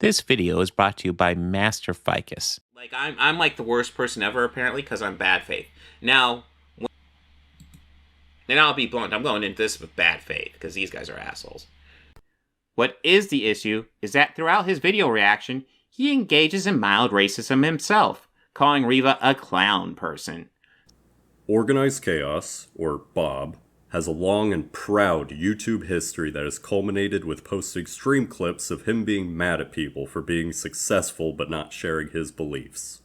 This video is brought to you by Master Ficus. Like, I'm like the worst person ever, apparently, because I'm bad faith. Now, and I'll be blunt, I'm going into this with bad faith, because these guys are assholes. What is the issue is that throughout his video reaction, he engages in mild racism himself, calling Reva a clown person. Organized Chaos, or Bob, has a long and proud YouTube history that has culminated with posting stream clips of him being mad at people for being successful but not sharing his beliefs.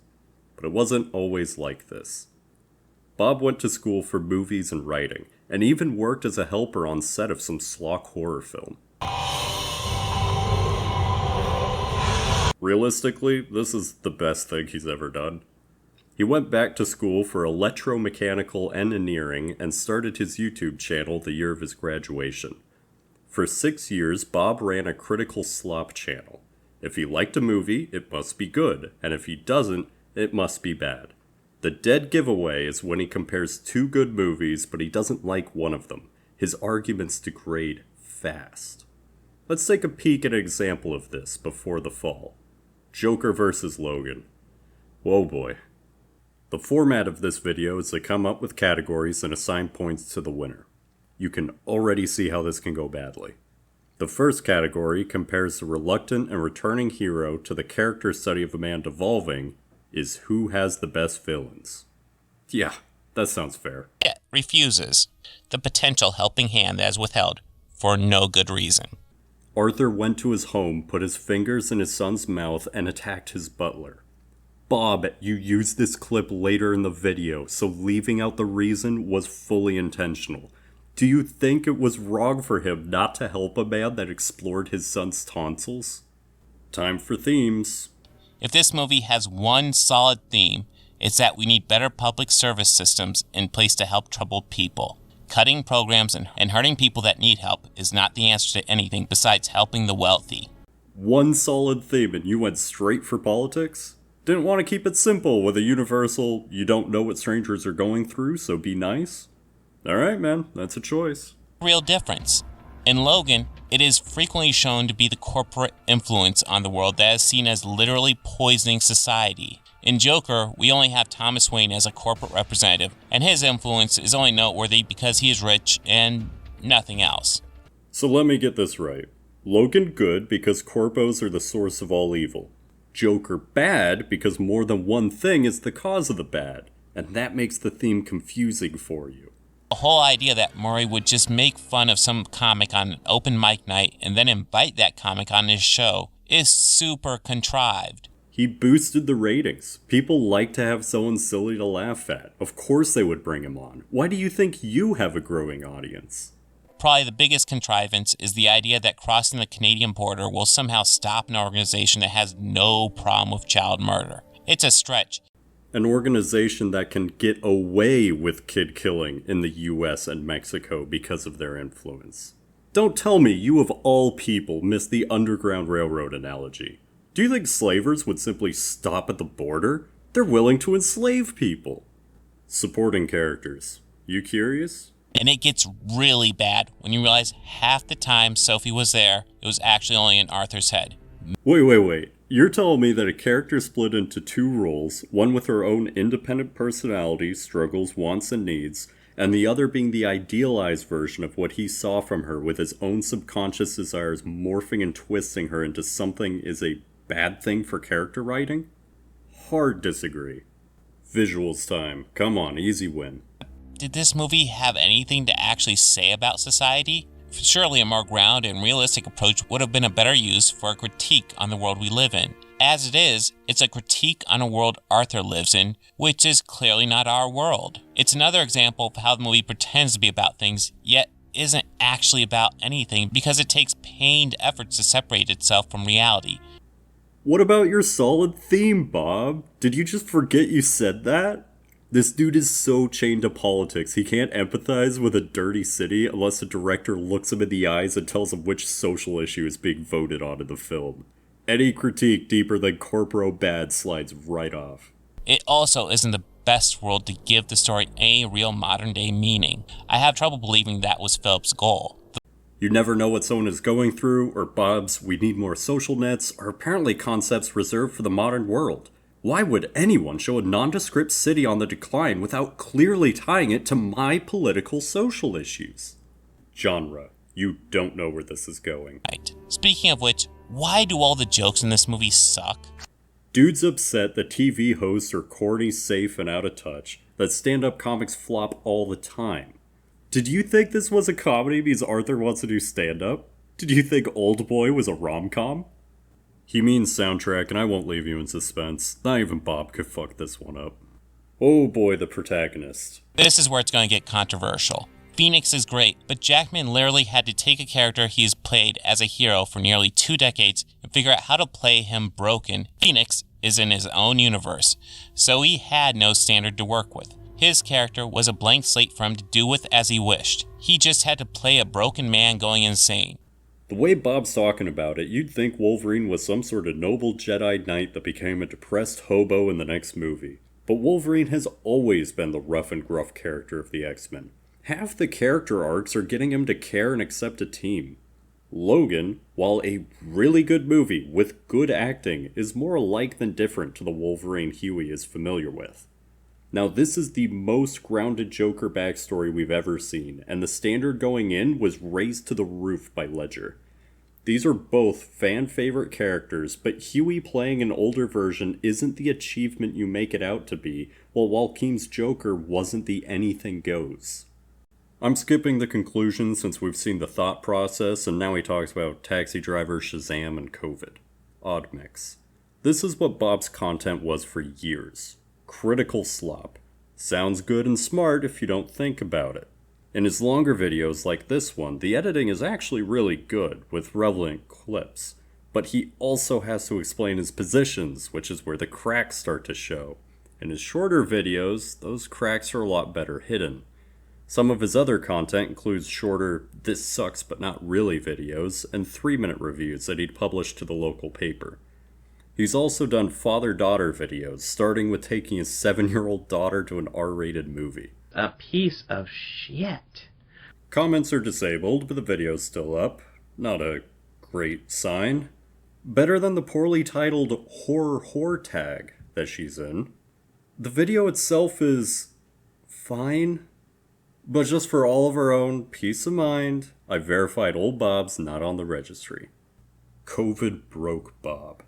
But it wasn't always like this. Bob went to school for movies and writing, and even worked as a helper on set of some schlock horror film. Realistically, this is the best thing he's ever done. He went back to school for electromechanical engineering and started his YouTube channel the year of his graduation. For 6 years, Bob ran a critical slop channel. If he liked a movie, it must be good, and if he doesn't, it must be bad. The dead giveaway is when he compares two good movies, but he doesn't like one of them. His arguments degrade fast. Let's take a peek at an example of this before the fall. Joker vs. Logan. Whoa boy. The format of this video is to come up with categories and assign points to the winner. You can already see how this can go badly. The first category compares the reluctant and returning hero to the character study of a man devolving is who has the best villains. Yeah, that sounds fair. It refuses the potential helping hand that is withheld for no good reason. Arthur went to his home, put his fingers in his son's mouth, and attacked his butler. Bob, you used this clip later in the video, so leaving out the reason was fully intentional. Do you think it was wrong for him not to help a man that explored his son's tonsils? Time for themes. If this movie has one solid theme, it's that we need better public service systems in place to help troubled people. Cutting programs and hurting people that need help is not the answer to anything besides helping the wealthy. One solid theme and you went straight for politics? Didn't want to keep it simple with a universal, you don't know what strangers are going through, so be nice? Alright man, that's a choice. Real difference. In Logan, it is frequently shown to be the corporate influence on the world that is seen as literally poisoning society. In Joker, we only have Thomas Wayne as a corporate representative, and his influence is only noteworthy because he is rich and nothing else. So let me get this right. Logan good because corpos are the source of all evil. Joker bad because more than one thing is the cause of the bad, and that makes the theme confusing for you. The whole idea that Murray would just make fun of some comic on an open mic night and then invite that comic on his show is super contrived. He boosted the ratings. People like to have someone silly to laugh at. Of course they would bring him on. Why do you think you have a growing audience? Probably the biggest contrivance is the idea that crossing the Canadian border will somehow stop an organization that has no problem with child murder. It's a stretch. An organization that can get away with kid killing in the US and Mexico because of their influence. Don't tell me you of all people missed the Underground Railroad analogy. Do you think slavers would simply stop at the border? They're willing to enslave people. Supporting characters. You curious? And it gets really bad when you realize half the time Sophie was there, it was actually only in Arthur's head. Wait. You're telling me that a character split into two roles, one with her own independent personality, struggles, wants, and needs, and the other being the idealized version of what he saw from her with his own subconscious desires morphing and twisting her into something is a bad thing for character writing? Hard disagree. Visuals time. Come on, easy win. Did this movie have anything to actually say about society? Surely a more grounded and realistic approach would have been a better use for a critique on the world we live in. As it is, it's a critique on a world Arthur lives in, which is clearly not our world. It's another example of how the movie pretends to be about things, yet isn't actually about anything because it takes pained efforts to separate itself from reality. What about your solid theme, Bob? Did you just forget you said that? This dude is so chained to politics, he can't empathize with a dirty city unless the director looks him in the eyes and tells him which social issue is being voted on in the film. Any critique deeper than corporo bad slides right off. It also isn't the best world to give the story any real modern day meaning. I have trouble believing that was Philip's goal. You never know what someone is going through, or Bob's "we need more social nets" are apparently concepts reserved for the modern world. Why would anyone show a nondescript city on the decline without clearly tying it to my political social issues? Genre. You don't know where this is going. Right. Speaking of which, why do all the jokes in this movie suck? Dude's upset that TV hosts are corny, safe, and out of touch, that stand-up comics flop all the time. Did you think this was a comedy because Arthur wants to do stand-up? Did you think Old Boy was a rom-com? He means soundtrack, and I won't leave you in suspense. Not even Bob could fuck this one up. Oh boy, the protagonist. This is where it's going to get controversial. Phoenix is great, but Jackman literally had to take a character he has played as a hero for nearly 2 decades and figure out how to play him broken. Phoenix is in his own universe, so he had no standard to work with. His character was a blank slate for him to do with as he wished. He just had to play a broken man going insane. The way Bob's talking about it, you'd think Wolverine was some sort of noble Jedi Knight that became a depressed hobo in the next movie. But Wolverine has always been the rough and gruff character of the X-Men. Half the character arcs are getting him to care and accept a team. Logan, while a really good movie with good acting, is more alike than different to the Wolverine Huey is familiar with. Now, this is the most grounded Joker backstory we've ever seen, and the standard going in was raised to the roof by Ledger. These are both fan-favorite characters, but Huey playing an older version isn't the achievement you make it out to be, while Joaquin's Joker wasn't the anything goes. I'm skipping the conclusion since we've seen the thought process, and now he talks about Taxi Driver, Shazam, and COVID. Odd mix. This is what Bob's content was for years. Critical slop. Sounds good and smart if you don't think about it. In his longer videos like this one, the editing is actually really good, with relevant clips. But he also has to explain his positions, which is where the cracks start to show. In his shorter videos, those cracks are a lot better hidden. Some of his other content includes shorter, this sucks but not really videos, and 3-minute reviews that he'd publish to the local paper. He's also done father-daughter videos, starting with taking his 7-year-old daughter to an R-rated movie. A piece of shit. Comments are disabled, but the video's still up. Not a great sign. Better than the poorly titled horror tag that she's in. The video itself is fine, but just for all of our own peace of mind, I verified old Bob's not on the registry. COVID broke Bob.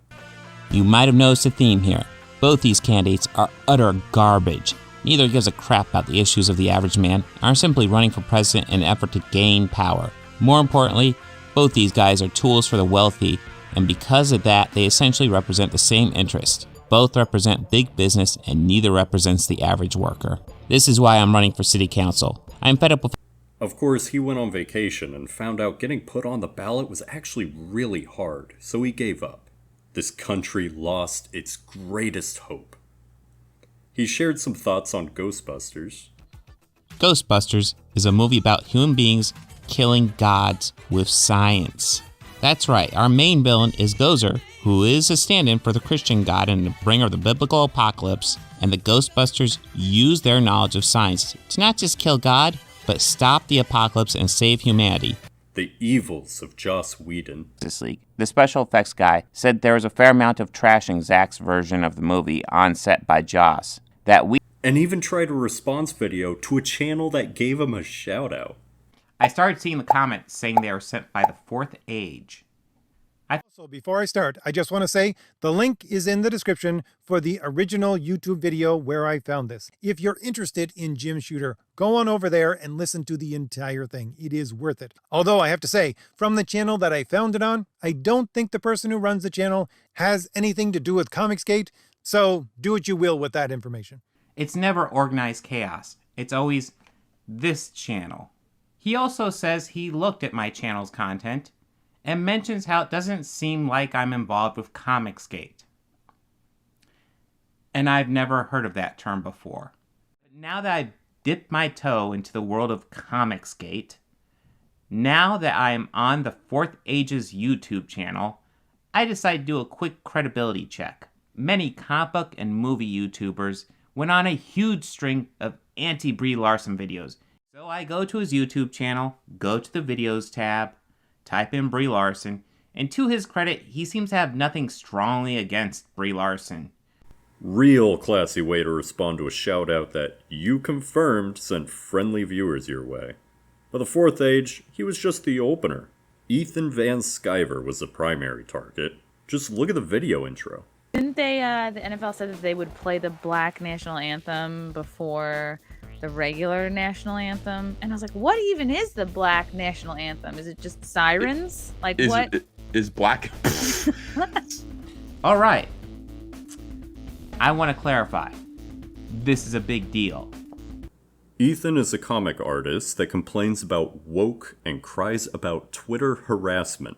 You might have noticed a theme here. Both these candidates are utter garbage. Neither gives a crap about the issues of the average man, and are simply running for president in an effort to gain power. More importantly, both these guys are tools for the wealthy, and because of that, they essentially represent the same interest. Both represent big business, and neither represents the average worker. This is why I'm running for city council. I'm fed up with... Of course, he went on vacation and found out getting put on the ballot was actually really hard, so he gave up. This country lost its greatest hope. He shared some thoughts on Ghostbusters. Ghostbusters is a movie about human beings killing gods with science. That's right, our main villain is Gozer, who is a stand-in for the Christian god and the bringer of the biblical apocalypse, and the Ghostbusters use their knowledge of science to not just kill God, but stop the apocalypse and save humanity. The evils of Joss Whedon. This League. The special effects guy said there was a fair amount of trashing Zach's version of the movie on set by Joss. And even tried a response video to a channel that gave him a shout-out. I started seeing the comments saying they were sent by the Fourth Age. So before I start, I just want to say the link is in the description for the original YouTube video where I found this. If you're interested in Jim Shooter, go on over there and listen to the entire thing. It is worth it. Although I have to say, from the channel that I found it on, I don't think the person who runs the channel has anything to do with Comicsgate, so do what you will with that information. It's never organized chaos. It's always this channel. He also says he looked at my channel's content and mentions how it doesn't seem like I'm involved with Comicsgate. And I've never heard of that term before. But now that I've dipped my toe into the world of Comicsgate, now that I am on the Fourth Age's YouTube channel, I decided to do a quick credibility check. Many comic book and movie YouTubers went on a huge string of anti-Brie Larson videos. So I go to his YouTube channel, go to the videos tab, type in Brie Larson, and to his credit, he seems to have nothing strongly against Brie Larson. Real classy way to respond to a shoutout that you confirmed sent friendly viewers your way. By the Fourth Age, he was just the opener. Ethan Van Sciver was the primary target. Just look at the video intro. Didn't they, the NFL said that they would play the Black National Anthem before the regular National Anthem? And I was like, what even is the Black National Anthem? Is it just sirens? What? Is black? All right. I want to clarify. This is a big deal. Ethan is a comic artist that complains about woke and cries about Twitter harassment.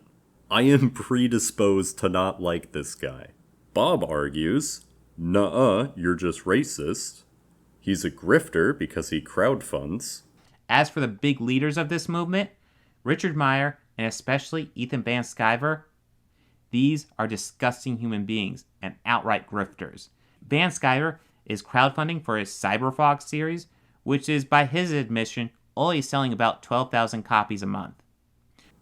I am predisposed to not like this guy. Bob argues, nuh-uh, you're just racist. He's a grifter because he crowdfunds. As for the big leaders of this movement, Richard Meyer and especially Ethan Van Sciver, these are disgusting human beings and outright grifters. Van Sciver is crowdfunding for his Cyberfog series, which is, by his admission, only selling about 12,000 copies a month.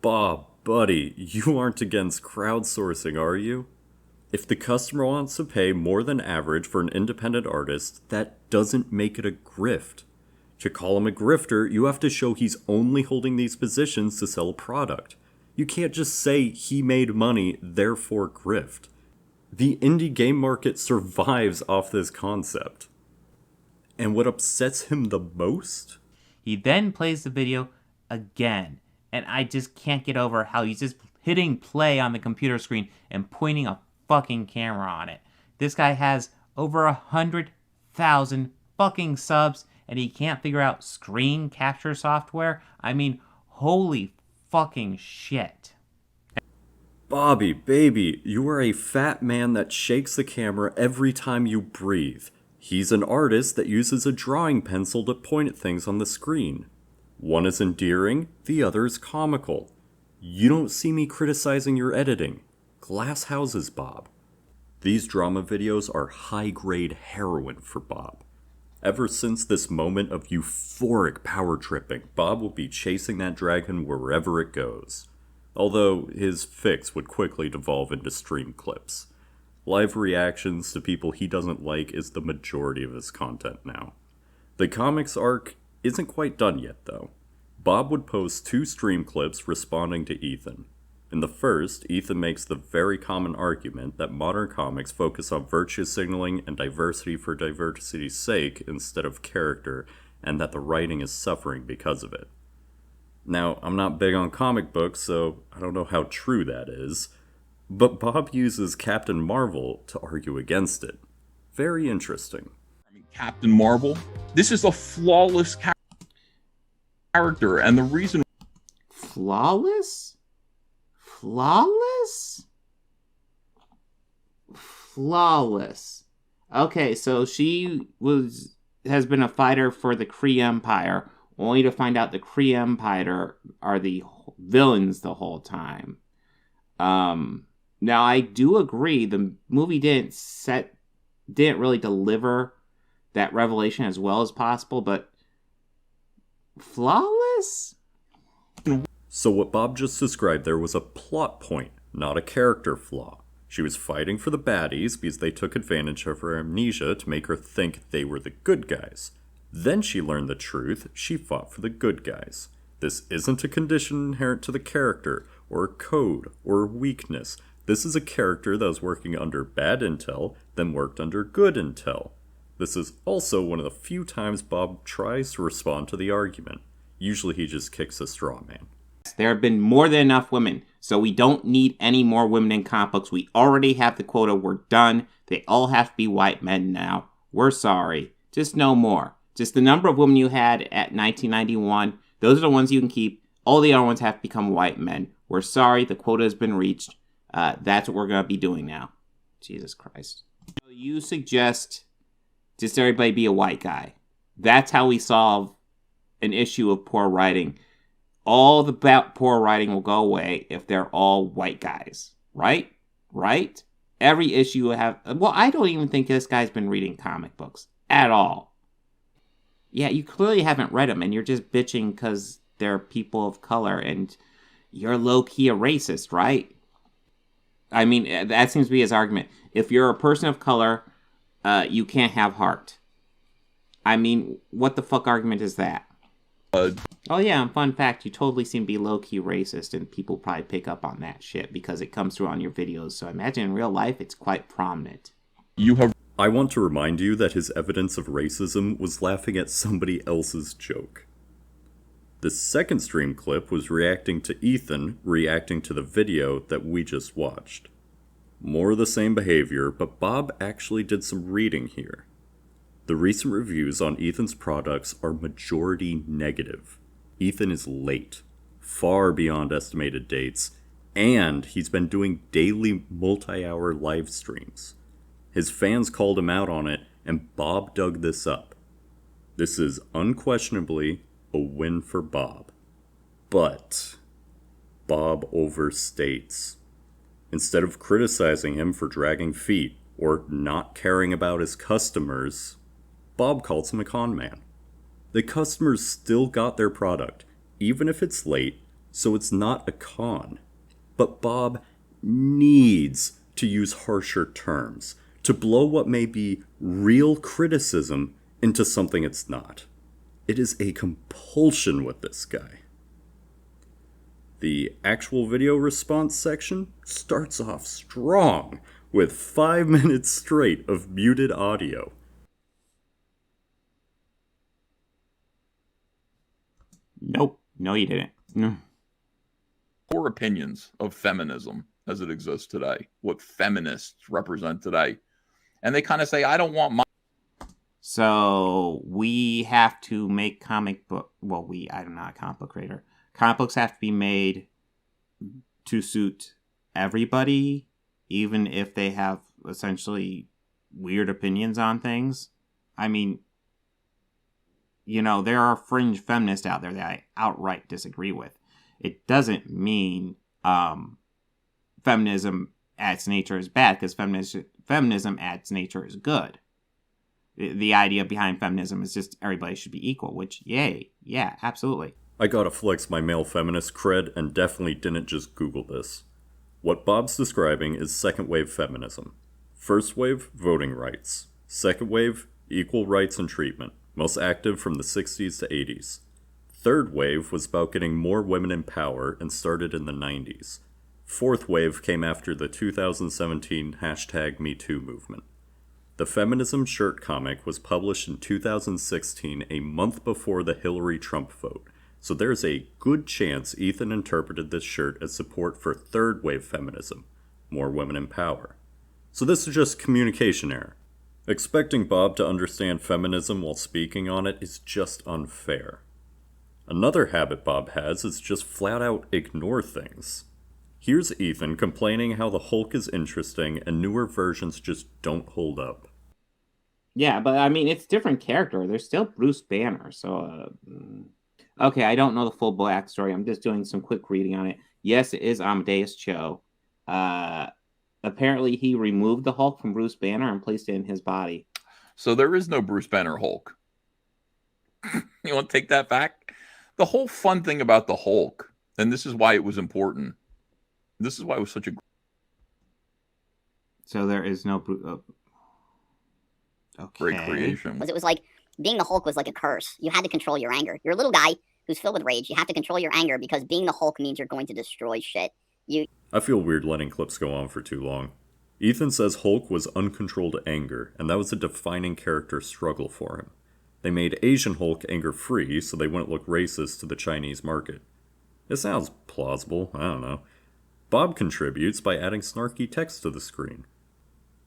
Bob, buddy, you aren't against crowdsourcing, are you? If the customer wants to pay more than average for an independent artist, that doesn't make it a grift. To call him a grifter, you have to show he's only holding these positions to sell a product. You can't just say he made money, therefore grift. The indie game market survives off this concept. And what upsets him the most? He then plays the video again, and I just can't get over how he's just hitting play on the computer screen and pointing a fucking camera on it. This guy has over 100,000 fucking subs, and he can't figure out screen capture software. I mean, holy fucking shit. Bobby, baby, you are a fat man that shakes the camera every time you breathe. He's an artist that uses a drawing pencil to point at things on the screen. One is endearing, the other is comical. You don't see me criticizing your editing. Glass houses, Bob. These drama videos are high-grade heroin for Bob. Ever since this moment of euphoric power tripping, Bob will be chasing that dragon wherever it goes. Although his fix would quickly devolve into stream clips. Live reactions to people he doesn't like is the majority of his content now. The comics arc isn't quite done yet, though. Bob would post 2 stream clips responding to Ethan. In the first, Ethan makes the very common argument that modern comics focus on virtue signaling and diversity for diversity's sake instead of character, and that the writing is suffering because of it. Now, I'm not big on comic books, so I don't know how true that is, but Bob uses Captain Marvel to argue against it. Very interesting. Captain Marvel. This is a flawless character, and the reason... Flawless? Flawless? Flawless. Okay, so she has been a fighter for the Kree Empire, only to find out the Kree Empire are the villains the whole time. Now, I do agree, the movie didn't really deliver that revelation as well as possible, but flawless? So what Bob just described there was a plot point, not a character flaw. She was fighting for the baddies because they took advantage of her amnesia to make her think they were the good guys. Then she learned the truth, she fought for the good guys. This isn't a condition inherent to the character, or a code, or a weakness. This is a character that was working under bad intel, then worked under good intel. This is also one of the few times Bob tries to respond to the argument. Usually he just kicks a straw man. There have been more than enough women, so we don't need any more women in comic books. We already have the quota, we're done. They all have to be white men now. We're sorry. Just no more. Just the number of women you had at 1991, those are the ones you can keep. All the other ones have to become white men. We're sorry, the quota has been reached. That's what we're going to be doing now. Jesus Christ. You suggest just everybody be a white guy. That's how we solve an issue of poor writing. All the poor writing will go away if they're all white guys. Right? Right? Every issue will have... Well, I don't even think this guy's been reading comic books. At all. Yeah, you clearly haven't read them, and you're just bitching because they're people of color, and you're low-key a racist, right? I mean, that seems to be his argument. If you're a person of color, you can't have heart. I mean, what the fuck argument is that? Oh yeah, and fun fact, you totally seem to be low-key racist, and people probably pick up on that shit because it comes through on your videos, so I imagine in real life it's quite prominent. I want to remind you that his evidence of racism was laughing at somebody else's joke. The second stream clip was reacting to Ethan reacting to the video that we just watched. More of the same behavior, but Bob actually did some reading here. The recent reviews on Ethan's products are majority negative. Ethan is late, far beyond estimated dates, and he's been doing daily multi-hour live streams. His fans called him out on it, and Bob dug this up. This is unquestionably a win for Bob. But Bob overstates. Instead of criticizing him for dragging feet or not caring about his customers, Bob calls him a con man. The customers still got their product, even if it's late, so it's not a con. But Bob needs to use harsher terms to blow what may be real criticism into something it's not. It is a compulsion with this guy. The actual video response section starts off strong with 5 minutes straight of muted audio. Nope. No, you didn't. No. Core opinions of feminism as it exists today, what feminists represent today. And they kind of say, I don't want my... So we have to make I'm not a comic book creator. Comic books have to be made to suit everybody, even if they have essentially weird opinions on things. I mean, you know, there are fringe feminists out there that I outright disagree with. It doesn't mean feminism at its nature is bad, because feminism at its nature is good. The idea behind feminism is just everybody should be equal, which, yay, yeah, absolutely. I gotta flex my male feminist cred and definitely didn't just Google this. What Bob's describing is second wave feminism. First wave, voting rights. Second wave, equal rights and treatment, most active from the 60s to 80s. Third wave was about getting more women in power and started in the 90s. Fourth wave came after the 2017 #MeToo movement. The Feminism Shirt comic was published in 2016, a month before the Hillary Trump vote, so there's a good chance Ethan interpreted this shirt as support for third wave feminism, more women in power. So this is just communication error. Expecting Bob to understand feminism while speaking on it is just unfair. Another habit Bob has is just flat out ignore things. Here's Ethan complaining how the Hulk is interesting and newer versions just don't hold up. Yeah, but I mean, it's different character. There's still Bruce Banner, so... Okay, I don't know the full backstory. I'm just doing some quick reading on it. Yes, it is Amadeus Cho. Apparently, he removed the Hulk from Bruce Banner and placed it in his body. So there is no Bruce Banner Hulk. You want to take that back? The whole fun thing about the Hulk, and this is why it was important. This is why it was such a... So there is no... Great creation. It was like, being the Hulk was like a curse. You had to control your anger. You're a little guy who's filled with rage. You have to control your anger because being the Hulk means you're going to destroy shit. I feel weird letting clips go on for too long. Ethan says Hulk was uncontrolled anger, and that was a defining character struggle for him. They made Asian Hulk anger-free so they wouldn't look racist to the Chinese market. It sounds plausible, I don't know. Bob contributes by adding snarky text to the screen.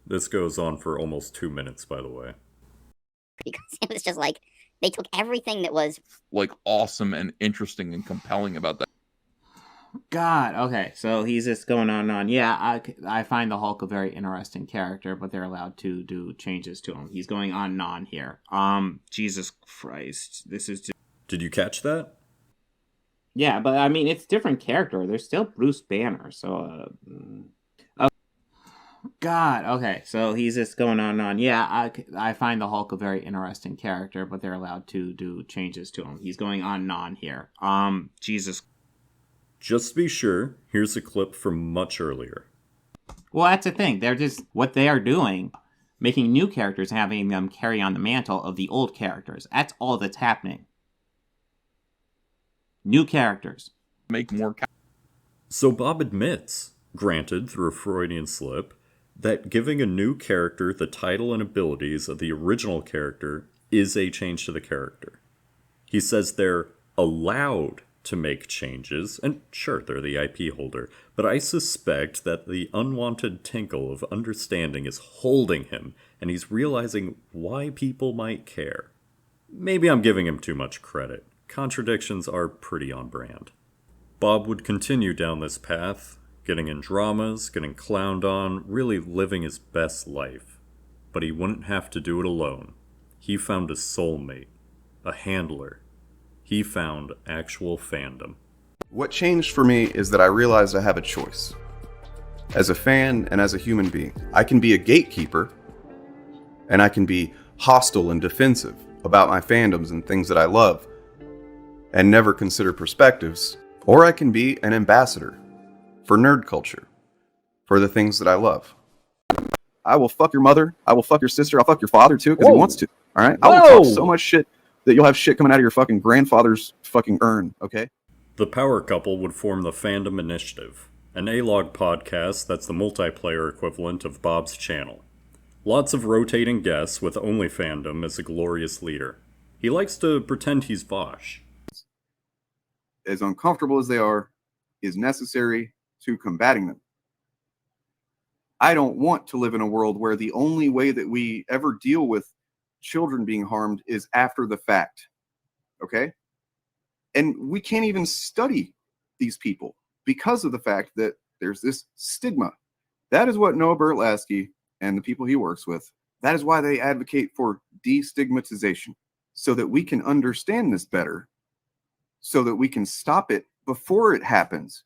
This goes on for almost 2 minutes, by the way. Because it was just like, they took everything that was... like, awesome and interesting and compelling about that. God, okay, so he's just going on and on. Yeah, I find the Hulk a very interesting character, but they're allowed to do changes to him. He's going on and on here. Jesus Christ, this is just... Did you catch that? Yeah, but I mean, it's different character. There's still Bruce Banner, so... God, okay, so he's just going on and on. Yeah, I find the Hulk a very interesting character, but they're allowed to do changes to him. He's going on and on here. Jesus Just to be sure, here's a clip from much earlier. Well, that's the thing. They're just, what they are doing, making new characters and having them carry on the mantle of the old characters. That's all that's happening. New characters. Make more. So Bob admits, granted through a Freudian slip, that giving a new character the title and abilities of the original character is a change to the character. He says they're allowed to make changes, and sure, they're the IP holder, but I suspect that the unwanted tinkle of understanding is holding him, and he's realizing why people might care. Maybe I'm giving him too much credit. Contradictions are pretty on brand. Bob would continue down this path, getting in dramas, getting clowned on, really living his best life. But he wouldn't have to do it alone. He found a soulmate, a handler. He found actual fandom. What changed for me is that I realized I have a choice. As a fan and as a human being, I can be a gatekeeper, and I can be hostile and defensive about my fandoms and things that I love, and never consider perspectives, or I can be an ambassador for nerd culture, for the things that I love. I will fuck your mother, I will fuck your sister, I'll fuck your father too, because he wants to, alright? I will talk so much shit that you'll have shit coming out of your fucking grandfather's fucking urn, okay? The power couple would form the Fandom Initiative, an Ideologue podcast that's the multiplayer equivalent of Bob's channel. Lots of rotating guests with only fandom as a glorious leader. He likes to pretend he's Vosh. As uncomfortable as they are, is necessary to combating them. I don't want to live in a world where the only way that we ever deal with children being harmed is after the fact. Okay? And we can't even study these people because of the fact that there's this stigma. That is what Noah Bertlasky and the people he works with, that is why they advocate for destigmatization, so that we can understand this better, so that we can stop it before it happens.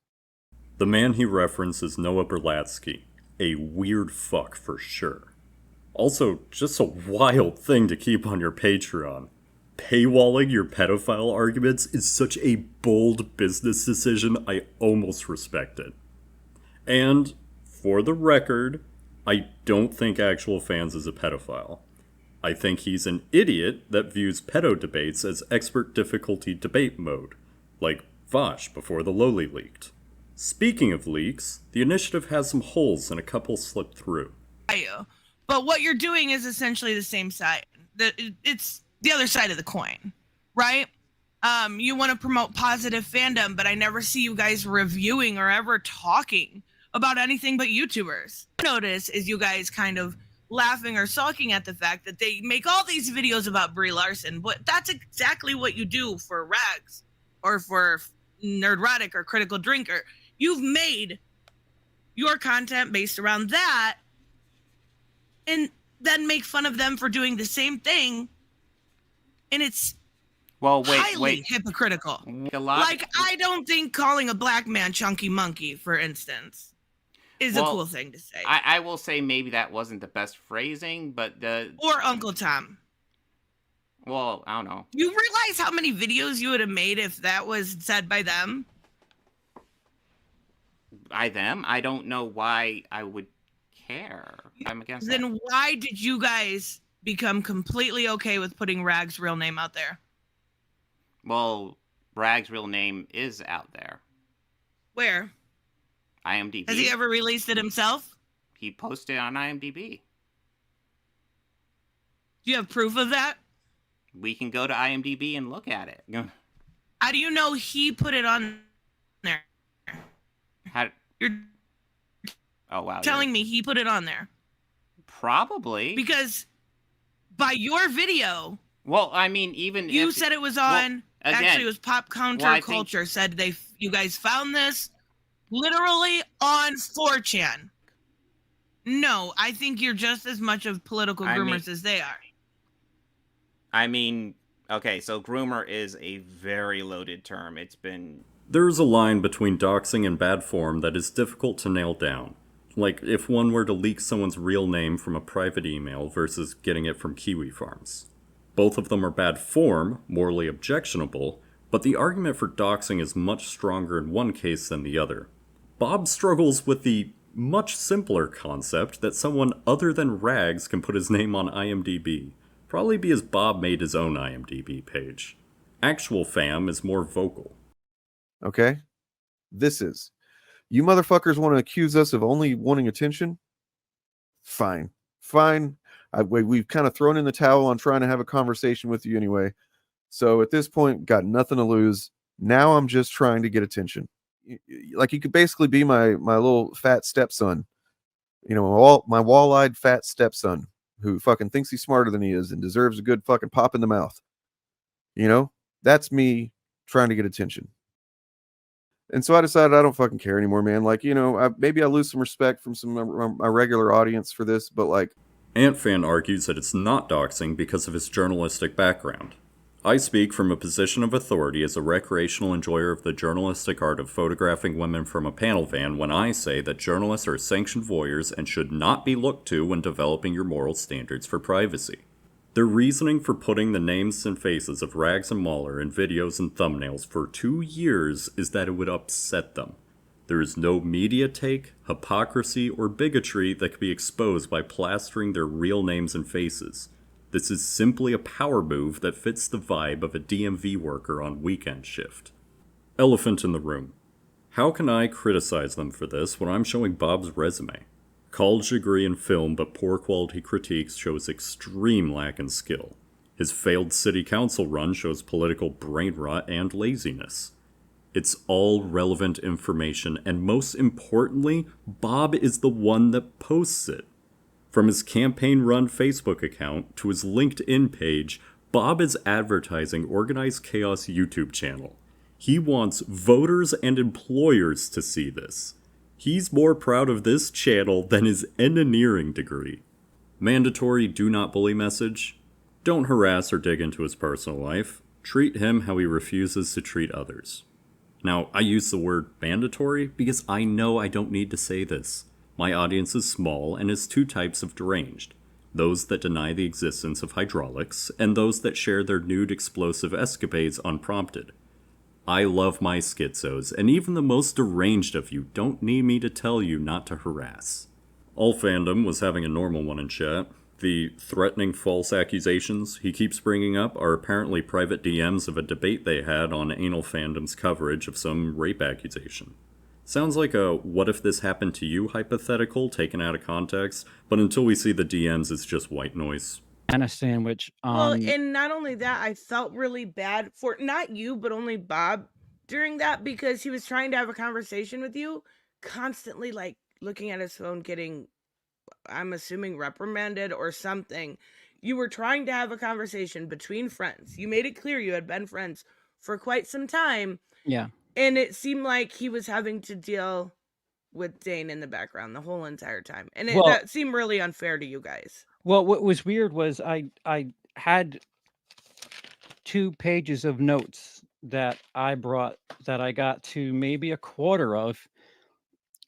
The man he references Noah Bertlasky, a weird fuck for sure. Also, just a wild thing to keep on your Patreon. Paywalling your pedophile arguments is such a bold business decision, I almost respect it. And, for the record, I don't think Actual Fans is a pedophile. I think he's an idiot that views pedo debates as expert difficulty debate mode, like Vosh before the Lowly leaked. Speaking of leaks, the initiative has some holes and a couple slipped through. But what you're doing is essentially the same side. It's the other side of the coin, right? You want to promote positive fandom, but I never see you guys reviewing or ever talking about anything but YouTubers. Notice is you guys kind of laughing or sulking at the fact that they make all these videos about Brie Larson, but that's exactly what you do for Rags or for Nerdrotic or Critical Drinker. You've made your content based around that and then make fun of them for doing the same thing. And it's highly hypocritical. Like, I don't think calling a black man Chunky Monkey, for instance, is a cool thing to say. I will say maybe that wasn't the best phrasing, but or Uncle Tom. Well, I don't know. You realize how many videos you would have made if that was said by them? By them? I don't know why I would care. I'm against that. Then why did you guys become completely okay with putting Rag's real name out there? Well, Rag's real name is out there. Where? IMDb. Has he ever released it himself? He posted on IMDb. Do you have proof of that? We can go to IMDb and look at it. How do you know he put it on there? You're telling me he put it on there? Probably. Because by your video... Well, I mean, even you said it was on... Well, again, actually, it was Pop Counterculture said you guys found this literally on 4chan. No, I think you're just as much of political groomers as they are. I mean, okay, so groomer is a very loaded term. It's been... There's a line between doxing and bad form that is difficult to nail down. Like if one were to leak someone's real name from a private email versus getting it from Kiwi Farms. Both of them are bad form, morally objectionable, But the argument for doxing is much stronger in one case than the other. Bob struggles with the much simpler concept that someone other than Rags can put his name on IMDb, probably because Bob made his own IMDb page. Actual Fam is more vocal. Okay? This is. You motherfuckers want to accuse us of only wanting attention? Fine. Fine. We've kind of thrown in the towel on trying to have a conversation with you anyway. So at this point, got nothing to lose. Now I'm just trying to get attention. Like, you could basically be my little fat stepson. You know, my wall-eyed fat stepson who fucking thinks he's smarter than he is and deserves a good fucking pop in the mouth. You know? That's me trying to get attention. And so I decided I don't fucking care anymore, man. Like, you know, maybe I lose some respect from some of my regular audience for this, but like... Antfan argues that it's not doxing because of his journalistic background. I speak from a position of authority as a recreational enjoyer of the journalistic art of photographing women from a panel van when I say that journalists are sanctioned voyeurs and should not be looked to when developing your moral standards for privacy. Their reasoning for putting the names and faces of Rags and Mahler in videos and thumbnails for 2 years is that it would upset them. There is no media take, hypocrisy, or bigotry that can be exposed by plastering their real names and faces. This is simply a power move that fits the vibe of a DMV worker on weekend shift. Elephant in the room. How can I criticize them for this when I'm showing Bob's resume? College degree in film but poor quality critiques shows extreme lack in skill. His failed city council run shows political brain rot and laziness. It's all relevant information, and most importantly, Bob is the one that posts it. From his campaign-run Facebook account to his LinkedIn page, Bob is advertising Organized Chaos YouTube channel. He wants voters and employers to see this. He's more proud of this channel than his engineering degree. Mandatory do not bully message. Don't harass or dig into his personal life. Treat him how he refuses to treat others. Now, I use the word mandatory because I know I don't need to say this. My audience is small and is two types of deranged. Those that deny the existence of hydraulics, and those that share their nude explosive escapades unprompted. I love my schizos, and even the most deranged of you don't need me to tell you not to harass. All fandom was having a normal one in chat. The threatening false accusations he keeps bringing up are apparently private DMs of a debate they had on Anal Fandom's coverage of some rape accusation. Sounds like a what if this happened to you hypothetical taken out of context, but until we see the DMs, it's just white noise. And a sandwich. Well, and not only that, I felt really bad for not you, but only Bob during that, because he was trying to have a conversation with you, constantly like looking at his phone, getting, I'm assuming, reprimanded or something. You were trying to have a conversation between friends. You made it clear you had been friends for quite some time. Yeah. And it seemed like he was having to deal with Dane in the background the whole entire time. And that seemed really unfair to you guys. Well, what was weird was I had 2 pages of notes that I brought that I got to maybe a quarter of.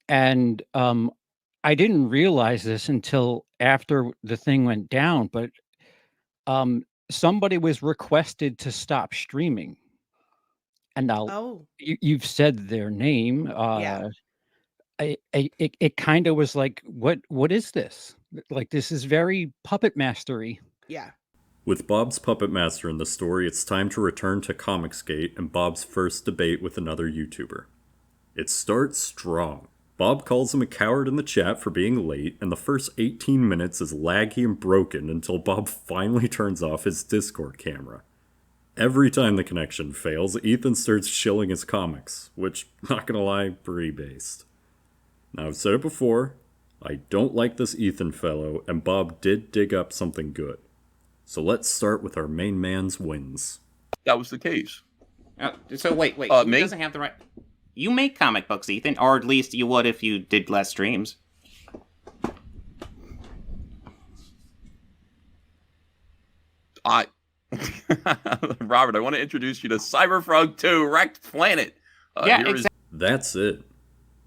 And I didn't realize this until after the thing went down, but somebody was requested to stop streaming. And now you've said their name. Yeah. It kind of was like, what is this? Like, this is very puppet mastery. Yeah. With Bob's puppet master in the story, it's time to return to Comicsgate and Bob's first debate with another YouTuber. It starts strong. Bob calls him a coward in the chat for being late, and the first 18 minutes is laggy and broken until Bob finally turns off his Discord camera. Every time the connection fails, Ethan starts shilling his comics, which, not gonna lie, pretty based. Now, I've said it before, I don't like this Ethan fellow, and Bob did dig up something good. So let's start with our main man's wins. That was the case. So wait, he doesn't have the right... You make comic books, Ethan, or at least you would if you did less streams. Robert, I want to introduce you to Cyberfrog 2 Wrecked Planet. That's it.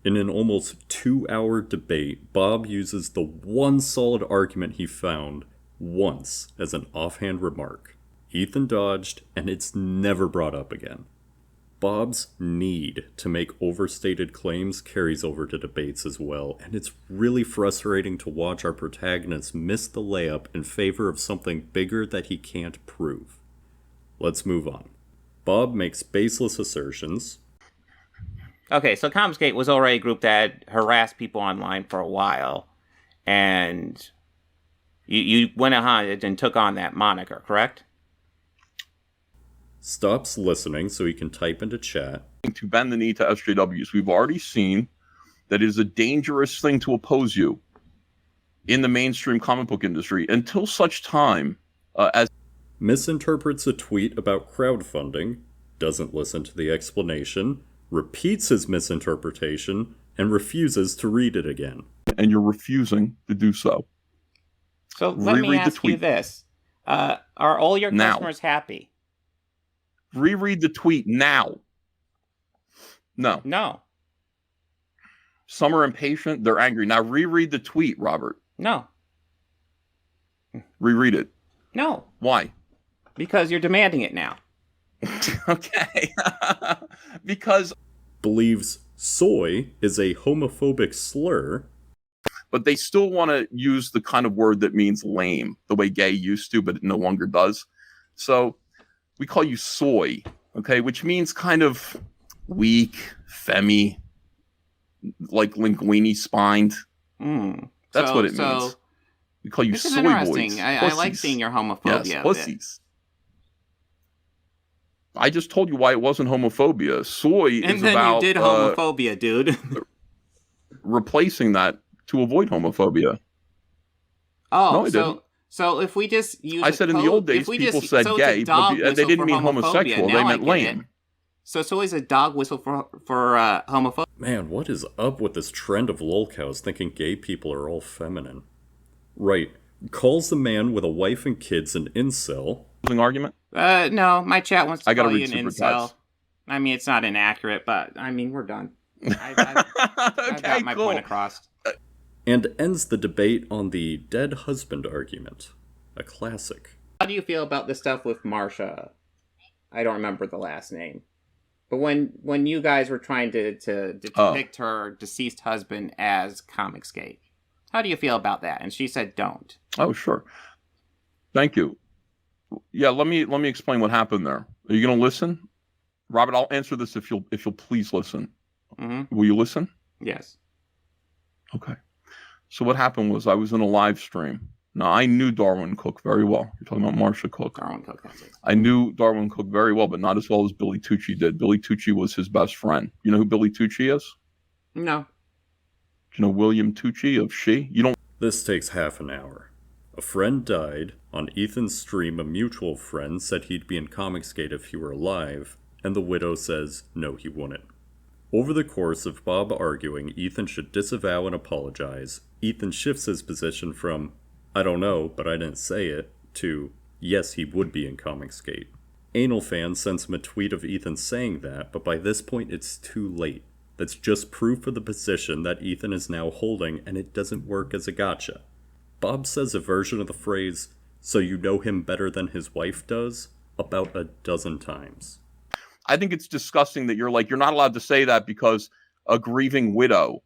In an almost 2-hour debate, Bob uses the one solid argument he found once as an offhand remark. Ethan dodged, and it's never brought up again. Bob's need to make overstated claims carries over to debates as well, and it's really frustrating to watch our protagonist miss the layup in favor of something bigger that he can't prove. Let's move on. Bob makes baseless assertions. Okay, so Comicsgate was already a group that harassed people online for a while, and you went ahead and took on that moniker, correct? Stops listening so he can type into chat. To bend the knee to SJWs. We've already seen that it is a dangerous thing to oppose you in the mainstream comic book industry until such time as... Misinterprets a tweet about crowdfunding, doesn't listen to the explanation, repeats his misinterpretation, and refuses to read it again. And you're refusing to do so. So let me ask you this. Are all your customers happy? Reread the tweet now. No. Some are impatient. They're angry. Now reread the tweet, Robert. No. Reread it. No. Why? Because you're demanding it now. Okay. Because... Believes soy is a homophobic slur. But they still want to use the kind of word that means lame, the way gay used to, but it no longer does. So... we call you soy, okay, which means kind of weak, femmy, like linguini spined. That's what it means. We call you soy boys. I like seeing your homophobia. Yes, pussies. I just told you why it wasn't homophobia. Soy is about... And then you did homophobia, dude. replacing that to avoid homophobia. Oh, no, I didn't. So if we just use... I said in the old days, people said gay, but they didn't mean homosexual. They meant lame. So it's always a dog whistle for homophobia. Man, what is up with this trend of lolcows thinking gay people are all feminine? Right. Calls the man with a wife and kids an incel. Argument? No, my chat wants to call you an incel. Text. I mean, it's not inaccurate, but I mean, we're done. I've got my point across. And ends the debate on the dead husband argument. A classic. How do you feel about the stuff with Marsha? I don't remember the last name. But when you guys were trying to depict her deceased husband as Comicsgate, how do you feel about that? And she said don't. Oh, sure. Thank you. Yeah, let me explain what happened there. Are you going to listen? Robert, I'll answer this if you'll please listen. Mm-hmm. Will you listen? Yes. Okay. So what happened was I was in a live stream. Now, I knew Darwin Cook very well. You're talking about Marsha Cook. Darwin Cook, that's it. I knew Darwin Cook very well, but not as well as Billy Tucci did. Billy Tucci was his best friend. You know who Billy Tucci is? No. Do you know William Tucci of She? You don't... This takes half an hour. A friend died. On Ethan's stream, a mutual friend said he'd be in Comicsgate if he were alive, and the widow says no, he wouldn't. Over the course of Bob arguing Ethan should disavow and apologize, Ethan shifts his position from, I don't know, but I didn't say it, to, yes, he would be in Comicsgate. Anal Fan sends him a tweet of Ethan saying that, but by this point it's too late. That's just proof of the position that Ethan is now holding, and it doesn't work as a gotcha. Bob says a version of the phrase, so you know him better than his wife does, about a dozen times. I think it's disgusting that you're not allowed to say that because a grieving widow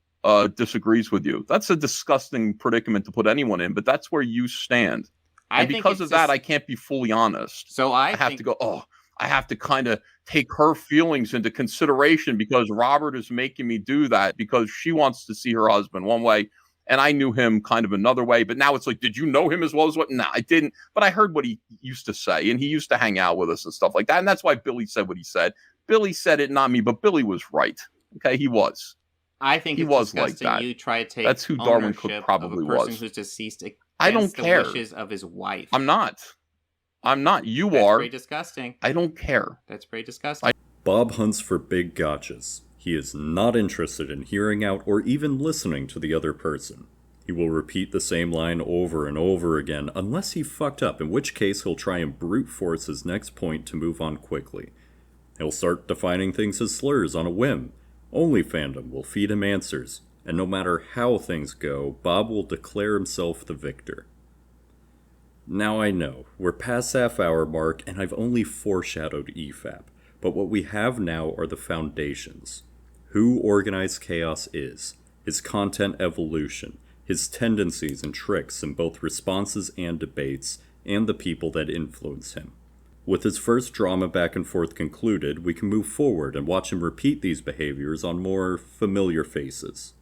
disagrees with you. That's a disgusting predicament to put anyone in, but that's where you stand. And because of that, I can't be fully honest. So I have to go, I have to kind of take her feelings into consideration because Robert is making me do that because she wants to see her husband one way. And I knew him kind of another way, but now it's like, did you know him as well as what? No, I didn't. But I heard what he used to say, and he used to hang out with us and stuff like that. And that's why Billy said what he said. Billy said it, not me, but Billy was right. Okay, he was. I think he was like that. You try to take that's who Darwin Cook probably of a person was. Who's deceased I don't care. The wishes of his wife. I'm not. You that's are. Pretty disgusting. I don't care. That's pretty disgusting. Bob hunts for big gotchas. He is not interested in hearing out or even listening to the other person. He will repeat the same line over and over again unless he fucked up, in which case he'll try and brute force his next point to move on quickly. He'll start defining things as slurs on a whim. Only fandom will feed him answers, and no matter how things go, Bob will declare himself the victor. Now I know, we're past half-hour mark and I've only foreshadowed EFAP. but what we have now are the foundations. Who Organized Chaos is, his content evolution, his tendencies and tricks in both responses and debates, and the people that influence him. With his first drama back and forth concluded, we can move forward and watch him repeat these behaviors on more familiar faces.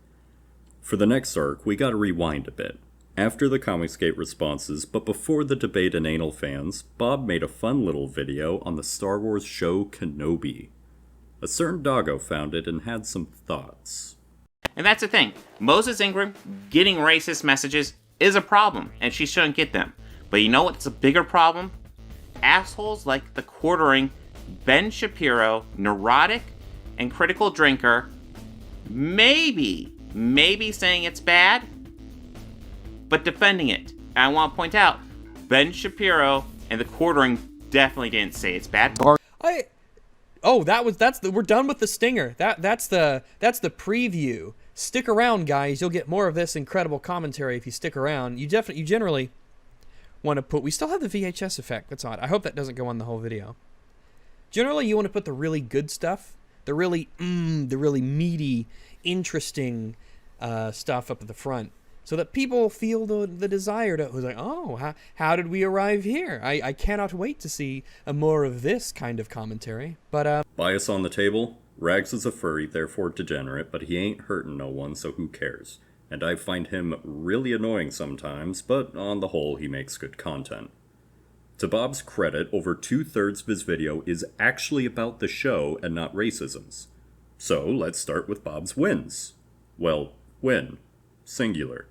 For the next arc, we gotta rewind a bit. After the Comicsgate responses, but before the debate and anal fans, Bob made a fun little video on the Star Wars show Kenobi. A certain doggo found it and had some thoughts. And that's the thing. Moses Ingram getting racist messages is a problem, and she shouldn't get them. But you know what's a bigger problem? Assholes like the quartering Ben Shapiro, neurotic, and critical drinker, maybe saying it's bad, but defending it. And I want to point out, Ben Shapiro and the quartering definitely didn't say it's bad. We're done with the stinger. That's the preview. Stick around, guys. You'll get more of this incredible commentary if you stick around. You generally want to put. We still have the VHS effect. That's odd. I hope that doesn't go on the whole video. Generally, you want to put the really good stuff, the really meaty, interesting stuff up at the front, so that people feel the desire to, like, oh, how did we arrive here? I cannot wait to see more of this kind of commentary. But Bias on the table? Rags is a furry, therefore degenerate, but he ain't hurting no one, so who cares? And I find him really annoying sometimes, but on the whole, he makes good content. To Bob's credit, over 2/3 of his video is actually about the show and not racisms. So let's start with Bob's wins. Well, win. Singular.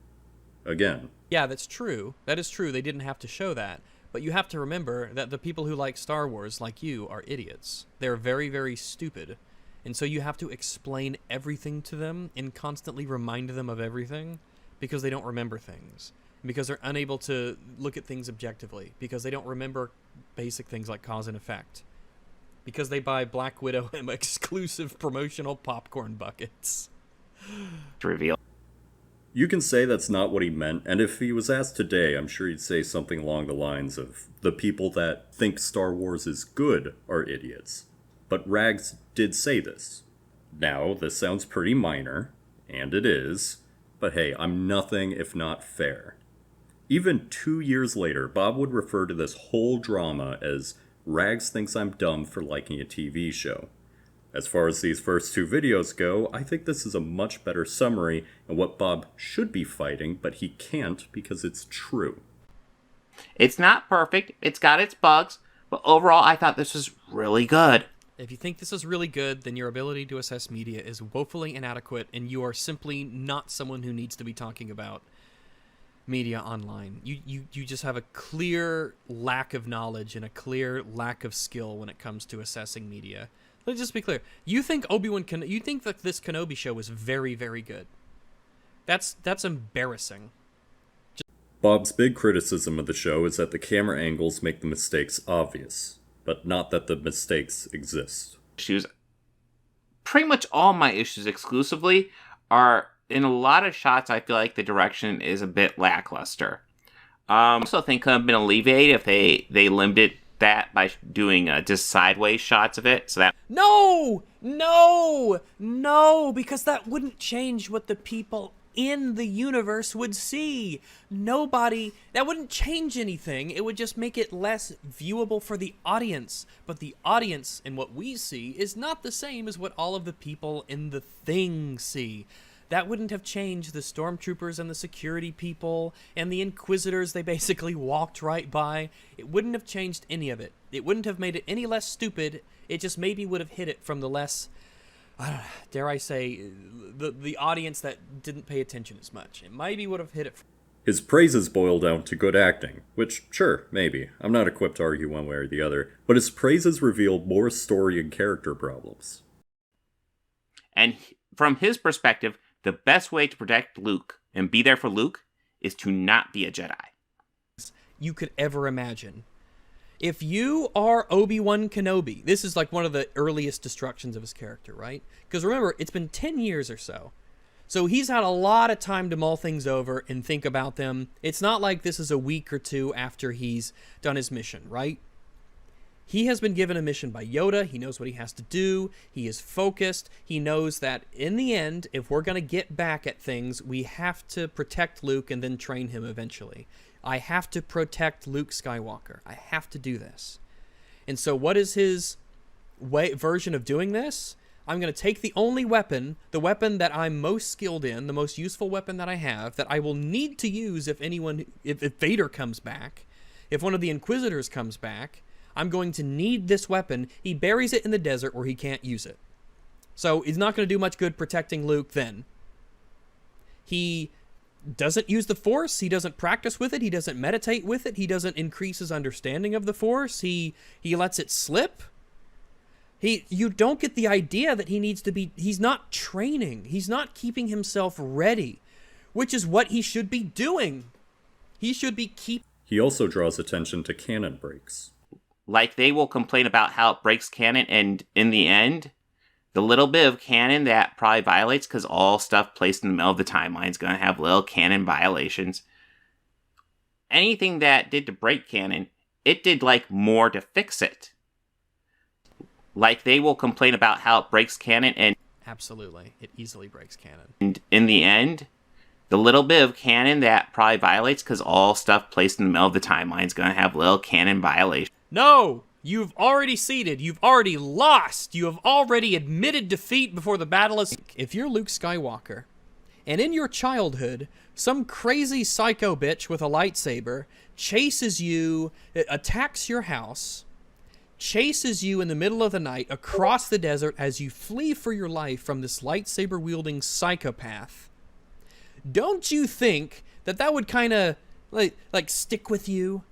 Again. yeah, that's true. That is true. They didn't have to show that. But you have to remember that the people who like Star Wars, like you, are idiots. They're very, very stupid. And so you have to explain everything to them and constantly remind them of everything because they don't remember things. Because they're unable to look at things objectively. Because they don't remember basic things like cause and effect. Because they buy Black Widow and exclusive promotional popcorn buckets. To reveal. You can say that's not what he meant, and if he was asked today, I'm sure he'd say something along the lines of, the people that think Star Wars is good are idiots. But Rags did say this. Now, this sounds pretty minor, and it is, but hey, I'm nothing if not fair. Even 2 years later, Bob would refer to this whole drama as Rags thinks I'm dumb for liking a TV show. As far as these first two videos go, I think this is a much better summary of what Bob should be fighting, but he can't because it's true. It's not perfect, it's got its bugs, but overall I thought this was really good. If you think this is really good, then your ability to assess media is woefully inadequate, and you are simply not someone who needs to be talking about media online. You just have a clear lack of knowledge and a clear lack of skill when it comes to assessing media. Let's just be clear. You think you think that this Kenobi show was very, very good. That's embarrassing. Bob's big criticism of the show is that the camera angles make the mistakes obvious, but not that the mistakes exist. Issues. Pretty much all my issues exclusively are in a lot of shots. I feel like the direction is a bit lackluster. I also think it could have been alleviated if they limited that by doing just sideways shots of it. So that No, because that wouldn't change what the people in the universe would see. That wouldn't change anything. It would just make it less viewable for the audience. But the audience and what we see is not the same as what all of the people in the thing see. That wouldn't have changed the stormtroopers and the security people and the inquisitors they basically walked right by. It wouldn't have changed any of it. It wouldn't have made it any less stupid. It just maybe would have hit it from the less, dare I say, the audience that didn't pay attention as much. It maybe would have hit it. His praises boil down to good acting, which, sure, maybe. I'm not equipped to argue one way or the other, but his praises revealed more story and character problems. And from his perspective, the best way to protect Luke and be there for Luke is to not be a Jedi. You could ever imagine. If you are Obi-Wan Kenobi, this is like one of the earliest destructions of his character, right? Because remember, it's been 10 years or so. So he's had a lot of time to mull things over and think about them. It's not like this is a week or two after he's done his mission, right? He has been given a mission by Yoda. He knows what he has to do. He is focused. He knows that in the end, if we're going to get back at things, we have to protect Luke and then train him eventually. I have to protect Luke Skywalker. I have to do this. And so what is his version of doing this? I'm going to take the only weapon, the weapon that I'm most skilled in, the most useful weapon that I have, that I will need to use if Vader comes back, if one of the Inquisitors comes back. I'm going to need this weapon. He buries it in the desert where he can't use it. So he's not going to do much good protecting Luke then. He doesn't use the Force. He doesn't practice with it. He doesn't meditate with it. He doesn't increase his understanding of the Force. He lets it slip. You don't get the idea that he needs to be... He's not training. He's not keeping himself ready, which is what he should be doing. He should be He also draws attention to canon breaks. Like, they will complain about how it breaks canon, and in the end, the little bit of canon that probably violates, because all stuff placed in the middle of the timeline is going to have little canon violations. Anything that did to break canon, it did, like, more to fix it. Like, they will complain about how it breaks canon, and... Absolutely. It easily breaks canon. And in the end, the little bit of canon that probably violates, because all stuff placed in the middle of the timeline is going to have little canon violations. No! You've already ceded. You've already lost. You have already admitted defeat before the battle is... If you're Luke Skywalker, and in your childhood, some crazy psycho bitch with a lightsaber chases you, attacks your house, chases you in the middle of the night across the desert as you flee for your life from this lightsaber-wielding psychopath, don't you think that would kind of, like, stick with you?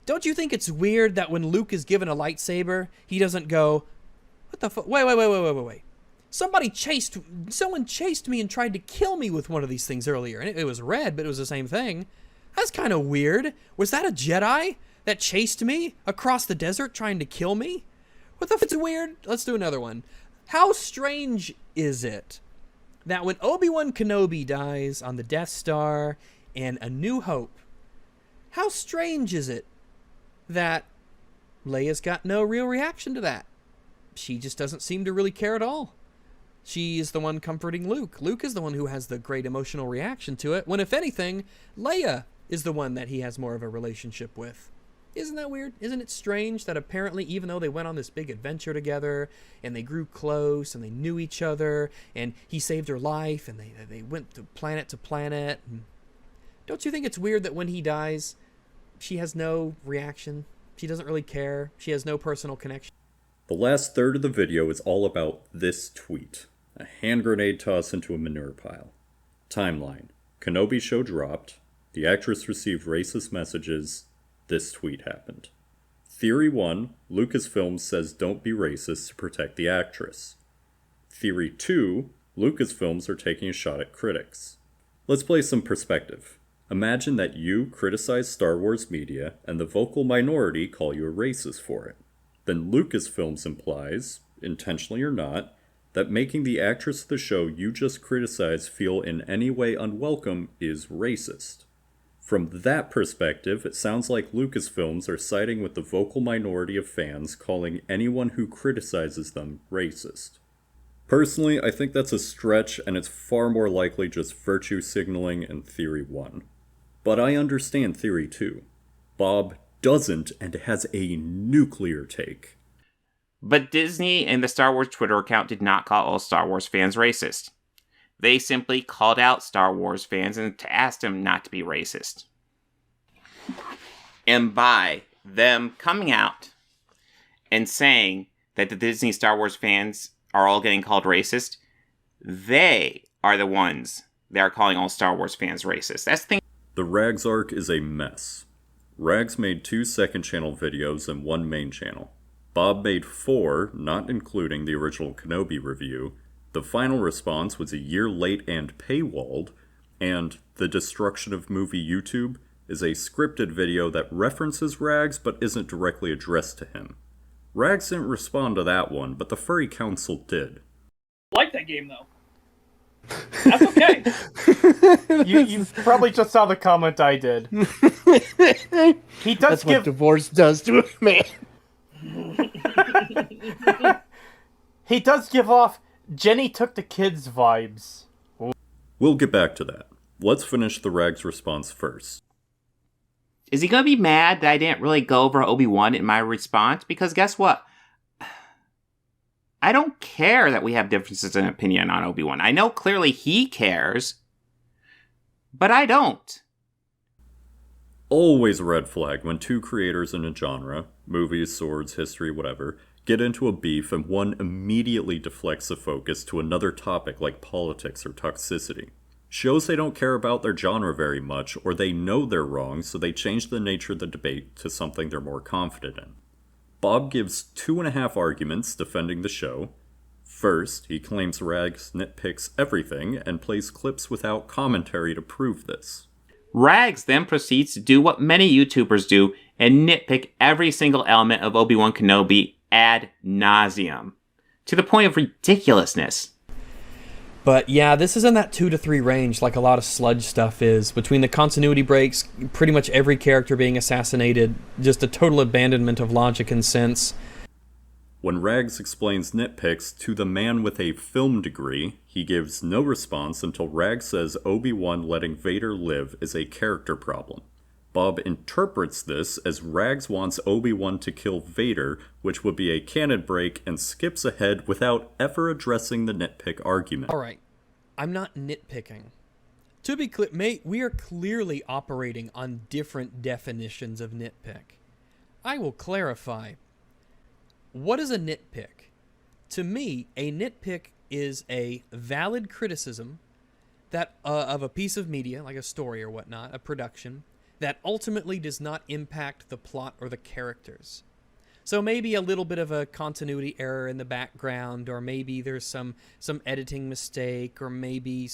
Don't you think it's weird that when Luke is given a lightsaber, he doesn't go, what the fuck? Wait. Someone chased me and tried to kill me with one of these things earlier. And it was red, but it was the same thing. That's kind of weird. Was that a Jedi that chased me across the desert trying to kill me? What the f***? It's weird. Let's do another one. How strange is it that when Obi-Wan Kenobi dies on the Death Star in A New Hope, how strange is it that Leia's got no real reaction to that? She just doesn't seem to really care at all. She is the one comforting Luke. Luke is the one who has the great emotional reaction to it, when if anything, Leia is the one that he has more of a relationship with. Isn't that weird? Isn't it strange that apparently, even though they went on this big adventure together, and they grew close, and they knew each other, and he saved her life, and they went to planet, don't you think it's weird that when he dies, she has no reaction? She doesn't really care. She has no personal connection. The last third of the video is all about this tweet. A hand grenade toss into a manure pile. Timeline. Kenobi show dropped. The actress received racist messages. This tweet happened. Theory 1, Lucasfilm says don't be racist to protect the actress. Theory 2, Lucasfilms are taking a shot at critics. Let's place some perspective. Imagine that you criticize Star Wars media and the vocal minority call you a racist for it. Then Lucasfilms implies, intentionally or not, that making the actress of the show you just criticized feel in any way unwelcome is racist. From that perspective, it sounds like Lucasfilms are siding with the vocal minority of fans calling anyone who criticizes them racist. Personally, I think that's a stretch, and it's far more likely just virtue signaling in Theory 1. But I understand Theory 2. Bob doesn't and has a nuclear take. But Disney and the Star Wars Twitter account did not call all Star Wars fans racist. They simply called out Star Wars fans and asked them not to be racist. And by them coming out and saying that the Disney Star Wars fans are all getting called racist, they are the ones that are calling all Star Wars fans racist. That's the thing. The Rags arc is a mess. Rags made 2 second channel videos and 1 main channel. Bob made 4, not including the original Kenobi review. The final response was a year late and paywalled, and The Destruction of Movie YouTube is a scripted video that references Rags but isn't directly addressed to him. Rags didn't respond to that one, but the Furry Council did. I like that game, though. That's okay. you probably just saw the comment I did. He does That's what divorce does to a man. He does give off Jenny took the kids vibes. We'll get back to that. Let's finish the Rags response first. Is he going to be mad that I didn't really go over Obi-Wan in my response? Because guess what? I don't care that we have differences in opinion on Obi-Wan. I know clearly he cares, but I don't. Always a red flag when two creators in a genre, movies, swords, history, whatever, get into a beef and one immediately deflects the focus to another topic like politics or toxicity. Shows they don't care about their genre very much, or they know they're wrong, so they change the nature of the debate to something they're more confident in. Bob gives 2.5 arguments defending the show. First, he claims Rags nitpicks everything and plays clips without commentary to prove this. Rags then proceeds to do what many YouTubers do and nitpick every single element of Obi-Wan Kenobi ad nauseum, to the point of ridiculousness. But yeah, this is in that 2 to 3 range like a lot of sludge stuff is. Between the continuity breaks, pretty much every character being assassinated, just a total abandonment of logic and sense. When Rags explains nitpicks to the man with a film degree, he gives no response until Rags says Obi-Wan letting Vader live is a character problem. Bob interprets this as Rags wants Obi-Wan to kill Vader, which would be a canon break, and skips ahead without ever addressing the nitpick argument. Alright, I'm not nitpicking. To be clear, mate, we are clearly operating on different definitions of nitpick. I will clarify. What is a nitpick? To me, a nitpick is a valid criticism that of a piece of media, like a story or whatnot, a production, that ultimately does not impact the plot or the characters. So maybe a little bit of a continuity error in the background, or maybe there's some editing mistake, or maybe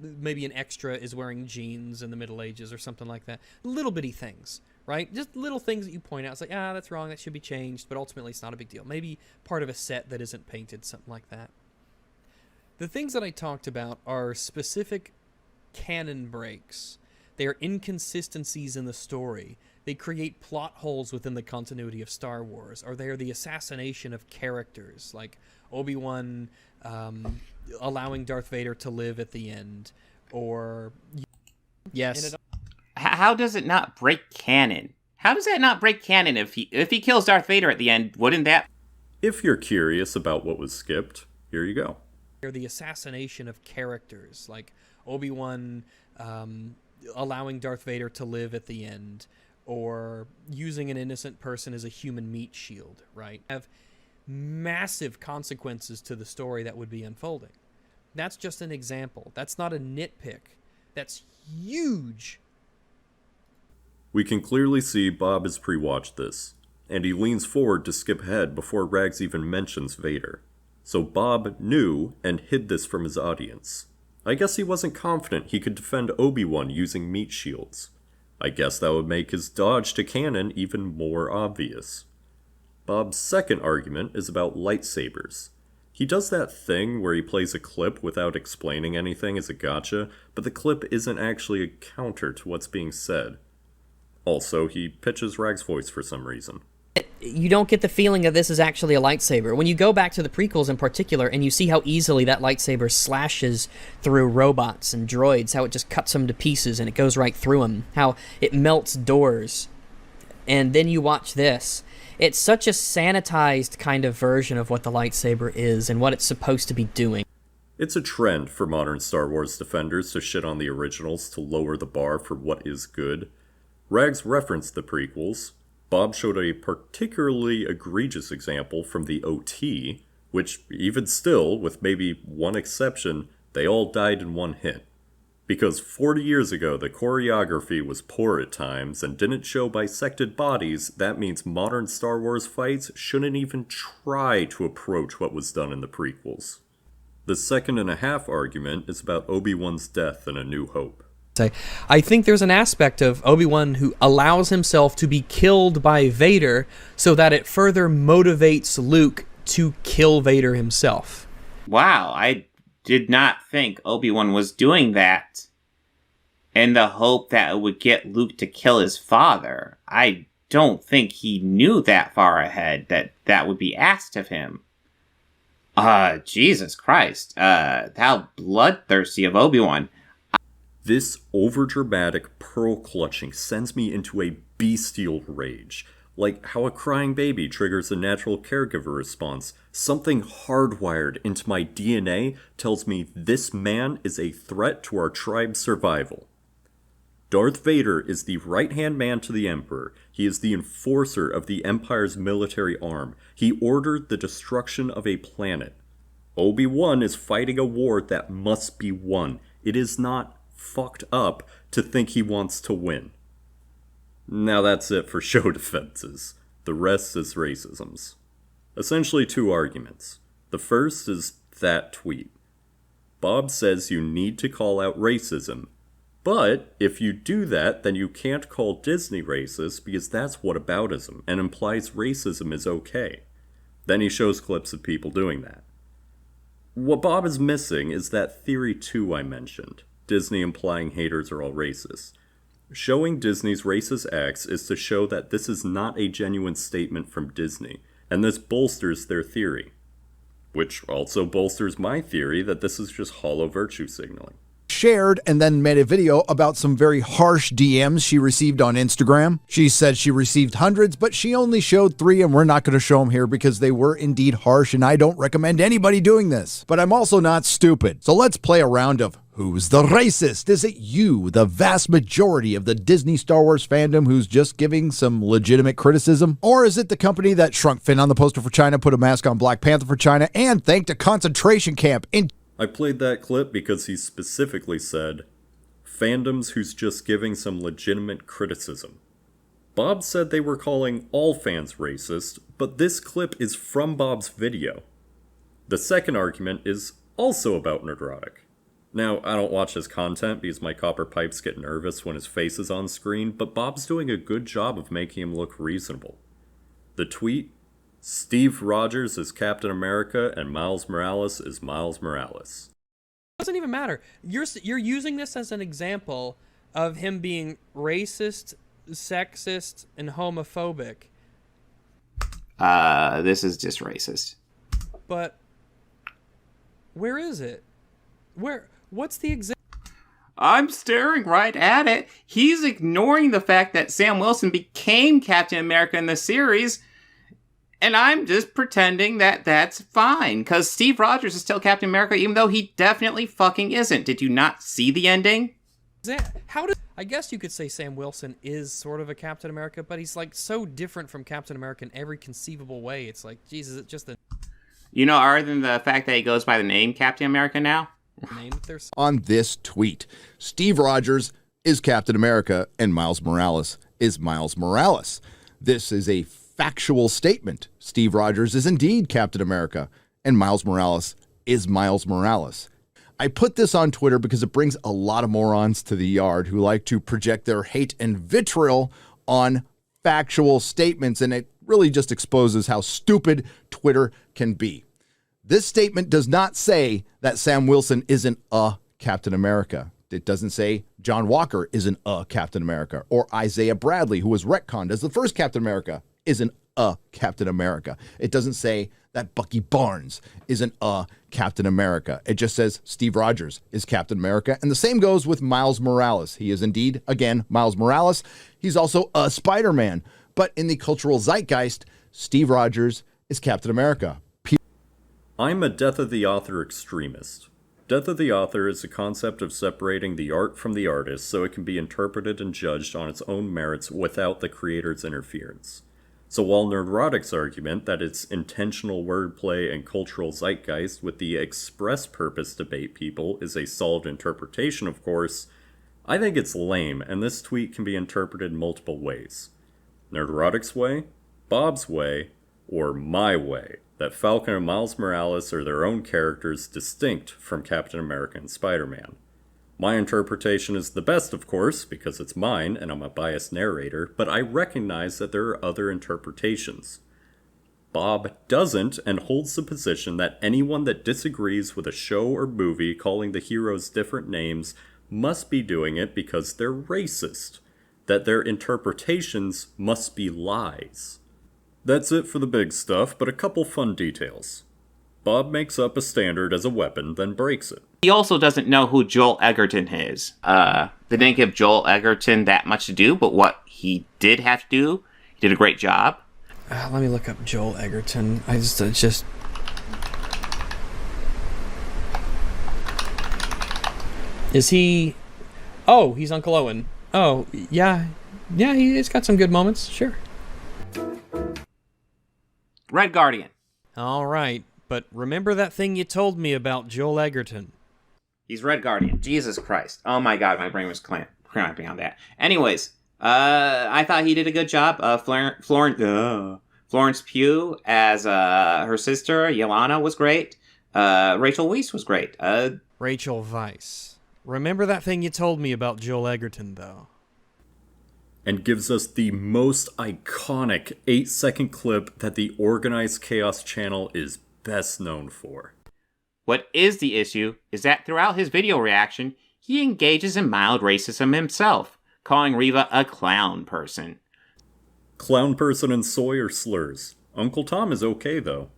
maybe an extra is wearing jeans in the Middle Ages or something like that. Little bitty things, right? Just little things that you point out. It's like, that's wrong, that should be changed, but ultimately it's not a big deal. Maybe part of a set that isn't painted, something like that. The things that I talked about are specific canon breaks. They are inconsistencies in the story. They create plot holes within the continuity of Star Wars, or they are the assassination of characters, like Obi-Wan allowing Darth Vader to live at the end, or... Yes. How does it not break canon? How does that not break canon if he kills Darth Vader at the end? Wouldn't that... If you're curious about what was skipped, here you go. They're the assassination of characters, like Obi-Wan allowing Darth Vader to live at the end, or using an innocent person as a human meat shield, right? Have massive consequences to the story that would be unfolding. That's just an example. That's not a nitpick. That's huge. We can clearly see Bob has pre-watched this, and he leans forward to skip ahead before Rags even mentions Vader. So Bob knew and hid this from his audience. I guess he wasn't confident he could defend Obi-Wan using meat shields. I guess that would make his dodge to canon even more obvious. Bob's second argument is about lightsabers. He does that thing where he plays a clip without explaining anything as a gotcha, but the clip isn't actually a counter to what's being said. Also, he pitches Rag's voice for some reason. You don't get the feeling that this is actually a lightsaber. When you go back to the prequels in particular, and you see how easily that lightsaber slashes through robots and droids, how it just cuts them to pieces and it goes right through them, how it melts doors. And then you watch this. It's such a sanitized kind of version of what the lightsaber is and what it's supposed to be doing. It's a trend for modern Star Wars defenders to shit on the originals to lower the bar for what is good. Rags referenced the prequels. Bob showed a particularly egregious example from the OT, which, even still, with maybe one exception, they all died in one hit. Because 40 years ago the choreography was poor at times and didn't show bisected bodies, that means modern Star Wars fights shouldn't even try to approach what was done in the prequels. The 2.5 argument is about Obi-Wan's death in A New Hope. I think there's an aspect of Obi-Wan who allows himself to be killed by Vader so that it further motivates Luke to kill Vader himself. Wow, I did not think Obi-Wan was doing that in the hope that it would get Luke to kill his father. I don't think he knew that far ahead that would be asked of him. Jesus Christ. How bloodthirsty of Obi-Wan. This overdramatic pearl clutching sends me into a bestial rage. Like how a crying baby triggers a natural caregiver response. Something hardwired into my DNA tells me this man is a threat to our tribe's survival. Darth Vader is the right-hand man to the Emperor. He is the enforcer of the Empire's military arm. He ordered the destruction of a planet. Obi-Wan is fighting a war that must be won. It is not fucked up to think he wants to win. Now that's it for show defenses. The rest is racisms. Essentially 2 arguments. The first is that tweet. Bob says you need to call out racism. But if you do that, then you can't call Disney racist because that's whataboutism and implies racism is okay. Then he shows clips of people doing that. What Bob is missing is that theory 2 I mentioned, Disney implying haters are all racist. Showing Disney's racist acts is to show that this is not a genuine statement from Disney, and this bolsters their theory. Which also bolsters my theory that this is just hollow virtue signaling. Shared and then made a video about some very harsh DMs she received on Instagram. She said she received hundreds, but she only showed 3, and we're not going to show them here because they were indeed harsh, and I don't recommend anybody doing this. But I'm also not stupid. So let's play a round of who's the racist? Is it you, the vast majority of the Disney Star Wars fandom who's just giving some legitimate criticism? Or is it the company that shrunk Finn on the poster for China, put a mask on Black Panther for China, and thanked a concentration camp in... I played that clip because he specifically said, fandoms who's just giving some legitimate criticism. Bob said they were calling all fans racist, but this clip is from Bob's video. The second argument is also about Nerdrotic. Now, I don't watch his content because my copper pipes get nervous when his face is on screen, but Bob's doing a good job of making him look reasonable. The tweet, Steve Rogers is Captain America and Miles Morales is Miles Morales. It doesn't even matter. You're using this as an example of him being racist, sexist, and homophobic. This is just racist. But where is it? What's the example? I'm staring right at it. He's ignoring the fact that Sam Wilson became Captain America in the series, and I'm just pretending that that's fine, because Steve Rogers is still Captain America, even though he definitely fucking isn't. Did you not see the ending? I guess you could say Sam Wilson is sort of a Captain America, but he's like so different from Captain America in every conceivable way. It's like, Jesus, it's just a... You know, other than the fact that he goes by the name Captain America now? On this tweet, Steve Rogers is Captain America and Miles Morales is Miles Morales. This is a factual statement. Steve Rogers is indeed Captain America and Miles Morales is Miles Morales. I put this on Twitter because it brings a lot of morons to the yard who like to project their hate and vitriol on factual statements, and it really just exposes how stupid Twitter can be. This statement does not say that Sam Wilson isn't a Captain America. It doesn't say John Walker isn't a Captain America, or Isaiah Bradley, who was retconned as the first Captain America, isn't a Captain America. It doesn't say that Bucky Barnes isn't a Captain America. It just says Steve Rogers is Captain America, and the same goes with Miles Morales. He is indeed, again, Miles Morales. He's also a Spider-Man, but in the cultural zeitgeist, Steve Rogers is Captain America. I'm a Death of the Author extremist. Death of the Author is a concept of separating the art from the artist so it can be interpreted and judged on its own merits without the creator's interference. So while Nerdrotic's argument that it's intentional wordplay and cultural zeitgeist with the express purpose to bait people is a solid interpretation, of course, I think it's lame, and this tweet can be interpreted multiple ways. Nerdrotic's way, Bob's way, or my way, that Falcon and Miles Morales are their own characters distinct from Captain America and Spider-Man. My interpretation is the best, of course, because it's mine and I'm a biased narrator, but I recognize that there are other interpretations. Bob doesn't and holds the position that anyone that disagrees with a show or movie calling the heroes different names must be doing it because they're racist. that their interpretations must be lies. That's it for the big stuff, but a couple fun details. Bob makes up a standard as a weapon, then breaks it. He also doesn't know who Joel Egerton is. They didn't give Joel Egerton that much to do, but what he did have to do, he did a great job. Let me look up Joel Egerton. Just... Is he... Oh, he's Uncle Owen. Oh, yeah. Yeah, he's got some good moments, sure. Red Guardian. All right, but remember that thing you told me about Joel Egerton. He's Red Guardian. Jesus Christ. Oh my god, my brain was cramping on that. Anyways, I thought he did a good job. Florence Pugh as her sister, Yelena, was great. Rachel Weisz was great. Rachel Weisz. Remember that thing you told me about Joel Egerton, though. And gives us the most iconic 8-second clip that the Organized Chaos channel is best known for. What is the issue is that throughout his video reaction, he engages in mild racism himself, calling Riva a clown person. Clown person and soy are slurs. Uncle Tom is okay, though.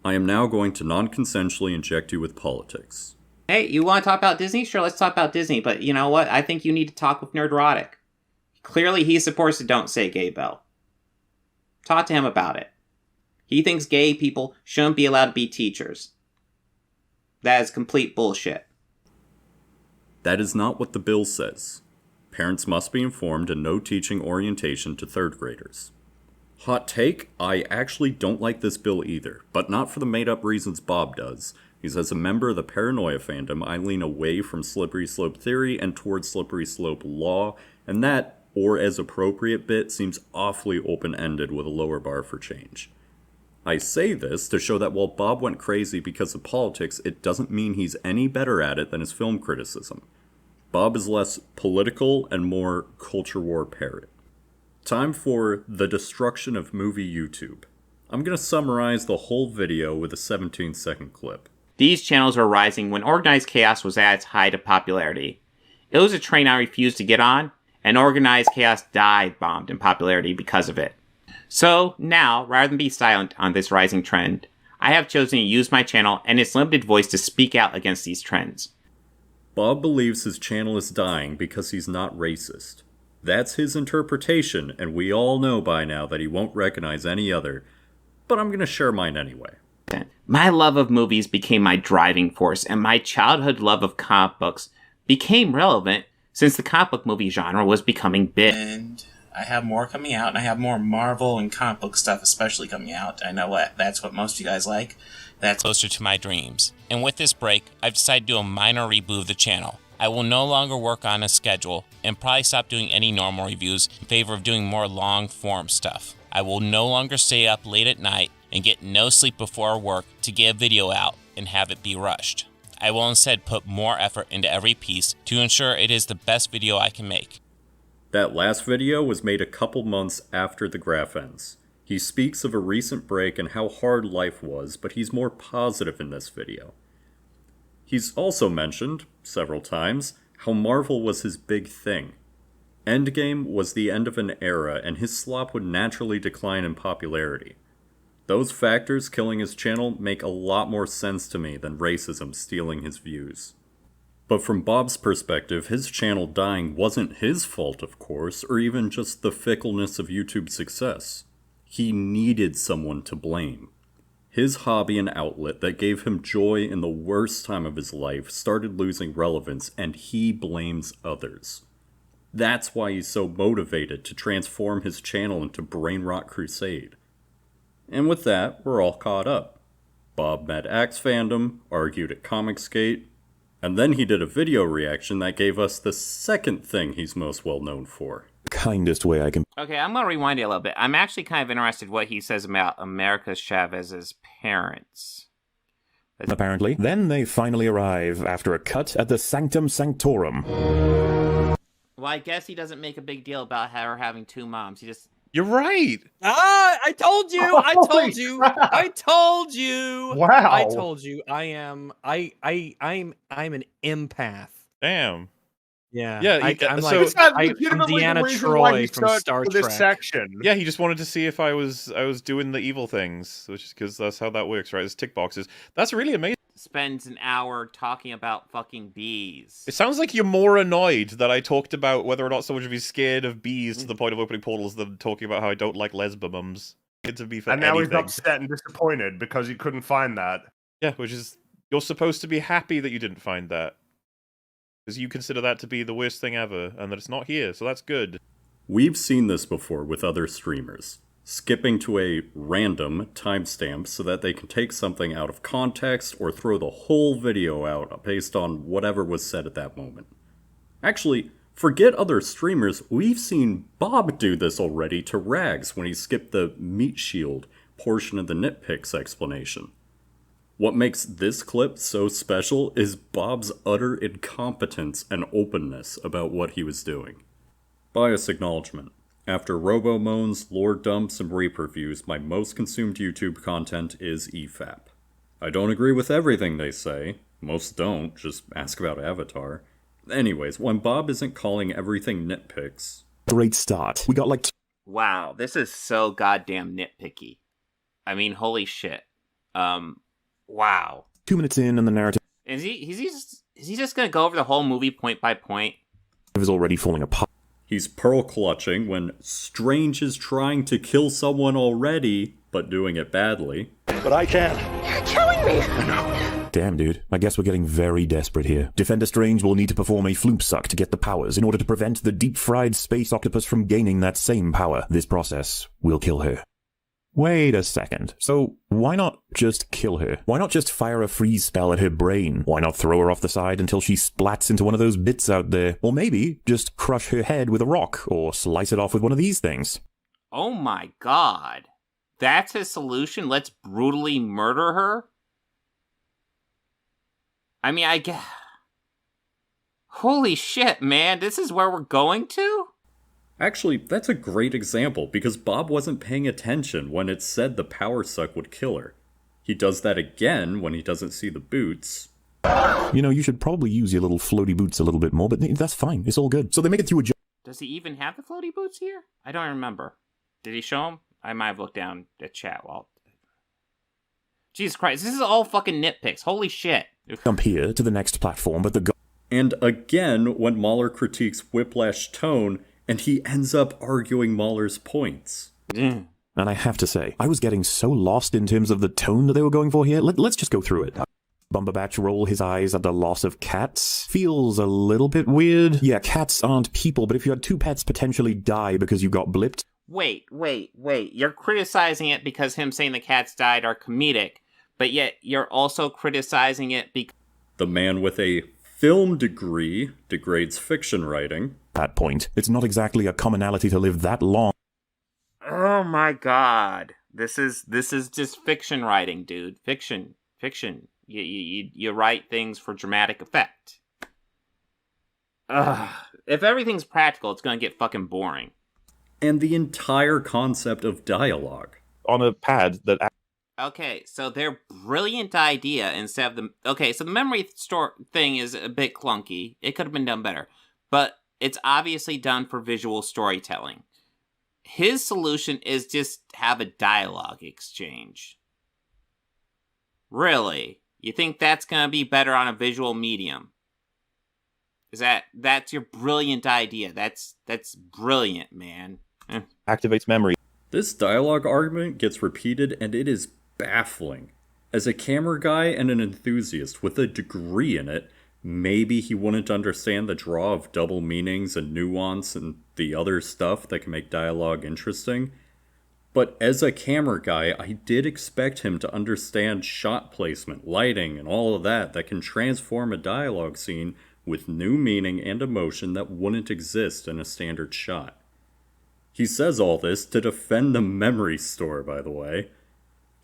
I am now going to non-consensually inject you with politics. Hey, you want to talk about Disney? Sure, let's talk about Disney, but you know what? I think you need to talk with Nerdrotic. Clearly, he supports the Don't Say Gay bill. Talk to him about it. He thinks gay people shouldn't be allowed to be teachers. That is complete bullshit. That is not what the bill says. Parents must be informed and no teaching orientation to third graders. Hot take, I actually don't like this bill either, but not for the made-up reasons Bob does. Because as a member of the paranoia fandom, I lean away from slippery slope theory and towards slippery slope law, and that, or as appropriate bit, seems awfully open-ended with a lower bar for change. I say this to show that while Bob went crazy because of politics, it doesn't mean he's any better at it than his film criticism. Bob is less political and more culture war parrot. Time for the destruction of movie YouTube. I'm going to summarize the whole video with a 17-second clip. These channels were rising when Organized Chaos was at its height of popularity. It was a train I refused to get on, and Organized Chaos dive-bombed in popularity because of it. So, now, rather than be silent on this rising trend, I have chosen to use my channel and its limited voice to speak out against these trends. Bob believes his channel is dying because he's not racist. That's his interpretation, and we all know by now that he won't recognize any other, but I'm going to share mine anyway. My love of movies became my driving force, and my childhood love of comic books became relevant since the comic book movie genre was becoming big. And I have more coming out, and I have more Marvel and comic book stuff especially coming out. I know that's what most of you guys like. That's closer to my dreams. And with this break, I've decided to do a minor reboot of the channel. I will no longer work on a schedule and probably stop doing any normal reviews in favor of doing more long-form stuff. I will no longer stay up late at night and get no sleep before work to get a video out and have it be rushed. I will instead put more effort into every piece to ensure it is the best video I can make. That last video was made a couple months after the graph ends. He speaks of a recent break and how hard life was, but he's more positive in this video. He's also mentioned, several times, how Marvel was his big thing. Endgame was the end of an era, and his slop would naturally decline in popularity. Those factors killing his channel make a lot more sense to me than racism stealing his views. But from Bob's perspective, his channel dying wasn't his fault, of course, or even just the fickleness of YouTube's success. He needed someone to blame. His hobby and outlet that gave him joy in the worst time of his life started losing relevance, and he blames others. That's why he's so motivated to transform his channel into Brain Rot Crusade. And with that, we're all caught up. Bob met Axe Fandom, argued at Comicsgate, and then he did a video reaction that gave us the second thing he's most well known for. Kindest way I can. Okay, I'm going to rewind it a little bit. I'm actually kind of interested what he says about America Chavez's parents. Apparently, then they finally arrive after a cut at the Sanctum Sanctorum. Well, I guess he doesn't make a big deal about her having two moms. He just... You're right. I told you. I told Holy you. crap. I told you. Wow. I told you. I'm an empath. Damn. Yeah, Yeah, I'm so like, that's I'm legitimately Deanna the reason why Troy he from started Star for this Trek. section. Yeah, he just wanted to see if I was doing the evil things, which is because that's how that works, right? It's tick boxes. That's really amazing. Spends an hour talking about fucking bees. It sounds like you're more annoyed that I talked about whether or not someone should be scared of bees to the point of opening portals than talking about how I don't like lesbomums. To be for And now anything. he's upset and disappointed because he couldn't find that. Yeah, which is, you're supposed to be happy that you didn't find that. Because you consider that to be the worst thing ever, and that it's not here, so that's good. We've seen this before with other streamers, skipping to a random timestamp so that they can take something out of context or throw the whole video out based on whatever was said at that moment. Actually, forget other streamers, we've seen Bob do this already to Rags when he skipped the meat shield portion of the nitpicks explanation. What makes this clip so special is Bob's utter incompetence and openness about what he was doing. Bias acknowledgement. After Robo-Moans, lore dumps, and rape reviews, my most consumed YouTube content is EFAP. I don't agree with everything they say. Most don't, just ask about Avatar. Anyways, when Bob isn't calling everything nitpicks... Great start. We got like... Wow, this is so goddamn nitpicky. I mean, holy shit. Wow. 2 minutes in and the narrative Is he just gonna go over the whole movie point by point? is already falling apart. He's pearl clutching when Strange is trying to kill someone already, but doing it badly. But I can't. You're killing me! Damn, dude. I guess we're getting very desperate here. Defender Strange will need to perform a floop suck to get the powers in order to prevent the deep-fried space octopus from gaining that same power. This process will kill her. Wait a second. So, why not just kill her? Why not just fire a freeze spell at her brain? Why not throw her off the side until she splats into one of those bits out there? Or maybe just crush her head with a rock, or slice it off with one of these things. Oh my god. That's his solution? Let's brutally murder her? I mean, I guess... Holy shit, man. This is where we're going to? Actually, that's a great example, because Bob wasn't paying attention when it said the power suck would kill her. He does that again when he doesn't see the boots. You know, you should probably use your little floaty boots a little bit more, but that's fine. It's all good. So they make it through a... Does he even have the floaty boots here? I don't remember. Did he show them? I might have looked down at chat while... Jesus Christ, this is all fucking nitpicks. Holy shit. Jump here to the next platform, but the... And again, when Mahler critiques Whiplash tone, and he ends up arguing Mahler's points. And I have to say, I was getting so lost in terms of the tone that they were going for here. Let's just go through it. Bumberbatch roll his eyes at the loss of cats. Feels a little bit weird. Yeah, cats aren't people, but if you had 2 pets potentially die because you got blipped... Wait. You're criticizing it because him saying the cats died are comedic, but yet you're also criticizing it because... The man with a film degree degrades fiction writing. That point, it's not exactly a commonality to live that long. Oh my god. This is just fiction writing, dude. Fiction. You write things for dramatic effect. Ugh. If everything's practical, it's gonna get fucking boring. And the entire concept of dialogue. On a pad that... Okay, so their brilliant idea instead of the... Okay, so the memory store thing is a bit clunky. It could have been done better. But it's obviously done for visual storytelling. His solution is just have a dialogue exchange. Really? You think that's going to be better on a visual medium? That's your brilliant idea. That's brilliant, man. Activates memory. This dialogue argument gets repeated, and it is baffling. As a camera guy and an enthusiast with a degree in it, maybe he wouldn't understand the draw of double meanings and nuance and the other stuff that can make dialogue interesting. But as a camera guy, I did expect him to understand shot placement, lighting, and all of that can transform a dialogue scene with new meaning and emotion that wouldn't exist in a standard shot. He says all this to defend the memory store, by the way.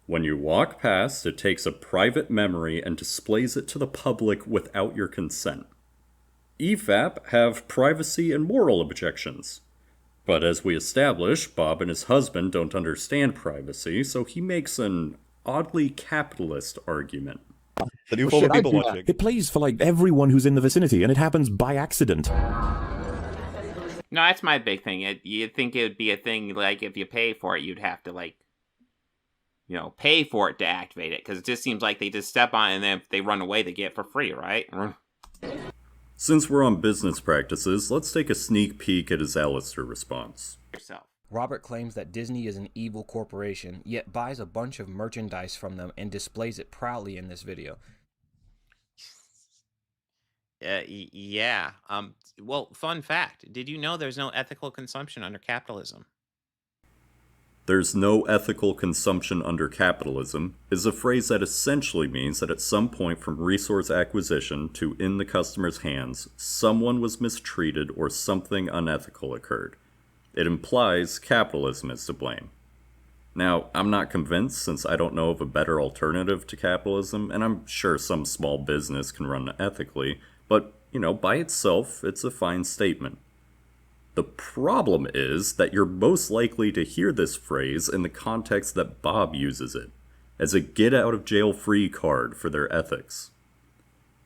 When you walk past, it takes a private memory and displays it to the public without your consent. EFAP have privacy and moral objections. But as we establish, Bob and his husband don't understand privacy, so he makes an oddly capitalist argument. The new Well, form of shit, I'd people do watching. It plays for like everyone who's in the vicinity, and it happens by accident. No, that's my big thing. You'd think it would be a thing, like, if you pay for it, you'd have to, like, you know, pay for it to activate it, because it just seems like they just step on it, and then if they run away, they get it for free, right? Since we're on business practices, let's take a sneak peek at his Alastor response. Robert claims that Disney is an evil corporation, yet buys a bunch of merchandise from them and displays it proudly in this video. Yeah. Well, fun fact. Did you know there's no ethical consumption under capitalism? There's no ethical consumption under capitalism is a phrase that essentially means that at some point from resource acquisition to in the customer's hands, someone was mistreated or something unethical occurred. It implies capitalism is to blame. Now, I'm not convinced since I don't know of a better alternative to capitalism, and I'm sure some small business can run ethically, but, you know, by itself, it's a fine statement. The problem is that you're most likely to hear this phrase in the context that Bob uses it, as a get-out-of-jail-free card for their ethics.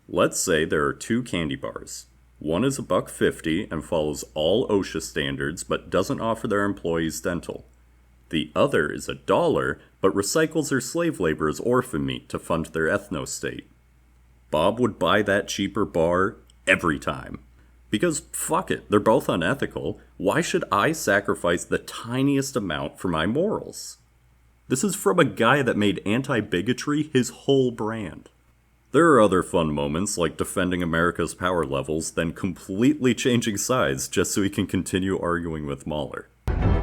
Let's say there are two candy bars. One is $1.50 and follows all OSHA standards but doesn't offer their employees dental. The other is $1 but recycles their slave labor as orphan meat to fund their ethno-state. Bob would buy that cheaper bar every time. Because, fuck it, they're both unethical. Why should I sacrifice the tiniest amount for my morals? This is from a guy that made anti-bigotry his whole brand. There are other fun moments, like defending America's power levels, then completely changing sides just so he can continue arguing with Mahler.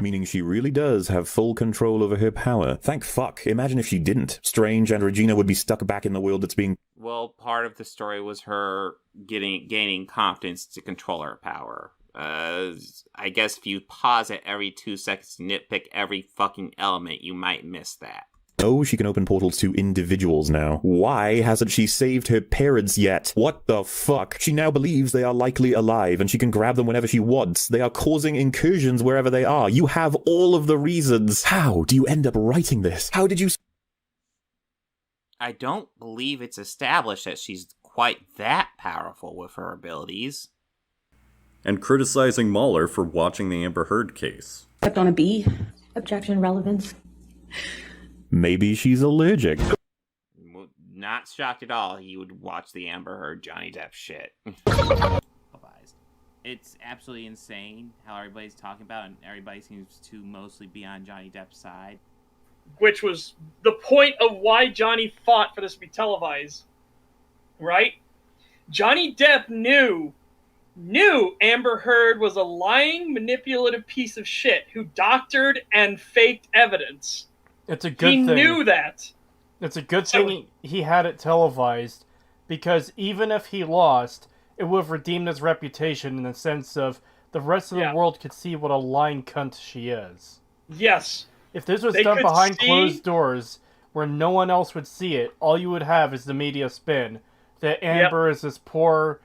Meaning she really does have full control over her power. Thank fuck. Imagine if she didn't. Strange and Regina would be stuck back in the world that's being... Well, part of the story was her gaining confidence to control her power. I guess if you pause it every 2 seconds to nitpick every fucking element, you might miss that. Oh, she can open portals to individuals now. Why hasn't she saved her parents yet? What the fuck? She now believes they are likely alive and she can grab them whenever she wants. They are causing incursions wherever they are. You have all of the reasons. How do you end up writing this? How did you... I don't believe it's established that she's quite that powerful with her abilities. And criticizing Mahler for watching the Amber Heard case. Kept on a B. Objection relevance. Maybe she's allergic. Not shocked at all he would watch the Amber Heard Johnny Depp shit. It's absolutely insane how everybody's talking about it, and everybody seems to mostly be on Johnny Depp's side. Which was the point of why Johnny fought for this to be televised. Right? Johnny Depp knew Amber Heard was a lying, manipulative piece of shit who doctored and faked evidence. It's a good thing. He knew that. It's a good thing he had it televised, because even if he lost, it would have redeemed his reputation in the sense of the rest of the world could see what a lying cunt she is. Yes. If this was done behind closed doors, where no one else would see it, all you would have is the media spin that Amber is this poor,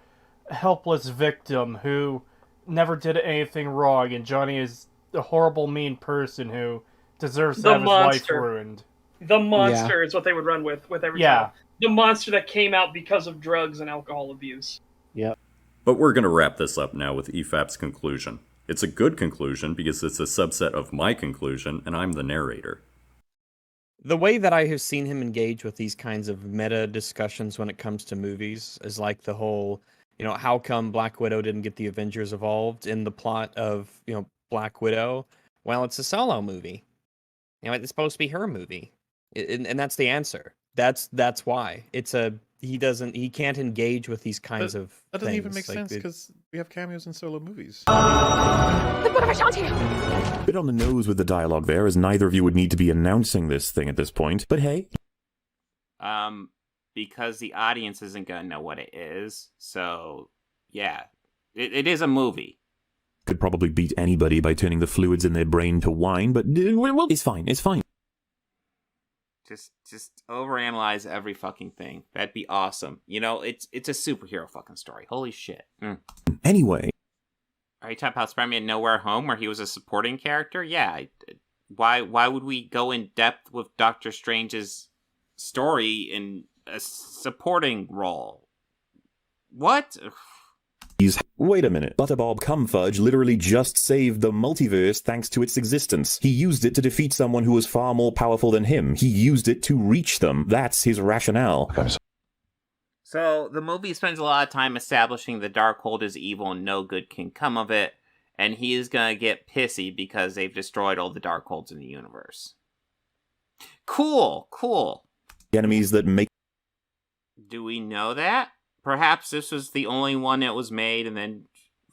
helpless victim who never did anything wrong, and Johnny is a horrible, mean person who deserves to have his life ruined. The monster is what they would run with every time. The monster that came out because of drugs and alcohol abuse. Yep. But we're going to wrap this up now with EFAP's conclusion. It's a good conclusion because it's a subset of my conclusion, and I'm the narrator. The way that I have seen him engage with these kinds of meta discussions when it comes to movies is like the whole, how come Black Widow didn't get the Avengers involved in the plot of, Black Widow? Well, it's a solo movie. It's supposed to be her movie. And that's the answer. That's why. He can't engage with these kinds of That doesn't even make things. sense because we have cameos in solo movies. Bit on the nose with the dialogue there, as neither of you would need to be announcing this thing at this point, but hey. Because the audience isn't gonna know what it is, so, yeah. It is a movie. Could probably beat anybody by turning the fluids in their brain to wine, but it's fine, it's fine. Just overanalyze every fucking thing. That'd be awesome. It's a superhero fucking story. Holy shit. Anyway. Are you talking about Spider-Man Nowhere Home, where he was a supporting character? Yeah. Why would we go in depth with Doctor Strange's story and a supporting role. What? Wait a minute. Butterbob Cumfudge literally just saved the multiverse thanks to its existence. He used it to defeat someone who was far more powerful than him. He used it to reach them. That's his rationale. So the movie spends a lot of time establishing the Darkhold is evil and no good can come of it, and he is gonna get pissy because they've destroyed all the Darkholds in the universe. Cool. Enemies that make... Do we know that? Perhaps this was the only one that was made, and then...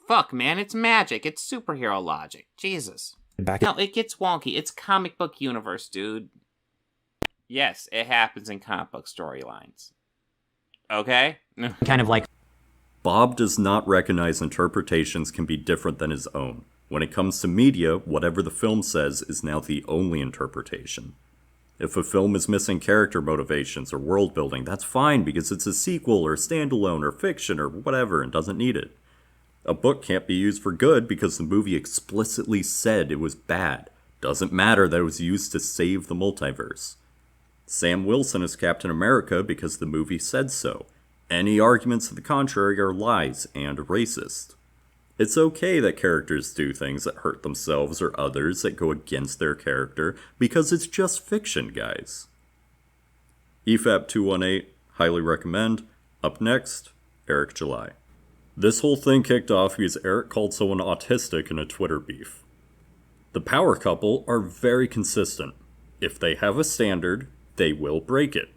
Fuck, man, it's magic. It's superhero logic. Jesus. No, it gets wonky. It's comic book universe, dude. Yes, it happens in comic book storylines. Okay? Kind of like... Bob does not recognize interpretations can be different than his own. When it comes to media, whatever the film says is now the only interpretation. If a film is missing character motivations or world building, that's fine because it's a sequel or standalone or fiction or whatever and doesn't need it. A book can't be used for good because the movie explicitly said it was bad. Doesn't matter that it was used to save the multiverse. Sam Wilson is Captain America because the movie said so. Any arguments to the contrary are lies and racist. It's okay that characters do things that hurt themselves or others that go against their character because it's just fiction, guys. EFAP218, highly recommend. Up next, Eric July. This whole thing kicked off because Eric called someone autistic in a Twitter beef. The power couple are very consistent. If they have a standard, they will break it.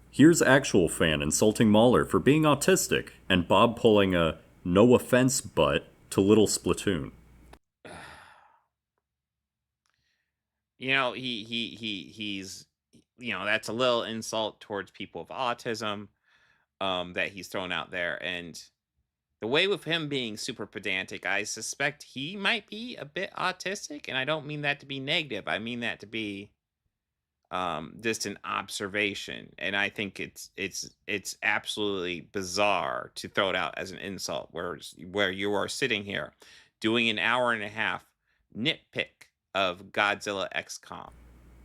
Here's actual fan insulting Mahler for being autistic, and Bob pulling a no offense but to Little Splatoon. You know, he's you know, that's a little insult towards people with autism that he's thrown out there. And the way with him being super pedantic, I suspect he might be a bit autistic, and I don't mean that to be negative. I mean that to be just an observation. And I think it's absolutely bizarre to throw it out as an insult where you are sitting here doing an hour and a half nitpick of Godzilla XCOM.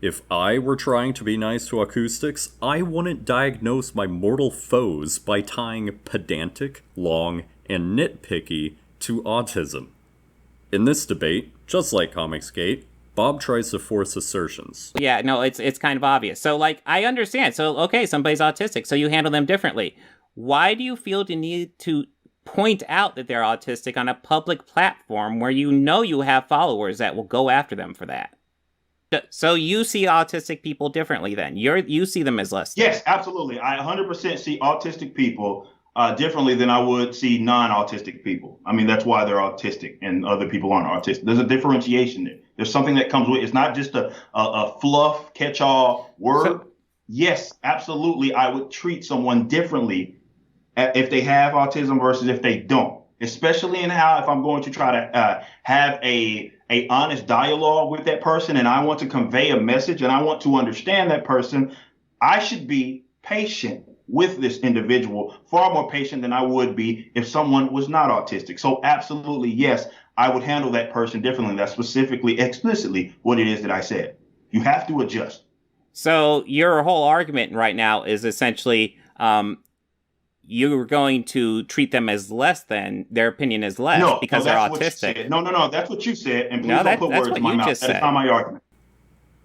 If I were trying to be nice to acoustics, I wouldn't diagnose my mortal foes by tying pedantic, long, and nitpicky to autism. In this debate, just like Comicsgate, Bob tries to force assertions. Yeah, no, it's kind of obvious. So, like, I understand. So, okay, somebody's autistic, so you handle them differently. Why do you feel the need to point out that they're autistic on a public platform where you know you have followers that will go after them for that? So you see autistic people differently then? You see them as less? Yes, absolutely. I 100% see autistic people differently than I would see non-autistic people. I mean, that's why they're autistic and other people aren't autistic. There's a differentiation there. There's something that comes with it. It's not just a fluff, catch-all word. Yes, absolutely. I would treat someone differently if they have autism versus if they don't, especially in how if I'm going to try to have a honest dialogue with that person and I want to convey a message and I want to understand that person, I should be patient with this individual, far more patient than I would be if someone was not autistic. So absolutely, yes, I would handle that person differently. That's explicitly what it is that I said. You have to adjust. So your whole argument right now is essentially you're going to treat them as less than, their opinion is less because they're autistic. No, that's what you said. And please don't put words in my mouth. That's not my argument.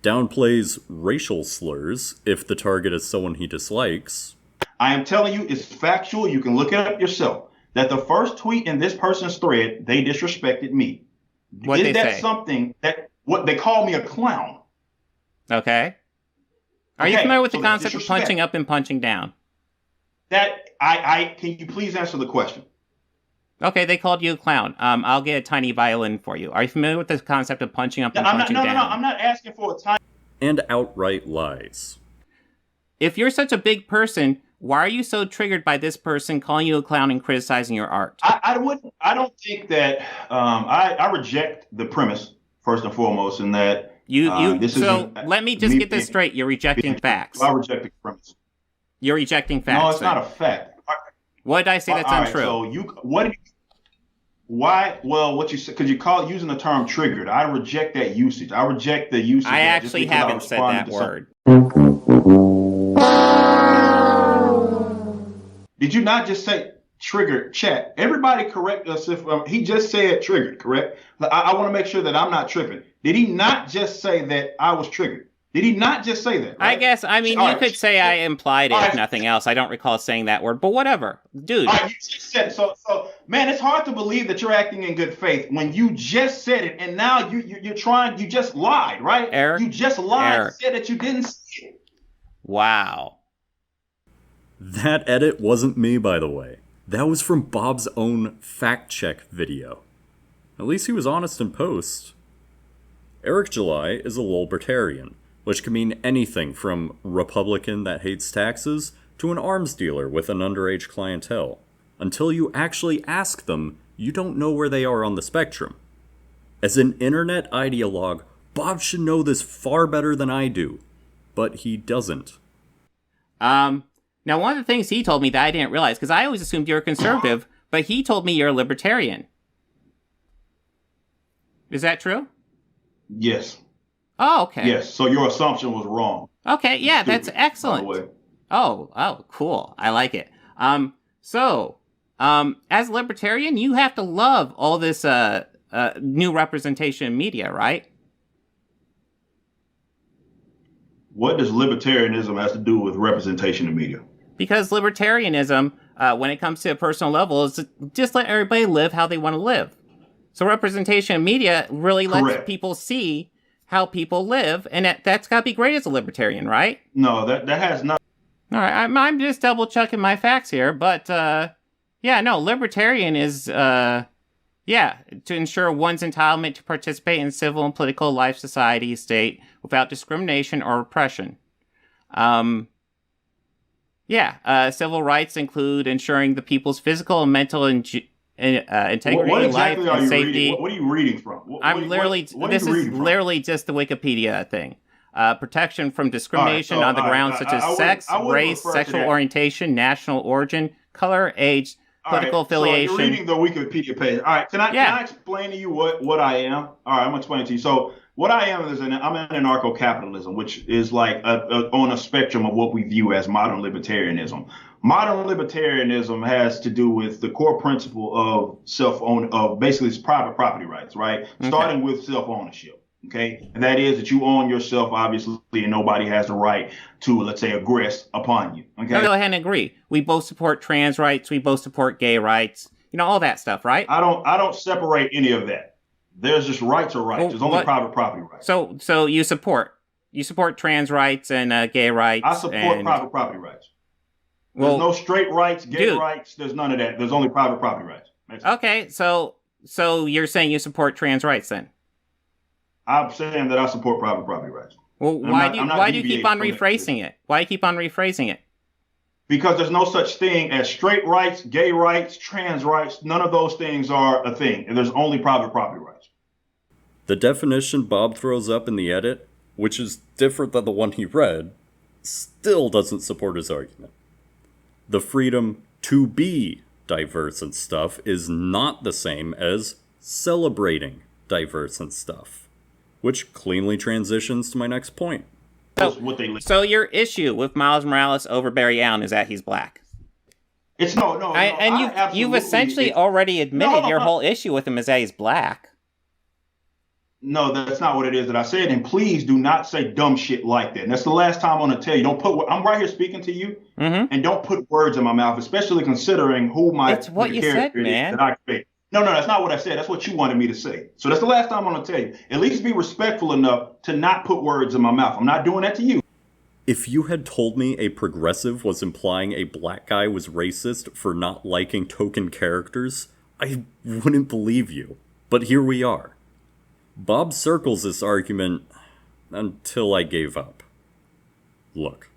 Downplays racial slurs if the target is someone he dislikes. I am telling you, it's factual. You can look it up yourself. That the first tweet in this person's thread, they disrespected me. What'd they say? Is that something that what they call me a clown? Okay. Are you familiar with the concept of punching up and punching down? That I can you please answer the question? Okay, they called you a clown. I'll get a tiny violin for you. Are you familiar with the concept of punching up and punching down? No, I'm not asking for a tiny. And outright lies. If you're such a big person, why are you so triggered by this person calling you a clown and criticizing your art? I don't think that I reject the premise first and foremost, and that let me just get this straight. You're rejecting facts. I reject the premise. You're rejecting facts. No, it's not a fact. What did I say that's untrue? So what you said, because you call it using the term triggered. I reject that usage. I reject the usage. I actually haven't said that word. Did you not just say triggered? Chat. Everybody correct us if he just said triggered, correct? I want to make sure that I'm not tripping. Did he not just say that I was triggered? Did he not just say that? Right? I guess, I mean, you could say I implied it, if nothing else. I don't recall saying that word, but whatever. Dude. You just said it. So, man, it's hard to believe that you're acting in good faith when you just said it, and now you're trying, you just lied, right? Eric, you just lied and said that you didn't see it. Wow. That edit wasn't me, by the way. That was from Bob's own fact-check video. At least he was honest in post. Eric July is a lolbertarian, which can mean anything from Republican that hates taxes to an arms dealer with an underage clientele. Until you actually ask them, you don't know where they are on the spectrum. As an internet ideologue, Bob should know this far better than I do, but he doesn't. Now, one of the things he told me that I didn't realize, because I always assumed you were conservative, but he told me you're a libertarian. Is that true? Yes. Oh, okay. Yes, so your assumption was wrong. Okay, yeah, that's excellent. Oh, cool. I like it. As a libertarian, you have to love all this new representation in media, right? What does libertarianism have to do with representation in media? Because libertarianism, when it comes to a personal level, is just let everybody live how they want to live. So representation in media really lets people see how people live, and that's got to be great as a libertarian, right? No, that has not. All right, I'm just double checking my facts here, but libertarian is to ensure one's entitlement to participate in civil and political life, society, state without discrimination or oppression. Civil rights include ensuring the people's physical and mental integrity, what life, exactly and safety. What are you reading from? This is literally just the Wikipedia thing. Protection from discrimination on the grounds such as sex, race, sexual orientation, national origin, color, age, political affiliation. So you're reading the Wikipedia page. All right, can I explain to you what I am? All right, I'm gonna explain it to you. So what I am is I'm in anarcho-capitalism, which is like on a spectrum of what we view as modern libertarianism. Modern libertarianism has to do with the core principle of basically it's private property rights, right? Okay. Starting with self-ownership. Okay, and that is that you own yourself, obviously, and nobody has the right to, let's say, aggress upon you. Okay, I'll go ahead and agree. We both support trans rights. We both support gay rights. All that stuff, right? I don't separate any of that. There's just rights or rights. There's only private property rights. So you support trans rights and gay rights. I support private property rights. There's no straight rights, gay rights. There's none of that. There's only private property rights. Okay, so you're saying you support trans rights then? I'm saying that I support private property rights. Well, why do you keep on rephrasing it? Why do you keep on rephrasing it? Because there's no such thing as straight rights, gay rights, trans rights. None of those things are a thing. And there's only private property rights. The definition Bob throws up in the edit, which is different than the one he read, still doesn't support his argument. The freedom to be diverse and stuff is not the same as celebrating diverse and stuff. Which cleanly transitions to my next point. So your issue with Miles Morales over Barry Allen is that he's black. It's no. And you've essentially already admitted your whole issue with him is that he's black. No, that's not what it is that I said. And please do not say dumb shit like that. And that's the last time I'm going to tell you. I'm right here speaking to you, and don't put words in my mouth, especially considering who It's what you said, man. That I created. No, that's not what I said. That's what you wanted me to say. So that's the last time I'm going to tell you. At least be respectful enough to not put words in my mouth. I'm not doing that to you. If you had told me a progressive was implying a black guy was racist for not liking token characters, I wouldn't believe you. But here we are. Bob circles this argument until I gave up. Look,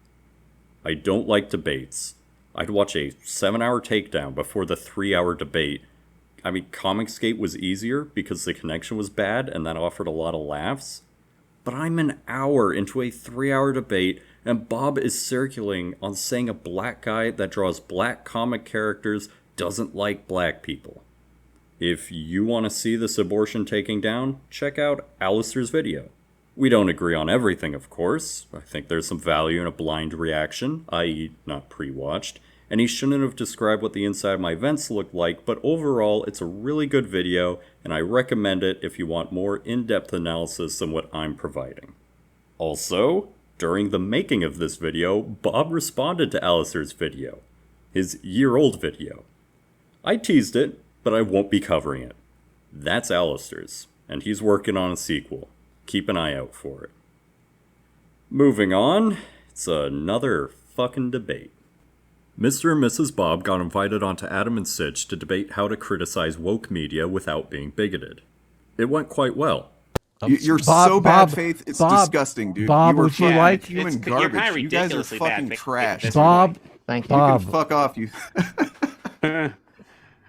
I don't like debates. I'd watch a 7-hour takedown before the 3-hour debate. I mean, Comicsgate was easier because the connection was bad and that offered a lot of laughs. But I'm an hour into a 3-hour debate and Bob is circling on saying a black guy that draws black comic characters doesn't like black people. If you want to see this abortion taking down, check out Alastor's video. We don't agree on everything, of course. I think there's some value in a blind reaction, i.e. not pre-watched. and he shouldn't have described what the inside of my vents looked like, but overall, it's a really good video, and I recommend it if you want more in-depth analysis than what I'm providing. Also, during the making of this video, Bob responded to Alastor's video, his year-old video. I teased it, but I won't be covering it. That's Alastor's, and he's working on a sequel. Keep an eye out for it. Moving on, it's another fucking debate. Mr. and Mrs. Bob got invited onto Adam and Sitch to debate how to criticize woke media without being bigoted. It went quite well. You're so bad faith, it's disgusting, dude. Bob, you are would you like... human You're garbage. kinda You guys are ridiculously fucking bad trash. Bob, Thank you. Bob. You can fuck off, you.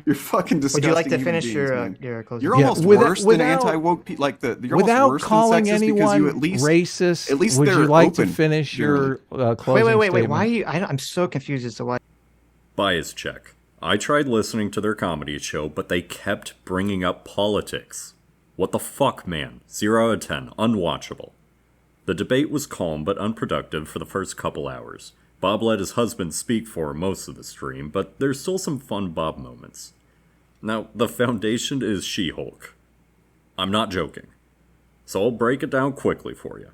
You're fucking disgusting. Would you like to human finish beings, your closing? You're almost worse than anti-woke people. Like you're almost without worse calling than sexist because anyone you at least racist, At least would they're you like open, to finish your closing Wait. statement? Why are you? I'm so confused as to why. Bias check. I tried listening to their comedy show, but they kept bringing up politics. What the fuck, man? 0 out of 10. Unwatchable. The debate was calm but unproductive for the first couple hours. Bob let his husband speak for most of the stream, but there's still some fun Bob moments. Now, the foundation is She-Hulk. I'm not joking. So I'll break it down quickly for you.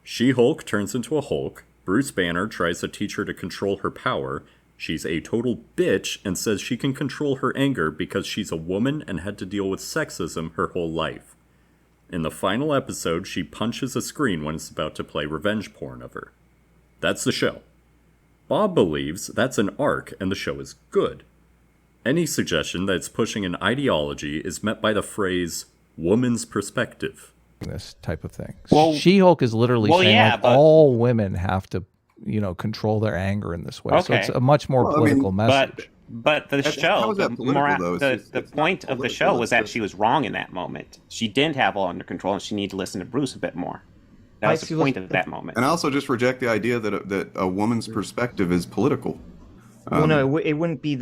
She-Hulk turns into a Hulk, Bruce Banner tries to teach her to control her power, she's a total bitch and says she can control her anger because she's a woman and had to deal with sexism her whole life. In the final episode, she punches a screen when it's about to play revenge porn of her. That's the show. Bob believes that's an arc and the show is good. Any suggestion that it's pushing an ideology is met by the phrase, woman's perspective. This type of thing. Well- She-Hulk is literally saying yeah, like, but- all women have to, control their anger in this way. So Okay. it's a much more political message. But the How show, is that the, political, though? the point of the show was that she was wrong in that moment. She didn't have all under control, and she needed to listen to Bruce a bit more. That was the point of that moment. And I also just reject the idea that a woman's perspective is political. Well, no, it wouldn't be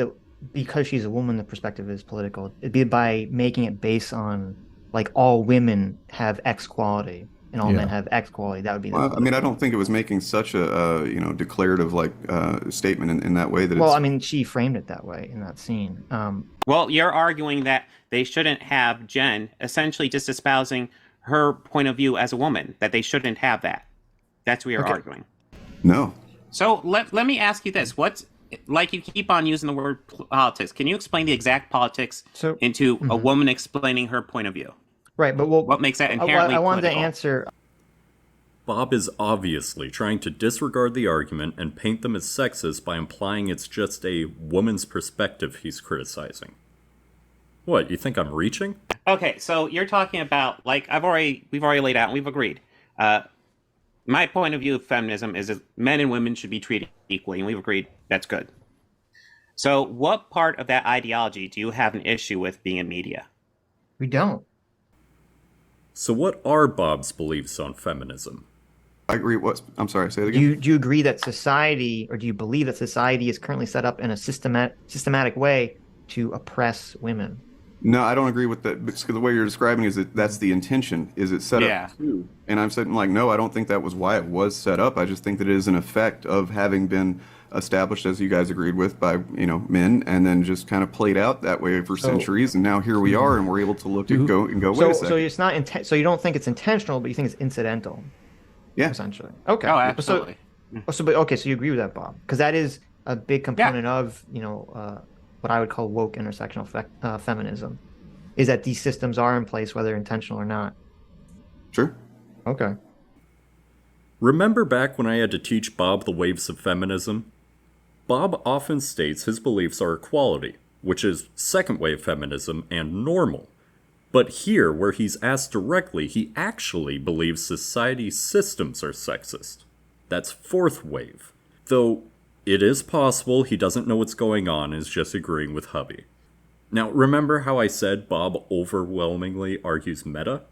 because she's a woman. The perspective is political. It'd be by making it based on like all women have X quality and all men have X quality. That would be. Well, I mean, I don't think it was making such a declarative statement in that way. That Well, it's, I mean, she framed it that way in that scene. Well, you're arguing that they shouldn't have Jen essentially just espousing her point of view as a woman, that they shouldn't have that. That's what you're arguing. No. So let me ask you this. Like you keep on using the word politics. Can you explain the exact politics into a woman explaining her point of view? Right, but what makes that inherently I wanted political? to answer. Bob is obviously trying to disregard the argument and paint them as sexist by implying it's just a woman's perspective he's criticizing. What, you think I'm reaching? Okay, so you're talking about, like, we've already laid out and we've agreed. My point of view of feminism is that men and women should be treated equally, and we've agreed that's good. So what part of that ideology do you have an issue with being in media? We don't. So what are Bob's beliefs on feminism? I agree. I'm sorry, say it again. Do you agree that society, or do you believe that society is currently set up in a systematic way to oppress women? No, I don't agree with that, because the way you're describing is that that's the intention. Is it set up to? And I'm saying, like, no, I don't think that was why it was set up. I just think that it is an effect of having been established, as you guys agreed with, by men, and then just kind of played out that way for centuries. And now here we are, and we're able to look at go. Wait a second. So it's not so you don't think it's intentional, but you think it's incidental. Yeah, essentially. Okay. Oh, absolutely. So you agree with that, Bob? Because that is a big component of what I would call woke intersectional feminism, is that these systems are in place whether intentional or not. Sure. Okay. Remember back when I had to teach Bob the waves of feminism? Bob often states his beliefs are equality, which is second wave feminism and normal. But here, where he's asked directly, he actually believes society's systems are sexist. That's fourth wave. Though it is possible he doesn't know what's going on and is just agreeing with hubby. Now, remember how I said Bob overwhelmingly argues meta?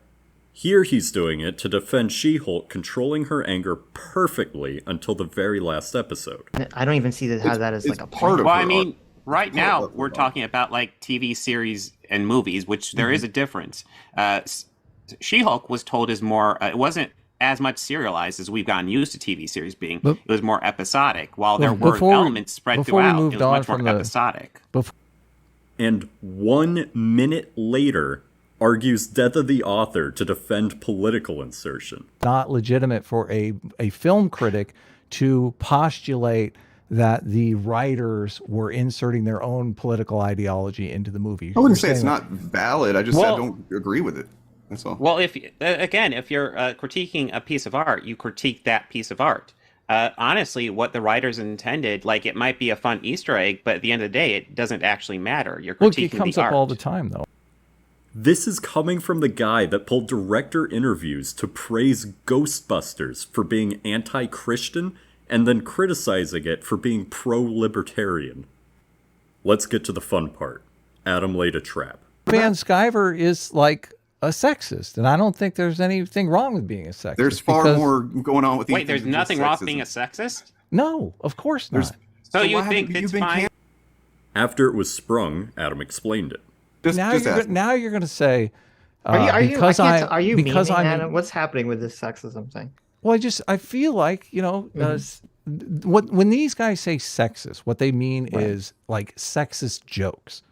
Here he's doing it to defend She-Hulk controlling her anger perfectly until the very last episode. I don't even see how that is like a part of. Well, I mean, right now we're talking about like TV series and movies, which there is a difference. She-Hulk was told is more. It wasn't as much serialized as we've gotten used to TV series being. It was more episodic, while there were before- elements spread before we throughout. It moved was on much more from the- episodic. And 1 minute later, argues death of the author to defend political insertion. Not legitimate for a film critic to postulate that the writers were inserting their own political ideology into the movie. I wouldn't You're say it's saying not valid. I just said I don't agree with it. That's all. Well, if you're critiquing a piece of art, you critique that piece of art. Honestly, what the writers intended, like, it might be a fun Easter egg, but at the end of the day, it doesn't actually matter. You're critiquing Look, it comes the up art. all the time, though. This is coming from the guy that pulled director interviews to praise Ghostbusters for being anti-Christian and then criticizing it for being pro-libertarian. Let's get to the fun part. Adam laid a trap. Van Sciver is like a sexist, and I don't think there's anything wrong with being a sexist. There's far because- more going on with Wait, there's nothing wrong with being a sexist? No, of course not. So you think it's fine? After it was sprung, Adam explained it. Now you're going to say, Are you because are you because memeing, I'm Adam? What's happening with this sexism thing? Well, I feel like, when these guys say sexist, what they mean is like sexist jokes.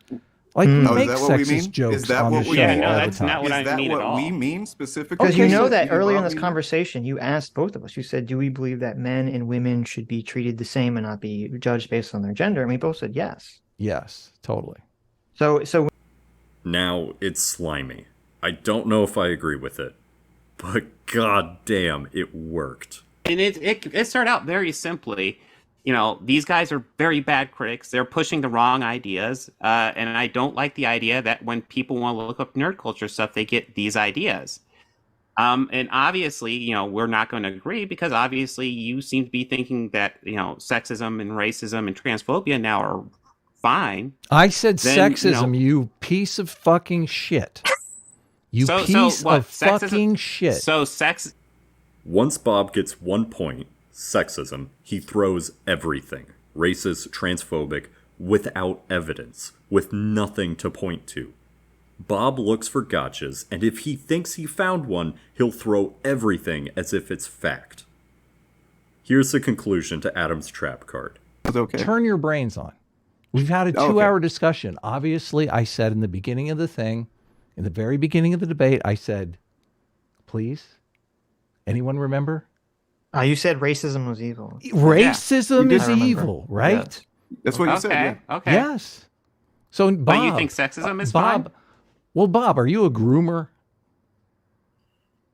Like we Oh, is make that what we sexist mean? jokes Is that on what the we show mean? all that's the time. not what Is I that mean at what all. we mean specifically? Because you know So that you earlier in brought this me- conversation, you asked both of us. You said, "Do we believe that men and women should be treated the same and not be judged based on their gender?" And we both said yes. Yes, totally. So Now, it's slimy. I don't know if I agree with it, but goddamn, it worked. And it started out very simply. These guys are very bad critics. They're pushing the wrong ideas. And I don't like the idea that when people want to look up nerd culture stuff, they get these ideas. And obviously, we're not going to agree because obviously you seem to be thinking that, sexism and racism and transphobia now are fine. I said Then, sexism, you piece of fucking shit. You So piece what? of fucking shit. So sex. Once Bob gets 1 point, sexism, he throws everything. Racist, transphobic, without evidence, with nothing to point to. Bob looks for gotchas, and if he thinks he found one, he'll throw everything as if it's fact. Here's the conclusion to Adam's trap card. Turn your brains on. We've had a 2-hour discussion. Obviously, I said in the beginning of the thing, in the very beginning of the debate, I said, please, anyone remember? you said racism was evil. Racism is I remember. evil, right? Yes. That's what you said. Yeah. Okay. Yes. So, Bob, But you think sexism is Bob, fine? Well, Bob, are you a groomer?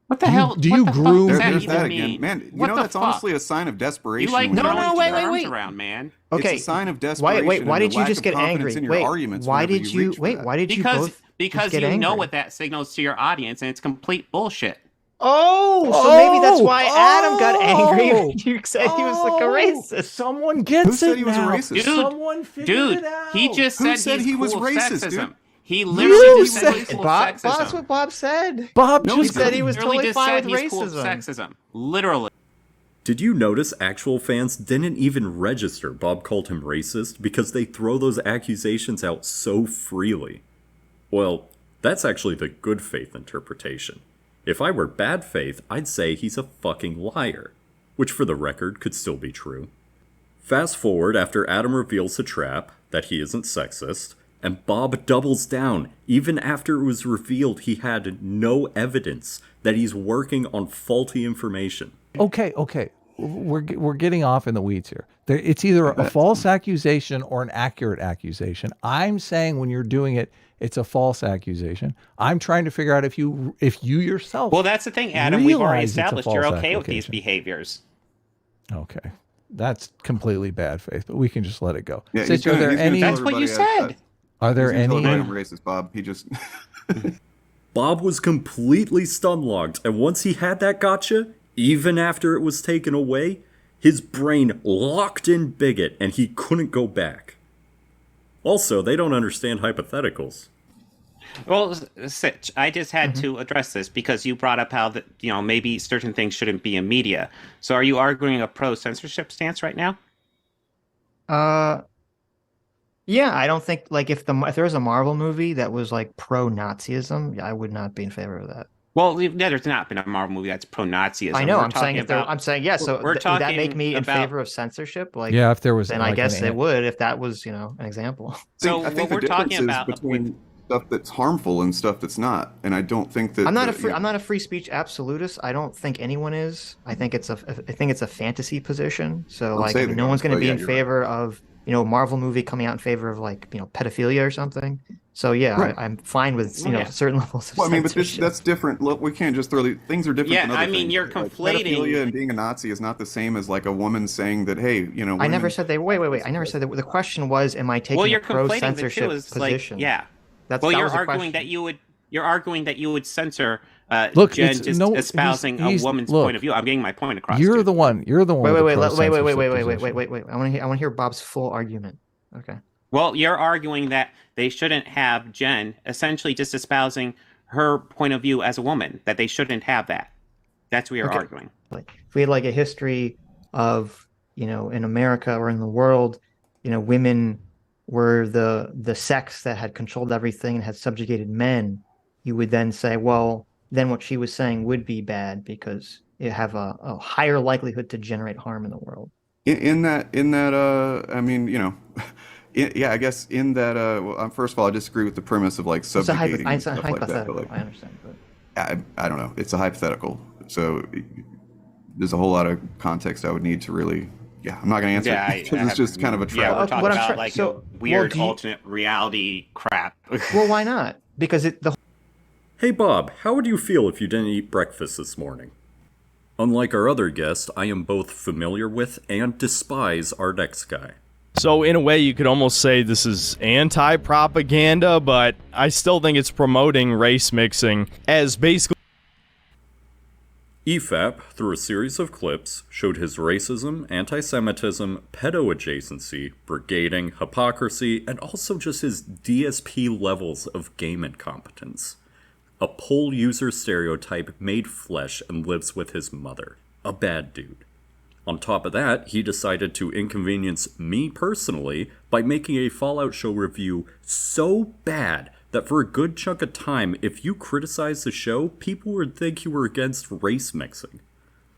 What the hell? Do you what the groom? fuck does There's even that mean? again. Man, What the that's fuck? honestly a sign of desperation. You like when no, you no, don't wait, keep wait, arms wait. around. man. Okay. It's a sign of desperation. Why and did the you lack just of get confidence angry? in your Wait, arguments why whenever did you reach for wait? that. Why did you Because both because just get you angry? know what that signals to your audience, and it's complete bullshit. Oh, so maybe that's why Adam got angry when you said he was like a racist. Someone gets Who said it he was a now. racist? Someone figured it out. He just Who said, said he's he was cool with racist, sexism. dude? He literally just said he's cool with Bob, sexism. that's what Bob said. Bob he just said he was Literally totally just fine said with he's cool with racism. sexism. Literally. Did you notice actual fans didn't even register Bob called him racist because they throw those accusations out so freely? Well, that's actually the good faith interpretation. If I were bad faith, I'd say he's a fucking liar, which for the record could still be true. Fast forward after Adam reveals the trap, that he isn't sexist, and Bob doubles down even after it was revealed he had no evidence that he's working on faulty information. Okay. We're getting off in the weeds here. It's either a false accusation or an accurate accusation. I'm saying when you're doing it, it's a false accusation. I'm trying to figure out if you yourself. Well, that's the thing, Adam. We've already realize it's a established you're false okay with these application. behaviors. Okay, that's completely bad faith, but we can just let it go. Yeah, Sitch, are there any? That's what you said. Are there any? I'm racist, Bob. He just. Bob was completely stun-locked, and once he had that gotcha, even after it was taken away, his brain locked in bigot and he couldn't go back. Also, they don't understand hypotheticals. Well, Sitch, I just had to address this because you brought up how that maybe certain things shouldn't be in media. So, are you arguing a pro-censorship stance right now? Yeah, I don't think if there was a Marvel movie that was like pro-Nazism, I would not be in favor of that. Well, there's not been a Marvel movie that's pro-Nazism. I know. I'm saying yes. So would that make me in favor of censorship? Like, yeah, if there was, then like, I guess it would. If that was, an example. So I think what the we're talking difference about is between stuff that's harmful and stuff that's not. And I don't think that I'm not a free speech absolutist. I don't think anyone is. I think it's a fantasy position. So like, no one's going to be in favor of Marvel movie coming out in favor of like pedophilia or something. So yeah, right. I'm fine with certain levels of censorship. But that's different. Look, we can't just throw things are different. Yeah, than other things. you're conflating. Like, pedophilia and being a Nazi is not the same as like a woman saying that, hey, women... I never said they. Wait. I never said that. The question was, am I taking a pro-censorship position? Like, yeah. You're arguing that you would. You're arguing that you would censor. Jen just espousing a woman's point of view. I'm getting my point across. You're the one. Wait. I want to hear Bob's full argument. Okay. Well, you're arguing that they shouldn't have Jen essentially just espousing her point of view as a woman, that they shouldn't have that. That's what you're arguing. Like, if we had like a history of, in America or in the world, women were the sex that had controlled everything and had subjugated men, you would then say, well, then what she was saying would be bad because it have a higher likelihood to generate harm in the world. Yeah, I guess in that. Well, first of all, I disagree with the premise of like subjugating. It's a hypothetical. Like, I understand, but I don't know. It's a hypothetical, so there's a whole lot of context I would need to really. Yeah, I'm not going to answer. It's just kind of a trap. Yeah, we're talking about like weird alternate reality crap. Well, why not? Because Hey Bob, how would you feel if you didn't eat breakfast this morning? Unlike our other guest, I am both familiar with and despise our next guy. So in a way, you could almost say this is anti-propaganda, but I still think it's promoting race mixing as basically... EFAP, through a series of clips, showed his racism, anti-Semitism, pedo-adjacency, brigading, hypocrisy, and also just his DSP levels of game incompetence. A pole user stereotype made flesh and lives with his mother. A bad dude. On top of that, he decided to inconvenience me personally by making a Fallout show review so bad that for a good chunk of time, if you criticized the show, people would think you were against race mixing.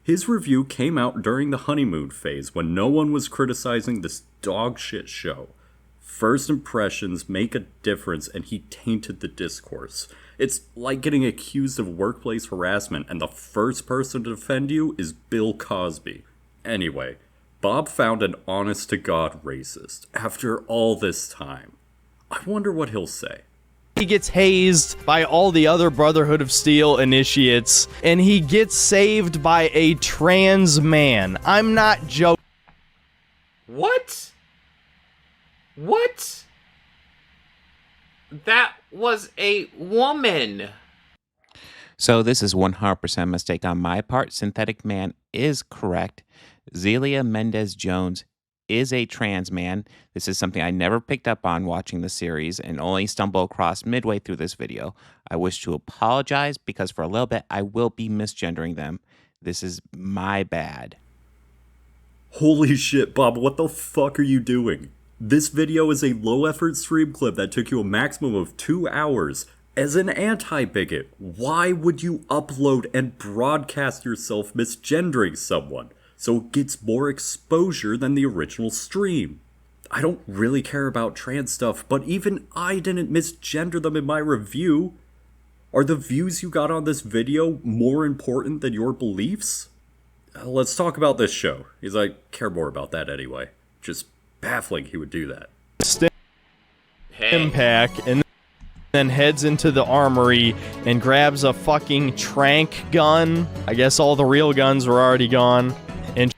His review came out during the honeymoon phase when no one was criticizing this dog shit show. First impressions make a difference, and he tainted the discourse. It's like getting accused of workplace harassment, and the first person to defend you is Bill Cosby. Anyway, Bob found an honest-to-God racist after all this time. I wonder what he'll say. He gets hazed by all the other Brotherhood of Steel initiates, and he gets saved by a trans man. I'm not joking. What? What? That was a woman. So this is 100% mistake on my part. SyntheticMan is correct. Zelia Mendez-Jones is a trans man. This is something I never picked up on watching the series and only stumbled across midway through this video. I wish to apologize because for a little bit I will be misgendering them. This is my bad. Holy shit, Bob, what the fuck are you doing? This video is a low-effort stream clip that took you a maximum of 2 hours. As an anti-bigot, why would you upload and broadcast yourself misgendering someone so it gets more exposure than the original stream? I don't really care about trans stuff, but even I didn't misgender them in my review. Are the views you got on this video more important than your beliefs? Let's talk about this show, because I care more about that anyway. Just baffling he would do that. Impact, and then heads into the armory and grabs a fucking trank gun. I guess all the real guns were already gone. And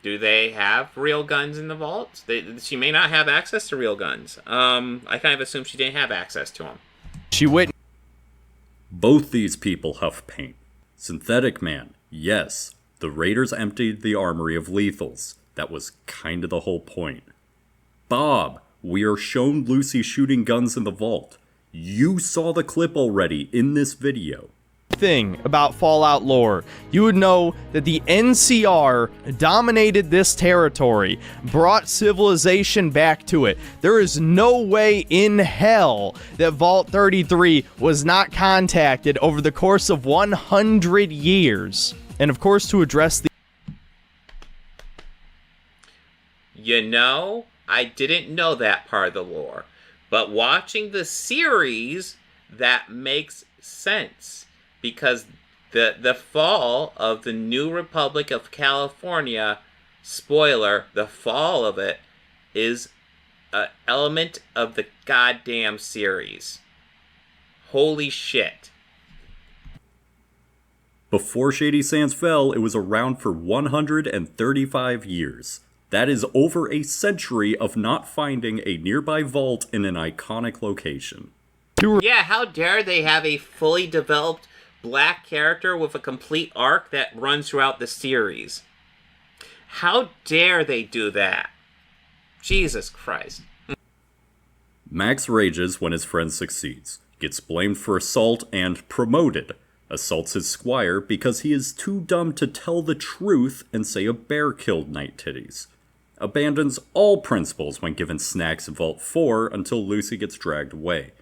do they have real guns in the vault? She may not have access to real guns. I kind of assume she didn't have access to them. She witnessed. Both these people huff paint. SyntheticMan, yes, the Raiders emptied the armory of lethals. That was kind of the whole point. Bob, we are shown Lucy shooting guns in the vault. You saw the clip already in this video. anything about Fallout lore, you would know that the NCR dominated this territory, brought civilization back to it. There is no way in hell that Vault 33 was not contacted over the course of 100 years. And of course, to address the... You know, I didn't know that part of the lore, but watching the series, that makes sense, because the fall of the New Republic of California, spoiler, the fall of it is an element of the goddamn series. Holy shit. Before Shady Sands fell, it was around for 135 years. That is over a century of not finding a nearby vault in an iconic location. Yeah, how dare they have a fully developed black character with a complete arc that runs throughout the series. How dare they do that? Jesus Christ. Max rages when his friend succeeds, gets blamed for assault and promoted, assaults his squire because he is too dumb to tell the truth and say a bear killed Night Titties, abandons all principles when given snacks in Vault 4 until Lucy gets dragged away,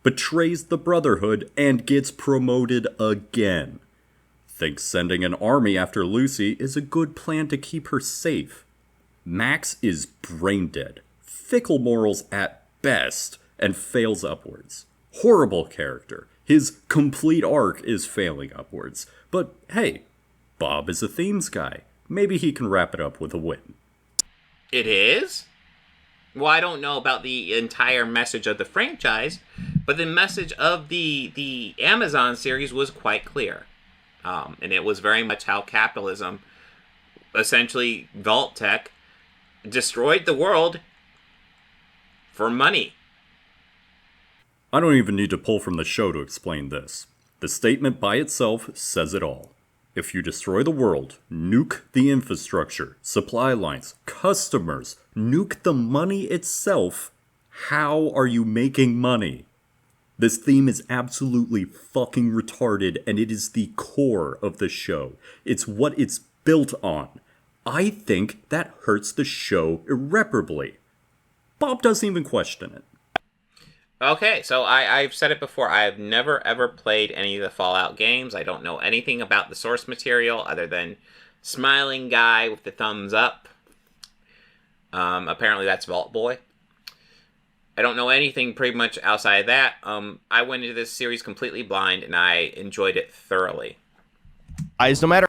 betrays the Brotherhood and gets promoted again, thinks sending an army after Lucy is a good plan to keep her safe. Max is brain dead, fickle morals at best, and fails upwards. Horrible character. His complete arc is failing upwards. But hey, Bob is a themes guy. Maybe he can wrap it up with a win. It is? Well, I don't know about the entire message of the franchise, but the message of the Amazon series was quite clear. And it was very much how capitalism, essentially Vault Tech, destroyed the world for money. I don't even need to pull from the show to explain this. The statement by itself says it all. If you destroy the world, nuke the infrastructure, supply lines, customers, nuke the money itself, how are you making money? This theme is absolutely fucking retarded, and it is the core of the show. It's what it's built on. I think that hurts the show irreparably. Bob doesn't even question it. Okay, so I've said it before. I have never, ever played any of the Fallout games. I don't know anything about the source material other than smiling guy with the thumbs up. Apparently that's Vault Boy. I don't know anything pretty much outside of that. I went into this series completely blind, and I enjoyed it thoroughly. No matter.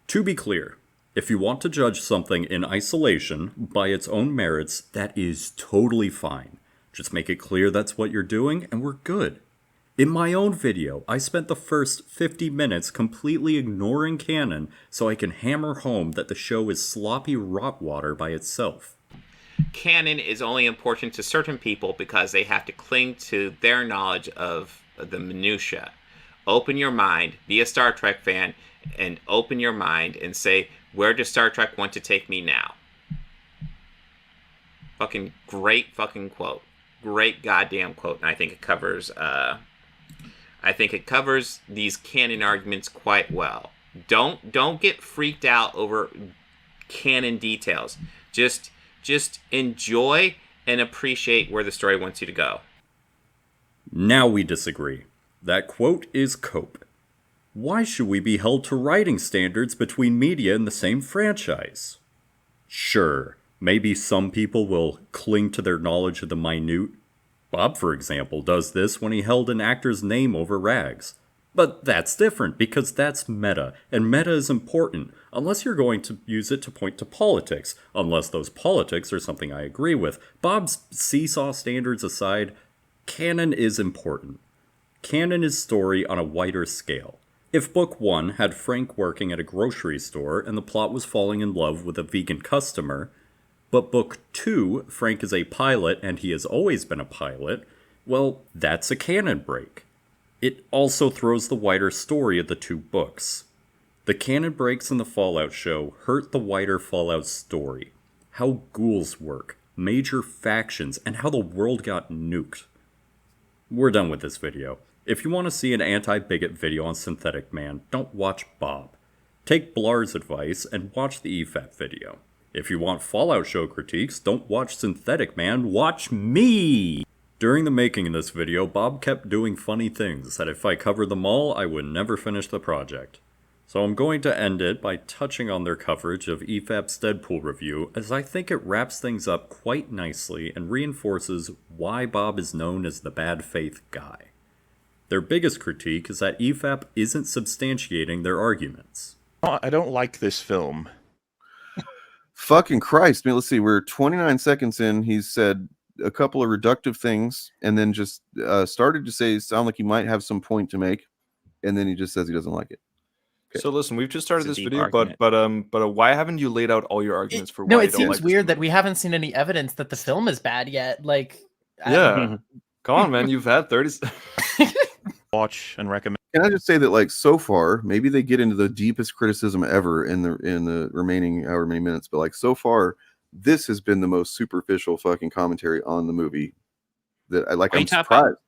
To be clear, if you want to judge something in isolation by its own merits, that is totally fine. Just make it clear that's what you're doing, and we're good. In my own video, I spent the first 50 minutes completely ignoring canon so I can hammer home that the show is sloppy rot water by itself. Canon is only important to certain people because they have to cling to their knowledge of the minutia. Open your mind, be a Star Trek fan, and open your mind and say, where does Star Trek want to take me now? Fucking great fucking quote. Great goddamn quote, and I think it covers these canon arguments quite well. Don't get freaked out over canon details. Just enjoy and appreciate where the story wants you to go. Now we disagree. That quote is Cope. Why should we be held to writing standards between media in the same franchise? Sure, maybe some people will cling to their knowledge of the minute. Bob, for example, does this when he held an actor's name over rags. But that's different, because that's meta, and meta is important, unless you're going to use it to point to politics, unless those politics are something I agree with. Bob's seesaw standards aside, canon is important. Canon is story on a wider scale. If Book 1 had Frank working at a grocery store and the plot was falling in love with a vegan customer, but Book 2, Frank is a pilot and he has always been a pilot, well, that's a canon break. It also throws the wider story of the two books. The canon breaks in the Fallout show hurt the wider Fallout story. How ghouls work, major factions, and how the world got nuked. We're done with this video. If you want to see an anti-bigot video on SyntheticMan, don't watch Bob. Take Blar's advice and watch the EFAP video. If you want Fallout show critiques, don't watch SyntheticMan, watch me! During the making of this video, Bob kept doing funny things that if I covered them all, I would never finish the project. So I'm going to end it by touching on their coverage of EFAP's Deadpool review, as I think it wraps things up quite nicely and reinforces why Bob is known as the bad faith guy. Their biggest critique is that EFAP isn't substantiating their arguments. I don't like this film. Fucking Christ. I mean, let's see, we're 29 seconds in. He's said a couple of reductive things and then just started to sound like he might have some point to make. And then he just says he doesn't like it. Okay. So listen, we've just started this video, but why haven't you laid out all your arguments for why No, you it don't seems like weird that we haven't seen any evidence that the film is bad yet. Like, Yeah. Come on, man. You've had 30 Watch and recommend. Can I just say that, like, so far, maybe they get into the deepest criticism ever in the remaining however many minutes, but like so far, this has been the most superficial fucking commentary on the movie that I'm surprised.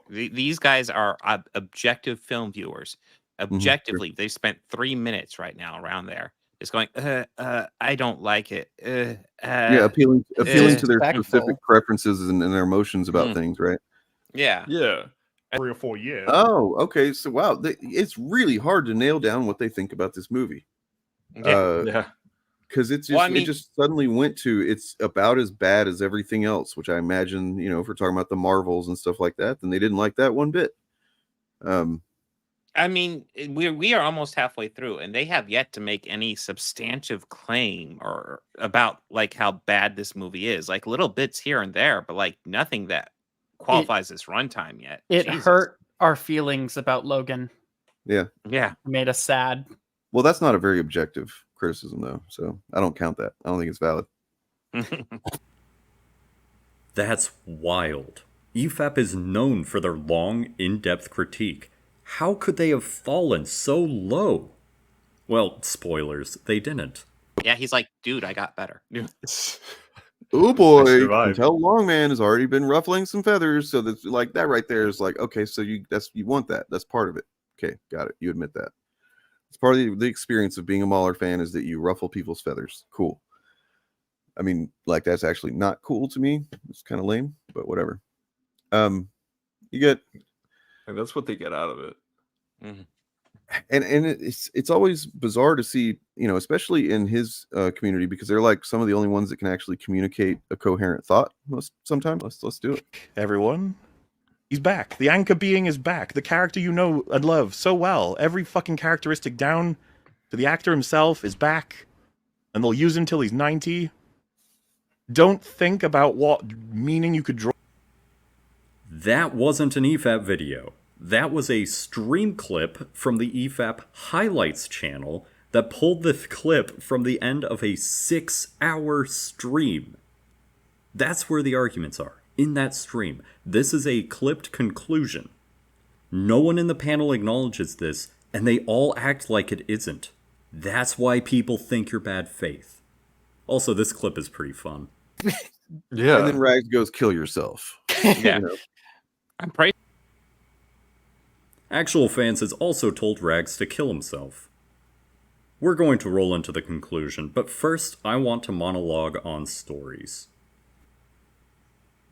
These guys are objective film viewers. Objectively, they spent 3 minutes right now around there. Just going, I don't like it. Yeah, appealing to their specific preferences and their emotions about things, right? Yeah. Yeah. 3 or 4 years. Oh, okay. So wow, it's really hard to nail down what they think about this movie. Yeah. Because it's just it just suddenly went to it's about as bad as everything else, which I imagine, you know, if we're talking about the Marvels and stuff like that, then they didn't like that one bit. I mean, we are almost halfway through, and they have yet to make any substantive claim or about like how bad this movie is. Like little bits here and there, but like nothing that qualifies as runtime yet. It Jesus. hurt our feelings about Logan. Yeah. Yeah. Made us sad. Well, that's not a very objective criticism, though, so I don't count that. I don't think it's valid. That's wild. EFAP is known for their long, in-depth critique. How could they have fallen so low? Well, spoilers, they didn't. Yeah, he's like, dude, I got better. Oh boy, you can tell Longman has already been ruffling some feathers, so that's like that right there is like, okay, so you want that. That's part of it. Okay, got it. You admit that. It's part of the experience of being a Mauler fan is that you ruffle people's feathers. Cool. I mean, like that's actually not cool to me. It's kind of lame, but whatever. You get, and that's what they get out of it. Mm-hmm. And it's always bizarre to see, you know, especially in his community, because they're like some of the only ones that can actually communicate a coherent thought. Sometimes let's do it. Everyone, he's back. The anchor being is back. The character you know and love so well. Every fucking characteristic down to the actor himself is back, and they'll use him till he's 90. Don't think about what meaning you could draw. That wasn't an EFAP video. That was a stream clip from the EFAP Highlights channel that pulled the clip from the end of a 6-hour stream. That's where the arguments are, in that stream. This is a clipped conclusion. No one in the panel acknowledges this, and they all act like it isn't. That's why people think you're bad faith. Also, this clip is pretty fun. Yeah. And then Rags goes, kill yourself. Yeah. You know? I'm praying. Actual Fans has also told Rags to kill himself. We're going to roll into the conclusion, but first I want to monologue on stories.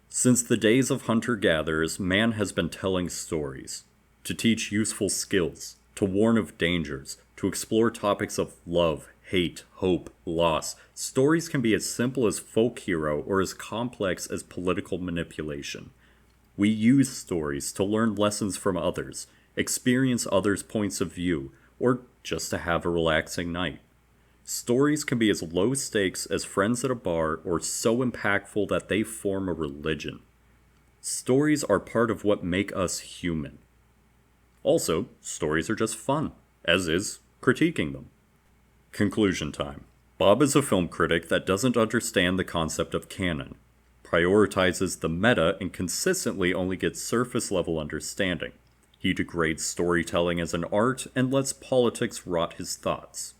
Since the days of hunter-gatherers, man has been telling stories. To teach useful skills, to warn of dangers, to explore topics of love, hate, hope, loss. Stories can be as simple as folk hero or as complex as political manipulation. We use stories to learn lessons from others, experience others' points of view, or just to have a relaxing night. Stories can be as low stakes as friends at a bar or so impactful that they form a religion. Stories are part of what make us human. Also, stories are just fun, as is critiquing them. Conclusion time. Bob is a film critic that doesn't understand the concept of canon, prioritizes the meta, and consistently only gets surface-level understanding. He degrades storytelling as an art and lets politics rot his thoughts.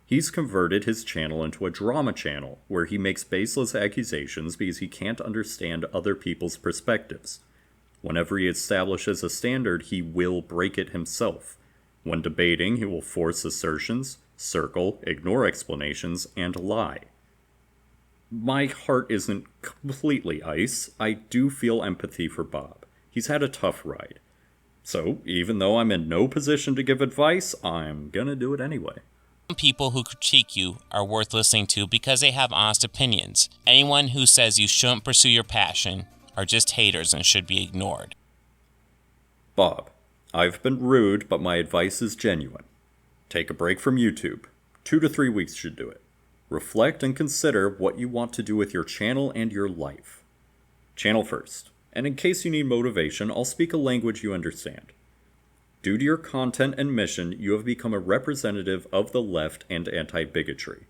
He's converted his channel into a drama channel, where he makes baseless accusations because he can't understand other people's perspectives. Whenever he establishes a standard, he will break it himself. When debating, he will force assertions, circle, ignore explanations, and lie. My heart isn't completely ice. I do feel empathy for Bob. He's had a tough ride. So, even though I'm in no position to give advice, I'm gonna do it anyway. People who critique you are worth listening to because they have honest opinions. Anyone who says you shouldn't pursue your passion are just haters and should be ignored. Bob, I've been rude, but my advice is genuine. Take a break from YouTube. 2 to 3 weeks should do it. Reflect and consider what you want to do with your channel and your life. Channel first, and in case you need motivation, I'll speak a language you understand. Due to your content and mission, you have become a representative of the left and anti-bigotry.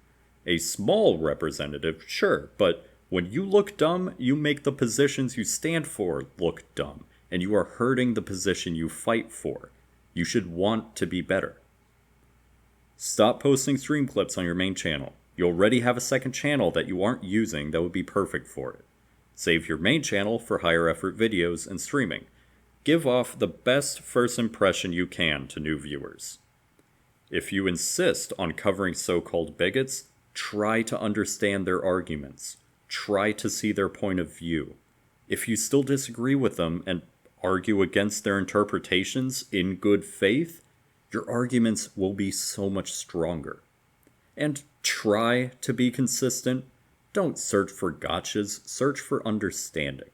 A small representative, sure, but when you look dumb, you make the positions you stand for look dumb, and you are hurting the position you fight for. You should want to be better. Stop posting stream clips on your main channel. You already have a second channel that you aren't using that would be perfect for it. Save your main channel for higher effort videos and streaming. Give off the best first impression you can to new viewers. If you insist on covering so-called bigots, try to understand their arguments. Try to see their point of view. If you still disagree with them and argue against their interpretations in good faith, your arguments will be so much stronger. And try to be consistent. Don't search for gotchas, search for understanding.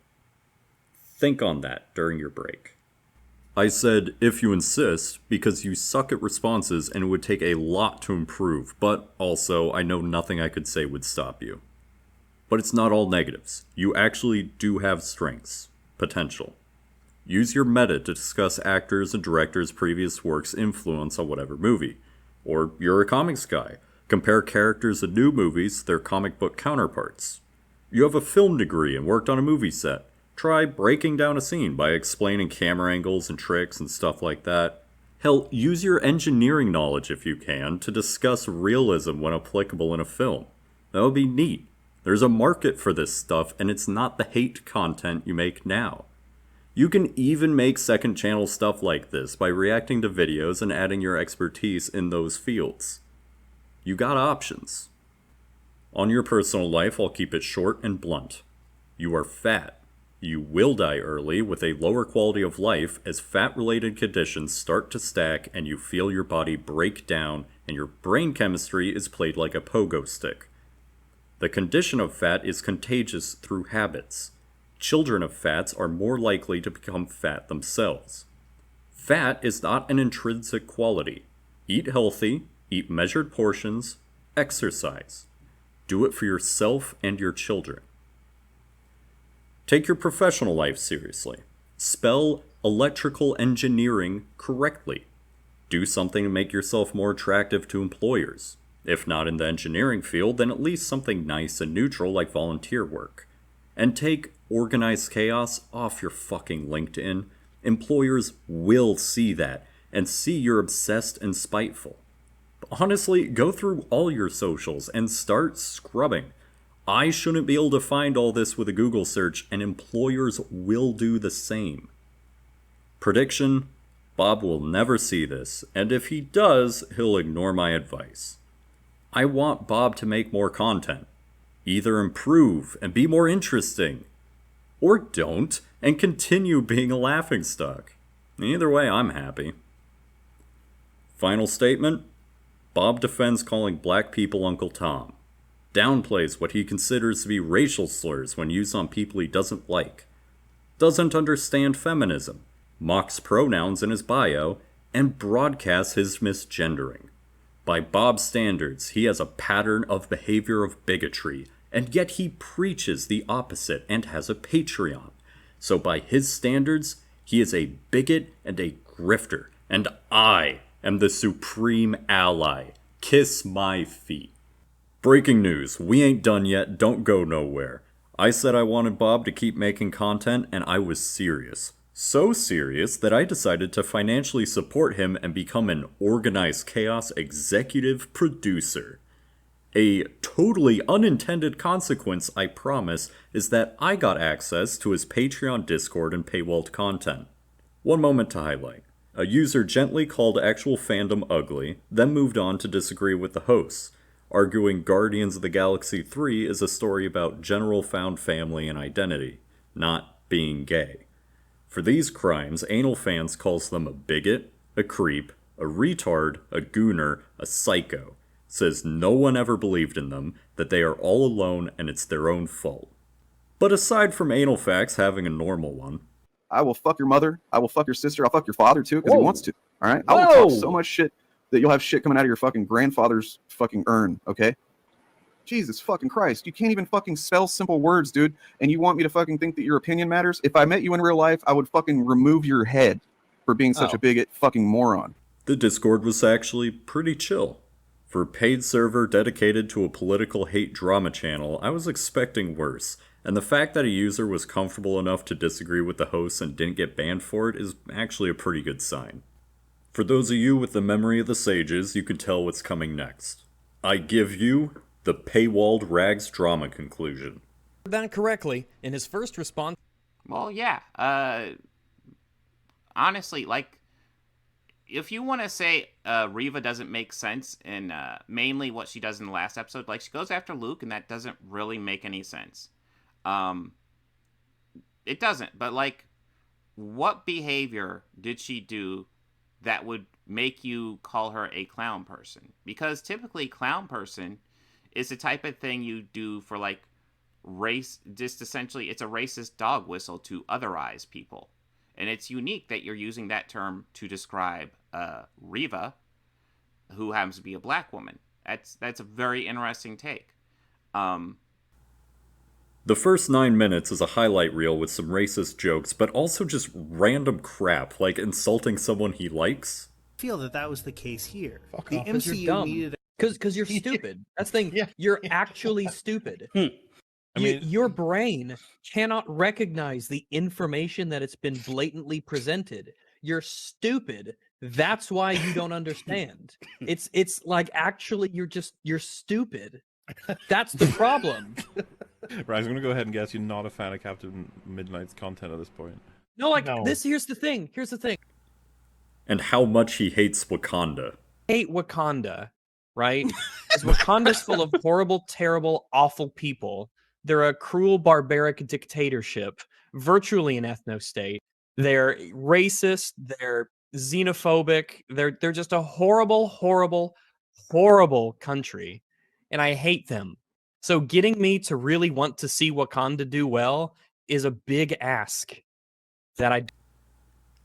Think on that during your break. I said, if you insist, because you suck at responses and it would take a lot to improve, but also I know nothing I could say would stop you. But it's not all negatives. You actually do have strengths. Potential. Use your meta to discuss actors and directors' previous works' influence on whatever movie. Or you're a comics guy. Compare characters in new movies to their comic book counterparts. You have a film degree and worked on a movie set. Try breaking down a scene by explaining camera angles and tricks and stuff like that. Hell, use your engineering knowledge if you can to discuss realism when applicable in a film. That would be neat. There's a market for this stuff, and it's not the hate content you make now. You can even make second channel stuff like this by reacting to videos and adding your expertise in those fields. You got options. On your personal life, I'll keep it short and blunt. You are fat. You will die early with a lower quality of life as fat-related conditions start to stack and you feel your body break down and your brain chemistry is played like a pogo stick. The condition of fat is contagious through habits. Children of fats are more likely to become fat themselves. Fat is not an intrinsic quality. Eat healthy, eat measured portions, exercise. Do it for yourself and your children. Take your professional life seriously. Spell electrical engineering correctly. Do something to make yourself more attractive to employers. If not in the engineering field, then at least something nice and neutral like volunteer work. And take organized chaos off your fucking LinkedIn. Employers will see that and see you're obsessed and spiteful. Honestly, go through all your socials and start scrubbing. I shouldn't be able to find all this with a Google search, and employers will do the same. Prediction: Bob will never see this, and if he does, he'll ignore my advice. I want Bob to make more content. Either improve and be more interesting, or don't and continue being a laughingstock. Either way, I'm happy. Final statement: Bob defends calling black people Uncle Tom. Downplays what he considers to be racial slurs when used on people he doesn't like. Doesn't understand feminism. Mocks pronouns in his bio, and broadcasts his misgendering. By Bob's standards, he has a pattern of behavior of bigotry, and yet he preaches the opposite and has a Patreon. So by his standards, he is a bigot and a grifter, and I am the supreme ally. Kiss my feet. Breaking news, we ain't done yet, don't go nowhere. I said I wanted Bob to keep making content, and I was serious. So serious that I decided to financially support him and become an organized chaos executive producer. A totally unintended consequence, I promise, is that I got access to his Patreon Discord and paywalled content. One moment to highlight. A user gently called actualfandom ugly, then moved on to disagree with the hosts, arguing Guardians of the Galaxy 3 is a story about general found family and identity, not being gay. For these crimes, Anal Fans calls them a bigot, a creep, a retard, a gooner, a psycho. Says no one ever believed in them, that they are all alone and it's their own fault. But aside from Anal Facts having a normal one, I will fuck your mother. I will fuck your sister. I'll fuck your father too because he wants to. All right. I will talk so much shit that you'll have shit coming out of your fucking grandfather's fucking urn. Okay. Jesus fucking Christ. You can't even fucking spell simple words, dude. And you want me to fucking think that your opinion matters? If I met you in real life, I would fucking remove your head for being such a bigot fucking moron. The Discord was actually pretty chill. For a paid server dedicated to a political hate drama channel, I was expecting worse. And the fact that a user was comfortable enough to disagree with the host and didn't get banned for it is actually a pretty good sign. For those of you with the memory of the sages, you can tell what's coming next. I give you the paywalled Rags drama conclusion. That correctly, in his first response. Well, yeah. Honestly, like, if you want to say Reva doesn't make sense in mainly what she does in the last episode, like, she goes after Luke, and that doesn't really make any sense. It doesn't, but, like, what behavior did she do that would make you call her a clown person? Because typically clown person is the type of thing you do for, like, race, just essentially it's a racist dog whistle to otherize people. And it's unique that you're using that term to describe Reva, who happens to be a black woman. That's a very interesting take. The first 9 minutes is a highlight reel with some racist jokes, but also just random crap, like insulting someone he likes. I feel that was the case here. The MCU needed because you're stupid. That's the thing. Yeah. You're actually stupid. I mean, your brain cannot recognize the information that it's been blatantly presented. You're stupid. That's why you don't understand. It's like actually you're stupid. That's the problem. Right, I'm going to go ahead and guess you're not a fan of Captain Midnight's content at this point. No, this. Here's the thing. And how much he hates Wakanda. Hate Wakanda, right? Because Wakanda's full of horrible, terrible, awful people. They're a cruel, barbaric dictatorship, virtually an ethno-state. They're racist. They're xenophobic. They're just a horrible, horrible, horrible country, and I hate them. So getting me to really want to see Wakanda do well is a big ask that I...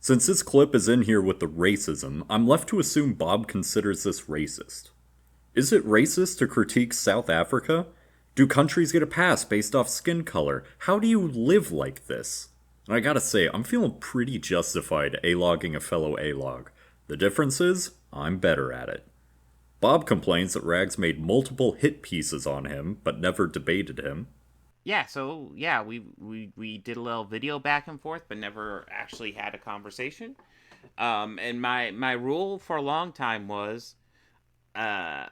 Since this clip is in here with the racism, I'm left to assume Bob considers this racist. Is it racist to critique South Africa? Do countries get a pass based off skin color? How do you live like this? And I gotta say, I'm feeling pretty justified A-logging a fellow A-log. The difference is, I'm better at it. Bob complains that Rags made multiple hit pieces on him, but never debated him. Yeah, so, yeah, we did a little video back and forth, but never actually had a conversation. And my rule for a long time was, I'm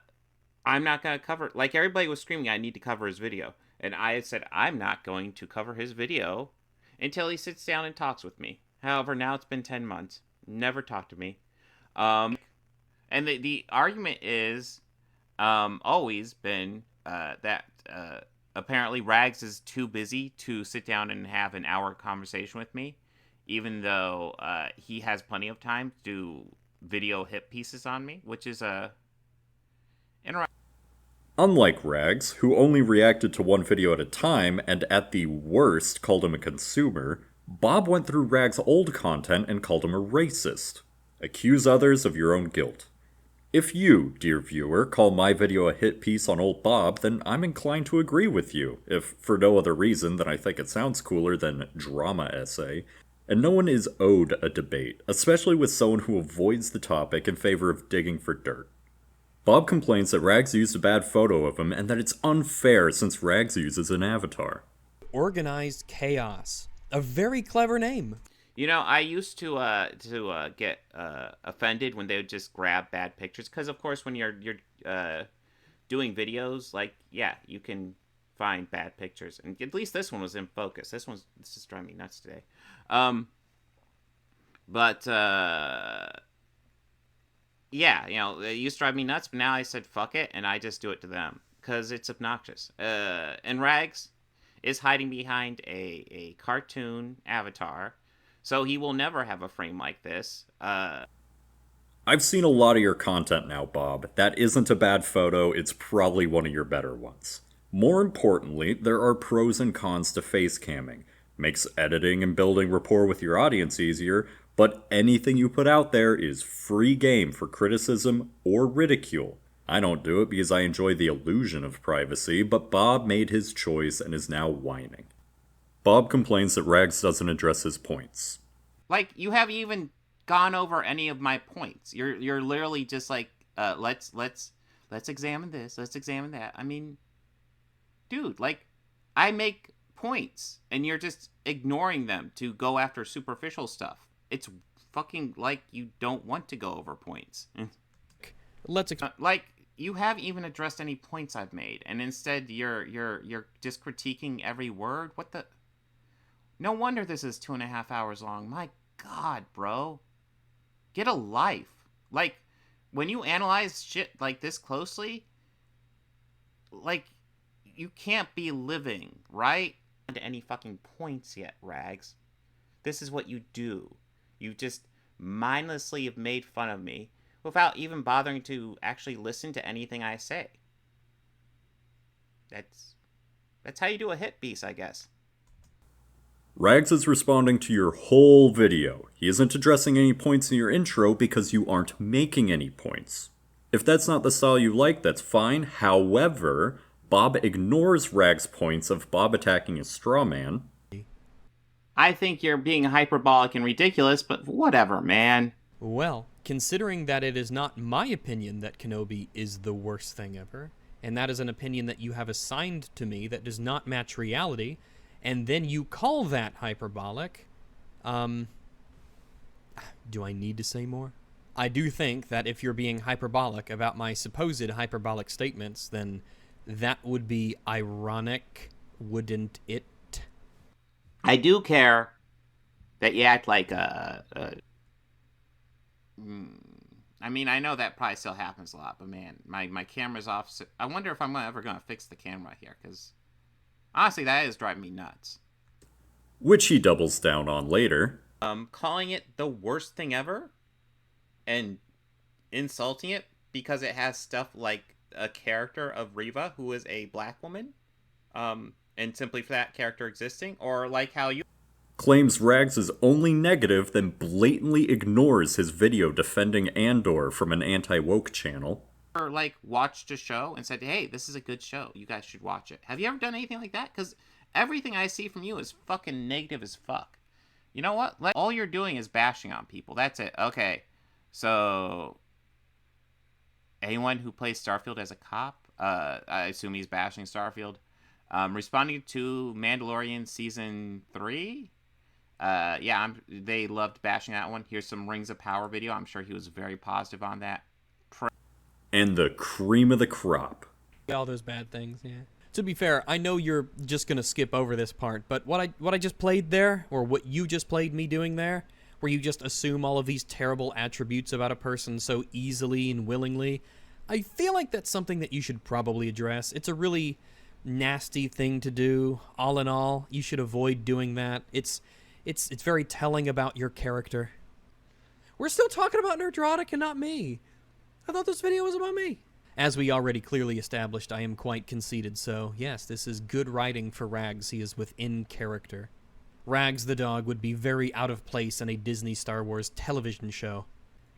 not going to cover... Like, everybody was screaming, I need to cover his video. And I had said, I'm not going to cover his video until he sits down and talks with me. However, now it's been 10 months. Never talked to me. And the argument is always been that apparently Rags is too busy to sit down and have an hour conversation with me, even though he has plenty of time to do video hit pieces on me, which is interesting. Unlike Rags, who only reacted to one video at a time and at the worst called him a consumer, Bob went through Rags' old content and called him a racist. Accuse others of your own guilt. If you, dear viewer, call my video a hit piece on old Bob, then I'm inclined to agree with you, if for no other reason than I think it sounds cooler than drama essay. And no one is owed a debate, especially with someone who avoids the topic in favor of digging for dirt. Bob complains that Rags used a bad photo of him and that it's unfair since Rags uses an avatar. Organized Chaos. A very clever name. You know, I used to get offended when they would just grab bad pictures, because of course when you're doing videos, like, yeah, you can find bad pictures. And at least this one was in focus. This is driving me nuts today. Yeah, you know, it used to drive me nuts, but now I said fuck it, and I just do it to them. Because it's obnoxious. And Rags is hiding behind a cartoon avatar, so he will never have a frame like this. I've seen a lot of your content now, Bob. That isn't a bad photo, it's probably one of your better ones. More importantly, there are pros and cons to face camming. Makes editing and building rapport with your audience easier, but anything you put out there is free game for criticism or ridicule. I don't do it because I enjoy the illusion of privacy, but Bob made his choice and is now whining. Bob complains that Rags doesn't address his points. Like, you haven't even gone over any of my points. You're literally just like, let's examine this, let's examine that. I mean, dude, like, I make points, and you're just ignoring them to go after superficial stuff. It's fucking like you don't want to go over points. Like, you haven't even addressed any points I've made, and instead you're just critiquing every word. What the? No wonder this is 2.5 hours long. My God, bro, get a life. Like, when you analyze shit like this closely, like, you can't be living, right? To any fucking points yet, Rags. This is what you do. You just mindlessly have made fun of me without even bothering to actually listen to anything I say. That's how you do a hit piece, I guess. Rags is responding to your whole video. He isn't addressing any points in your intro because you aren't making any points. If that's not the style you like, that's fine. However, Bob ignores Rags' points of Bob attacking a straw man. I think you're being hyperbolic and ridiculous, but whatever, man. Well, considering that it is not my opinion that Kenobi is the worst thing ever, and that is an opinion that you have assigned to me that does not match reality, and then you call that hyperbolic, do I need to say more? I do think that if you're being hyperbolic about my supposed hyperbolic statements, then that would be ironic, wouldn't it? I do care that you act like I mean, I know that probably still happens a lot, but man, my camera's off. So I wonder if I'm ever going to fix the camera here, because honestly, that is driving me nuts. Which he doubles down on later. Calling it the worst thing ever and insulting it because it has stuff like a character of Riva who is a black woman, and simply for that character existing, or like how you claims Rags is only negative, then blatantly ignores his video defending Andor from an anti-woke channel. Or like watched a show and said, hey, this is a good show, you guys should watch it. Have you ever done anything like that? Because everything I see from you is fucking negative as fuck. You know what? All you're doing is bashing on people. That's it. Okay. So anyone who plays Starfield as a cop, I assume he's bashing Starfield. Responding to Mandalorian Season 3. They loved bashing that one. Here's some Rings of Power video. I'm sure he was very positive on that. And the cream of the crop. All those bad things, yeah. To be fair, I know you're just gonna skip over this part, but what I just played there, or what you just played me doing there, where you just assume all of these terrible attributes about a person so easily and willingly, I feel like that's something that you should probably address. It's a really nasty thing to do. All in all, you should avoid doing that. It's very telling about your character. We're still talking about nerdrotic and not me. I thought this video was about me. As we already clearly established, I am quite conceited, so yes, this is good writing for Rags. He is within character. Rags the dog would be very out of place in a Disney Star Wars television show.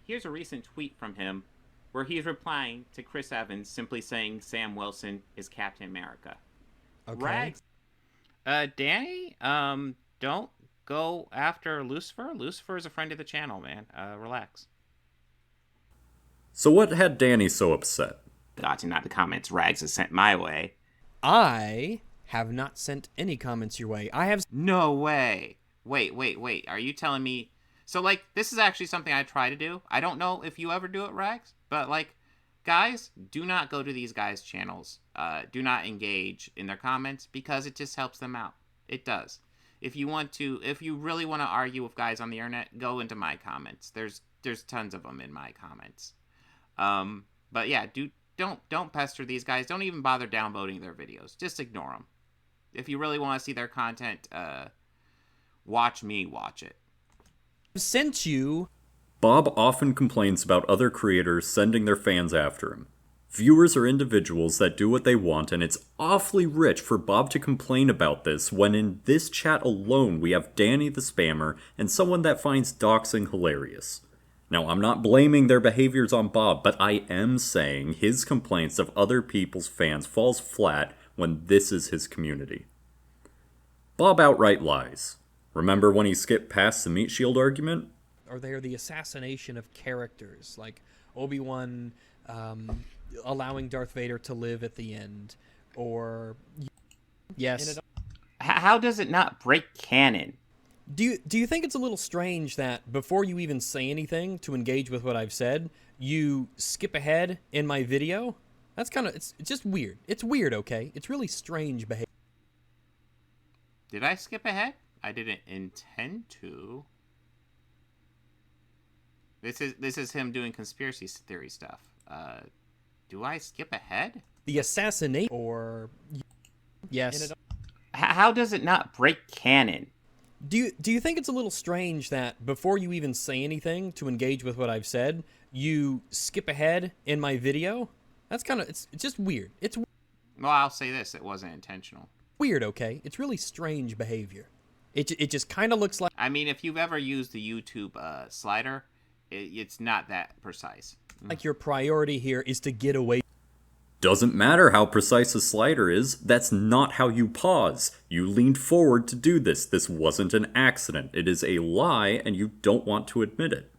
Here's a recent tweet from him where he's replying to Chris Evans simply saying Sam Wilson is Captain America. Okay. Rags. Danny, don't go after Lucifer. Lucifer is a friend of the channel, man. Relax. So what had Danny so upset? Not the comments Rags has sent my way. I have not sent any comments your way. I have... No way. Wait. Are you telling me... So, like, this is actually something I try to do. I don't know if you ever do it, Rags, but, like, guys, do not go to these guys' channels. Do not engage in their comments because it just helps them out. It does. If you really want to argue with guys on the internet, go into my comments. There's tons of them in my comments. But yeah, don't pester these guys. Don't even bother downvoting their videos. Just ignore them. If you really want to see their content, watch me watch it. Sent you. Bob often complains about other creators sending their fans after him. Viewers are individuals that do what they want, and it's awfully rich for Bob to complain about this when in this chat alone we have Danny the Spammer and someone that finds doxing hilarious. Now, I'm not blaming their behaviors on Bob, but I am saying his complaints of other people's fans falls flat when this is his community. Bob outright lies. Remember when he skipped past the meat shield argument? Or they are the assassination of characters, like Obi-Wan allowing Darth Vader to live at the end, or yes. How does it not break canon? Do you think it's a little strange that before you even say anything to engage with what I've said, you skip ahead in my video? That's kind of it's just weird. It's weird, okay? It's really strange behavior. Did I skip ahead? I didn't intend to. This is him doing conspiracy theory stuff. Do I skip ahead? The assassination, or yes. How does it not break canon? Do you think it's a little strange that before you even say anything to engage with what I've said, you skip ahead in my video? That's kind of it's just weird. It's well, I'll say this: it wasn't intentional. Weird, okay? It's really strange behavior. It just kind of looks like. I mean, if you've ever used the YouTube slider, it's not that precise. Like your priority here is to get away. Doesn't matter how precise a slider is, that's not how you pause. You leaned forward to do this. This wasn't an accident. It is a lie, and you don't want to admit it.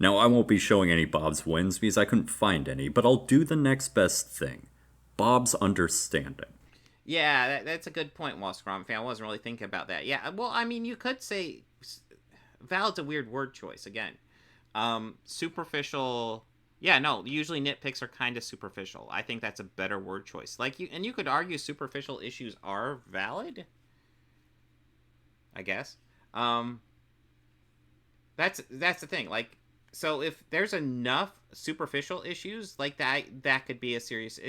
Now, I won't be showing any Bob's wins because I couldn't find any, but I'll do the next best thing. Bob's understanding. Yeah, that's a good point, Wascrom fan. I wasn't really thinking about that. Yeah, well, I mean, you could say valid's a weird word choice, again. Superficial. Yeah, no, usually nitpicks are kind of superficial. I think that's a better word choice. You could argue superficial issues are valid, I guess. That's the thing. Like, so if there's enough superficial issues like that could be a serious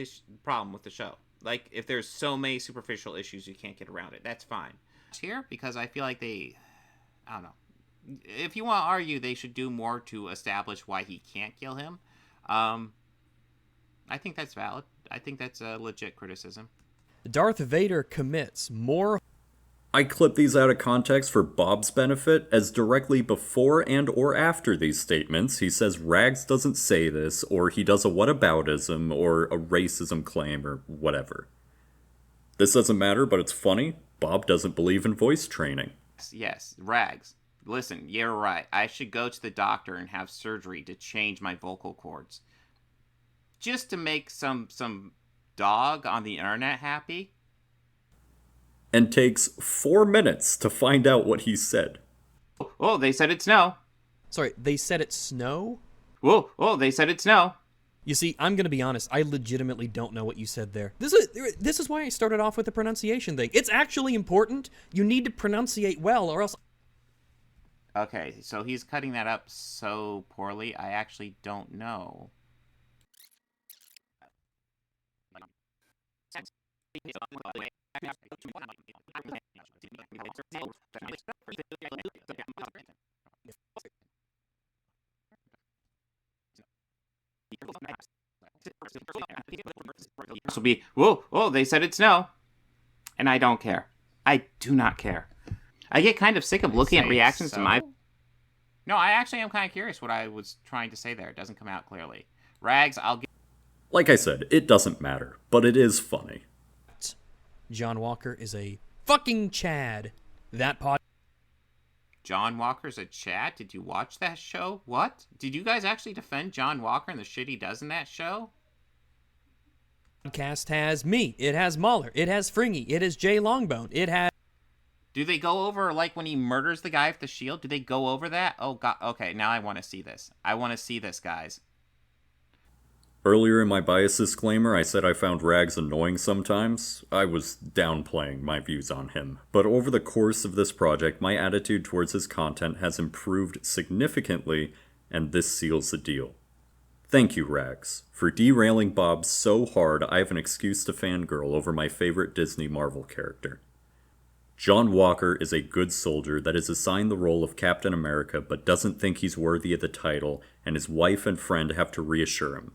problem with the show. Like, if there's so many superficial issues you can't get around it, that's fine. Here, because I feel like I don't know. If you want to argue, they should do more to establish why he can't kill him. I think that's valid. I think that's a legit criticism. Darth Vader commits more. I clip these out of context for Bob's benefit, as directly before and or after these statements, he says Rags doesn't say this, or he does a whataboutism, or a racism claim, or whatever. This doesn't matter, but it's funny. Bob doesn't believe in voice training. Yes, Rags. Listen, you're right. I should go to the doctor and have surgery to change my vocal cords. Just to make some dog on the internet happy? And takes 4 minutes to find out what he said. Oh, they said it's snow. Sorry, they said it's snow? Whoa, they said it's snow. You see, I'm going to be honest. I legitimately don't know what you said there. This is why I started off with the pronunciation thing. It's actually important. You need to pronunciate well, or else... Okay, so he's cutting that up so poorly, I actually don't know. This will be, whoa, they said it's snow. And I don't care. I do not care. I get kind of sick of looking at reactions to my... No, I actually am kind of curious what I was trying to say there. It doesn't come out clearly. Rags, I'll get... Like I said, it doesn't matter, but it is funny. John Walker is a fucking Chad. That pod... John Walker's a Chad? Did you watch that show? What? Did you guys actually defend John Walker and the shit he does in that show? Podcast has me. It has Mahler. It has Fringy. It has Jay Longbone. It has... Do they go over, like, when he murders the guy with the shield? Do they go over that? Oh, God. Okay, now I want to see this. I want to see this, guys. Earlier in my bias disclaimer, I said I found Rags annoying sometimes. I was downplaying my views on him. But over the course of this project, my attitude towards his content has improved significantly, and this seals the deal. Thank you, Rags, for derailing Bob so hard I have an excuse to fangirl over my favorite Disney Marvel character. John Walker is a good soldier that is assigned the role of Captain America but doesn't think he's worthy of the title, and his wife and friend have to reassure him.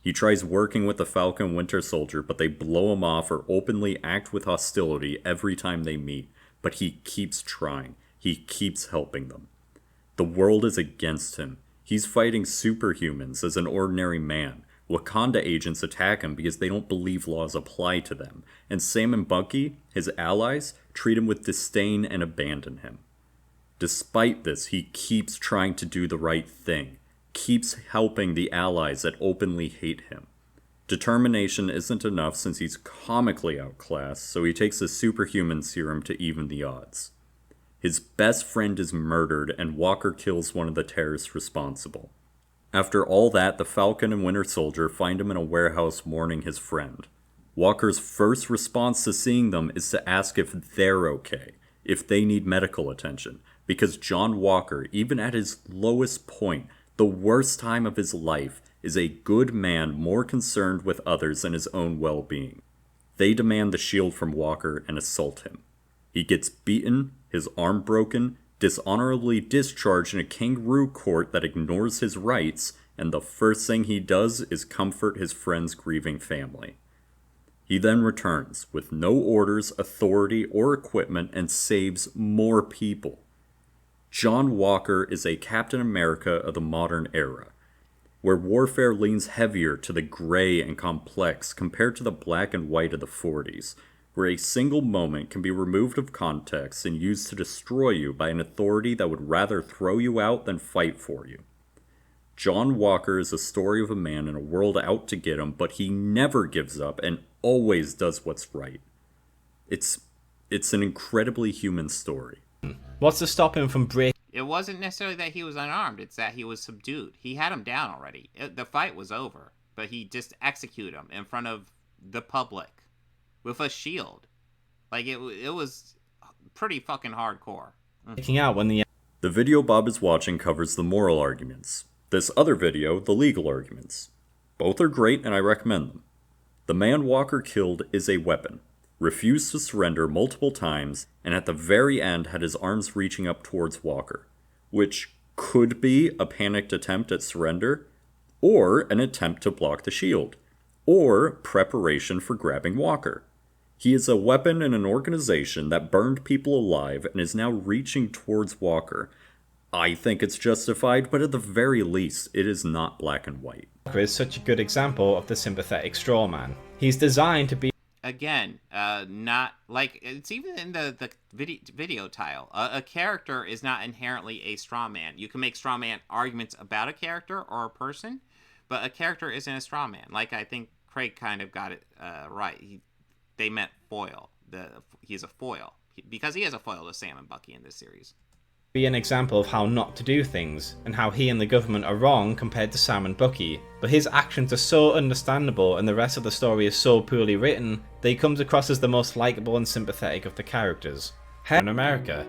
He tries working with the Falcon Winter Soldier, but they blow him off or openly act with hostility every time they meet, but he keeps trying. He keeps helping them. The world is against him. He's fighting superhumans as an ordinary man. Wakanda agents attack him because they don't believe laws apply to them, and Sam and Bucky, his allies, treat him with disdain and abandon him. Despite this, he keeps trying to do the right thing, keeps helping the allies that openly hate him. Determination isn't enough since he's comically outclassed, so he takes a superhuman serum to even the odds. His best friend is murdered, and Walker kills one of the terrorists responsible. After all that, the Falcon and Winter Soldier find him in a warehouse mourning his friend. Walker's first response to seeing them is to ask if they're okay, if they need medical attention, because John Walker, even at his lowest point, the worst time of his life, is a good man more concerned with others than his own well-being. They demand the shield from Walker and assault him. He gets beaten, his arm broken, dishonorably discharged in a kangaroo court that ignores his rights, and the first thing he does is comfort his friend's grieving family. He then returns, with no orders, authority, or equipment, and saves more people. John Walker is a Captain America of the modern era, where warfare leans heavier to the gray and complex compared to the black and white of the 40s, where a single moment can be removed of context and used to destroy you by an authority that would rather throw you out than fight for you. John Walker is a story of a man in a world out to get him, but he never gives up and always does what's right. It's an incredibly human story. What's to stop him from breaking? It wasn't necessarily that he was unarmed, it's that he was subdued. He had him down already. The fight was over, but he just executed him in front of the public with a shield. Like, it was pretty fucking hardcore. Breaking out when the video Bob is watching covers the moral arguments. This other video, the legal arguments. Both are great and I recommend them. The man Walker killed is a weapon, refused to surrender multiple times, and at the very end had his arms reaching up towards Walker, which could be a panicked attempt at surrender, or an attempt to block the shield, or preparation for grabbing Walker. He is a weapon in an organization that burned people alive and is now reaching towards Walker. I think it's justified, but at the very least, it is not black and white. Walker is such a good example of the sympathetic straw man. He's designed to be Again, not like it's even in the video tile. A character is not inherently a straw man. You can make straw man arguments about a character or a person, but a character isn't a straw man. Like, I think Craig kind of got it right. They meant foil. He's a foil because he is a foil to Sam and Bucky in this series. Be an example of how not to do things, and how he and the government are wrong compared to Sam and Bucky, but his actions are so understandable and the rest of the story is so poorly written that he comes across as the most likable and sympathetic of the characters. In America.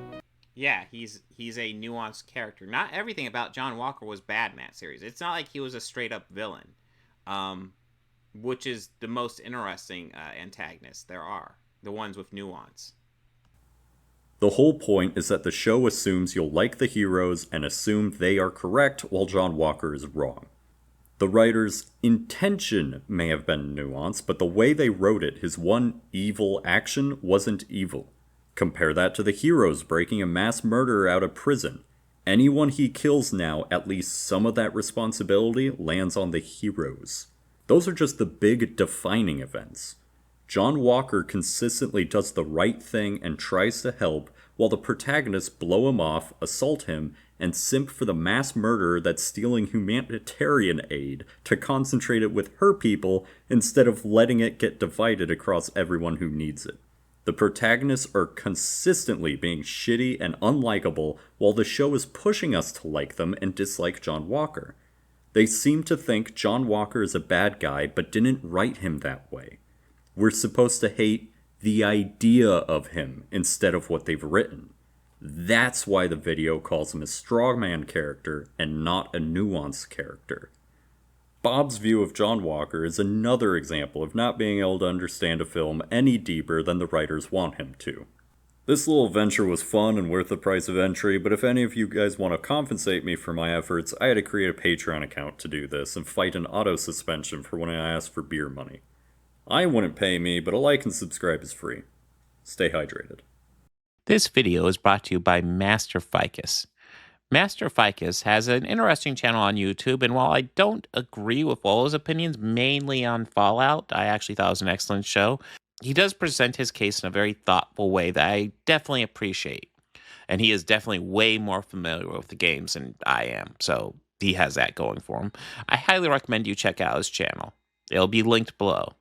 Yeah, he's a nuanced character. Not everything about John Walker was bad in that series. It's not like he was a straight-up villain, which is the most interesting antagonists there are, the ones with nuance. The whole point is that the show assumes you'll like the heroes and assume they are correct while John Walker is wrong. The writer's intention may have been nuanced, but the way they wrote it, his one evil action wasn't evil. Compare that to the heroes breaking a mass murderer out of prison. Anyone he kills now, at least some of that responsibility lands on the heroes. Those are just the big defining events. John Walker consistently does the right thing and tries to help, while the protagonists blow him off, assault him, and simp for the mass murderer that's stealing humanitarian aid to concentrate it with her people instead of letting it get divided across everyone who needs it. The protagonists are consistently being shitty and unlikable, while the show is pushing us to like them and dislike John Walker. They seem to think John Walker is a bad guy, but didn't write him that way. We're supposed to hate the idea of him instead of what they've written. That's why the video calls him a strongman character and not a nuanced character. Bob's view of John Walker is another example of not being able to understand a film any deeper than the writers want him to. This little venture was fun and worth the price of entry, but if any of you guys want to compensate me for my efforts, I had to create a Patreon account to do this and fight an auto-suspension for when I asked for beer money. I wouldn't pay me, but a like and subscribe is free. Stay hydrated. This video is brought to you by Master Ficus. Master Ficus has an interesting channel on YouTube, and while I don't agree with all his opinions, mainly on Fallout, I actually thought it was an excellent show. He does present his case in a very thoughtful way that I definitely appreciate. And he is definitely way more familiar with the games than I am, so he has that going for him. I highly recommend you check out his channel. It'll be linked below.